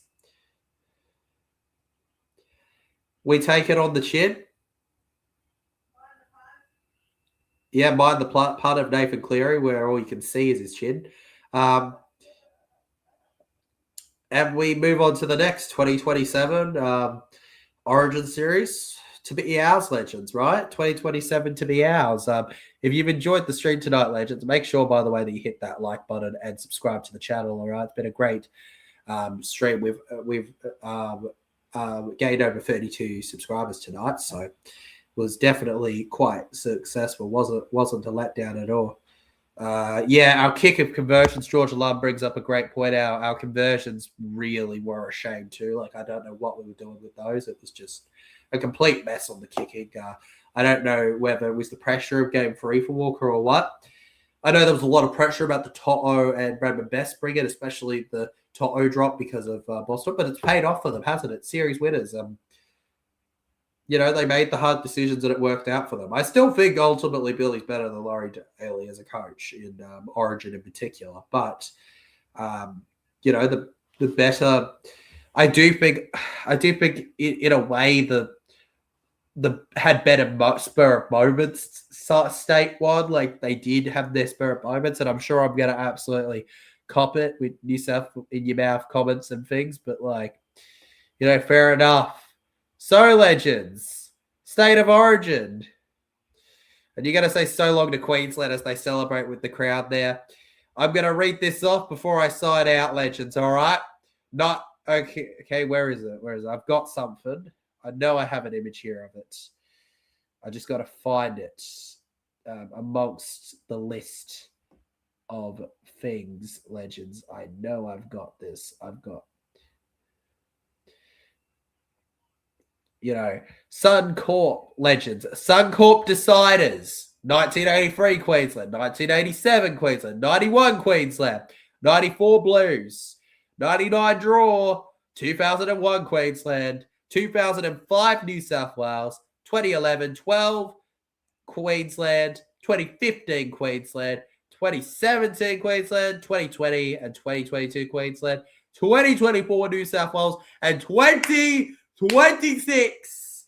We take it on the chin. Yeah, mind the part of Nathan Cleary where all you can see is his chin. And we move on to the next 2027 Origin Series. To be ours, Legends, right? 2027 to be ours. If you've enjoyed the stream tonight, Legends, make sure, by the way, that you hit that like button and subscribe to the channel, all right? It's been a great stream. We've gained over 32 subscribers tonight, so it was definitely quite successful. Wasn't a letdown at all. Yeah, our kick of conversions, George Lund brings up a great point. Our conversions really were a shame too. Like, I don't know what we were doing with those. It was just a complete mess on the kicking. I don't know whether it was the pressure of Game 3 for Walker or what. I know there was a lot of pressure about the To'o and Bradman Best bring it, especially the To'o drop because of Boston, but it's paid off for them, hasn't it? Series winners. They made the hard decisions and it worked out for them. I still think ultimately Billy's better than Laurie Daly as a coach in Origin in particular. But, the better, I do think in a way the had better spur of moments state one. Like, they did have their spur of moments, and I'm sure I'm going to absolutely cop it with New South in your mouth comments and things. But, fair enough. So, Legends, State of Origin. And you're going to say so long to Queensland as they celebrate with the crowd there. I'm going to read this off before I sign out, Legends, all right? Not, okay, where is it? I've got something. I know I have an image here of it. I just got to find it amongst the list of things, Legends. I know I've got this. Suncorp, Legends. Suncorp Deciders. 1983 Queensland. 1987 Queensland. 91 Queensland. 94 Blues. 99 Draw. 2001 Queensland. 2005 New South Wales. 2011 12 Queensland. 2015 Queensland. 2017 Queensland. 2020 and 2022 Queensland. 2024 New South Wales. And 2023 26.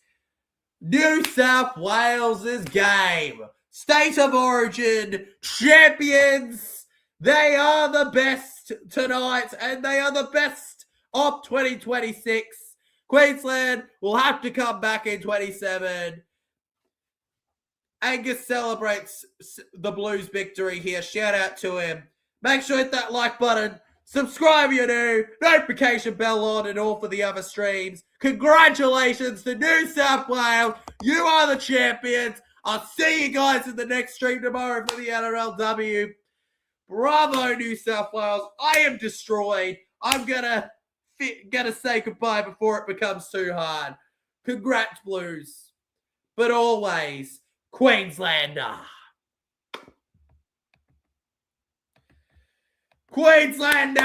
New South Wales' game. State of Origin champions. They are the best tonight, and they are the best of 2026. Queensland will have to come back in 27. Angus celebrates the Blues victory here. Shout out to him. Make sure to hit that like button. Subscribe if you're new. Notification bell on and all for the other streams. Congratulations to New South Wales. You are the champions. I'll see you guys in the next stream tomorrow for the NRLW. Bravo, New South Wales. I am destroyed. I'm gonna say goodbye before it becomes too hard. Congrats, Blues. But always, Queenslander. Queenslander!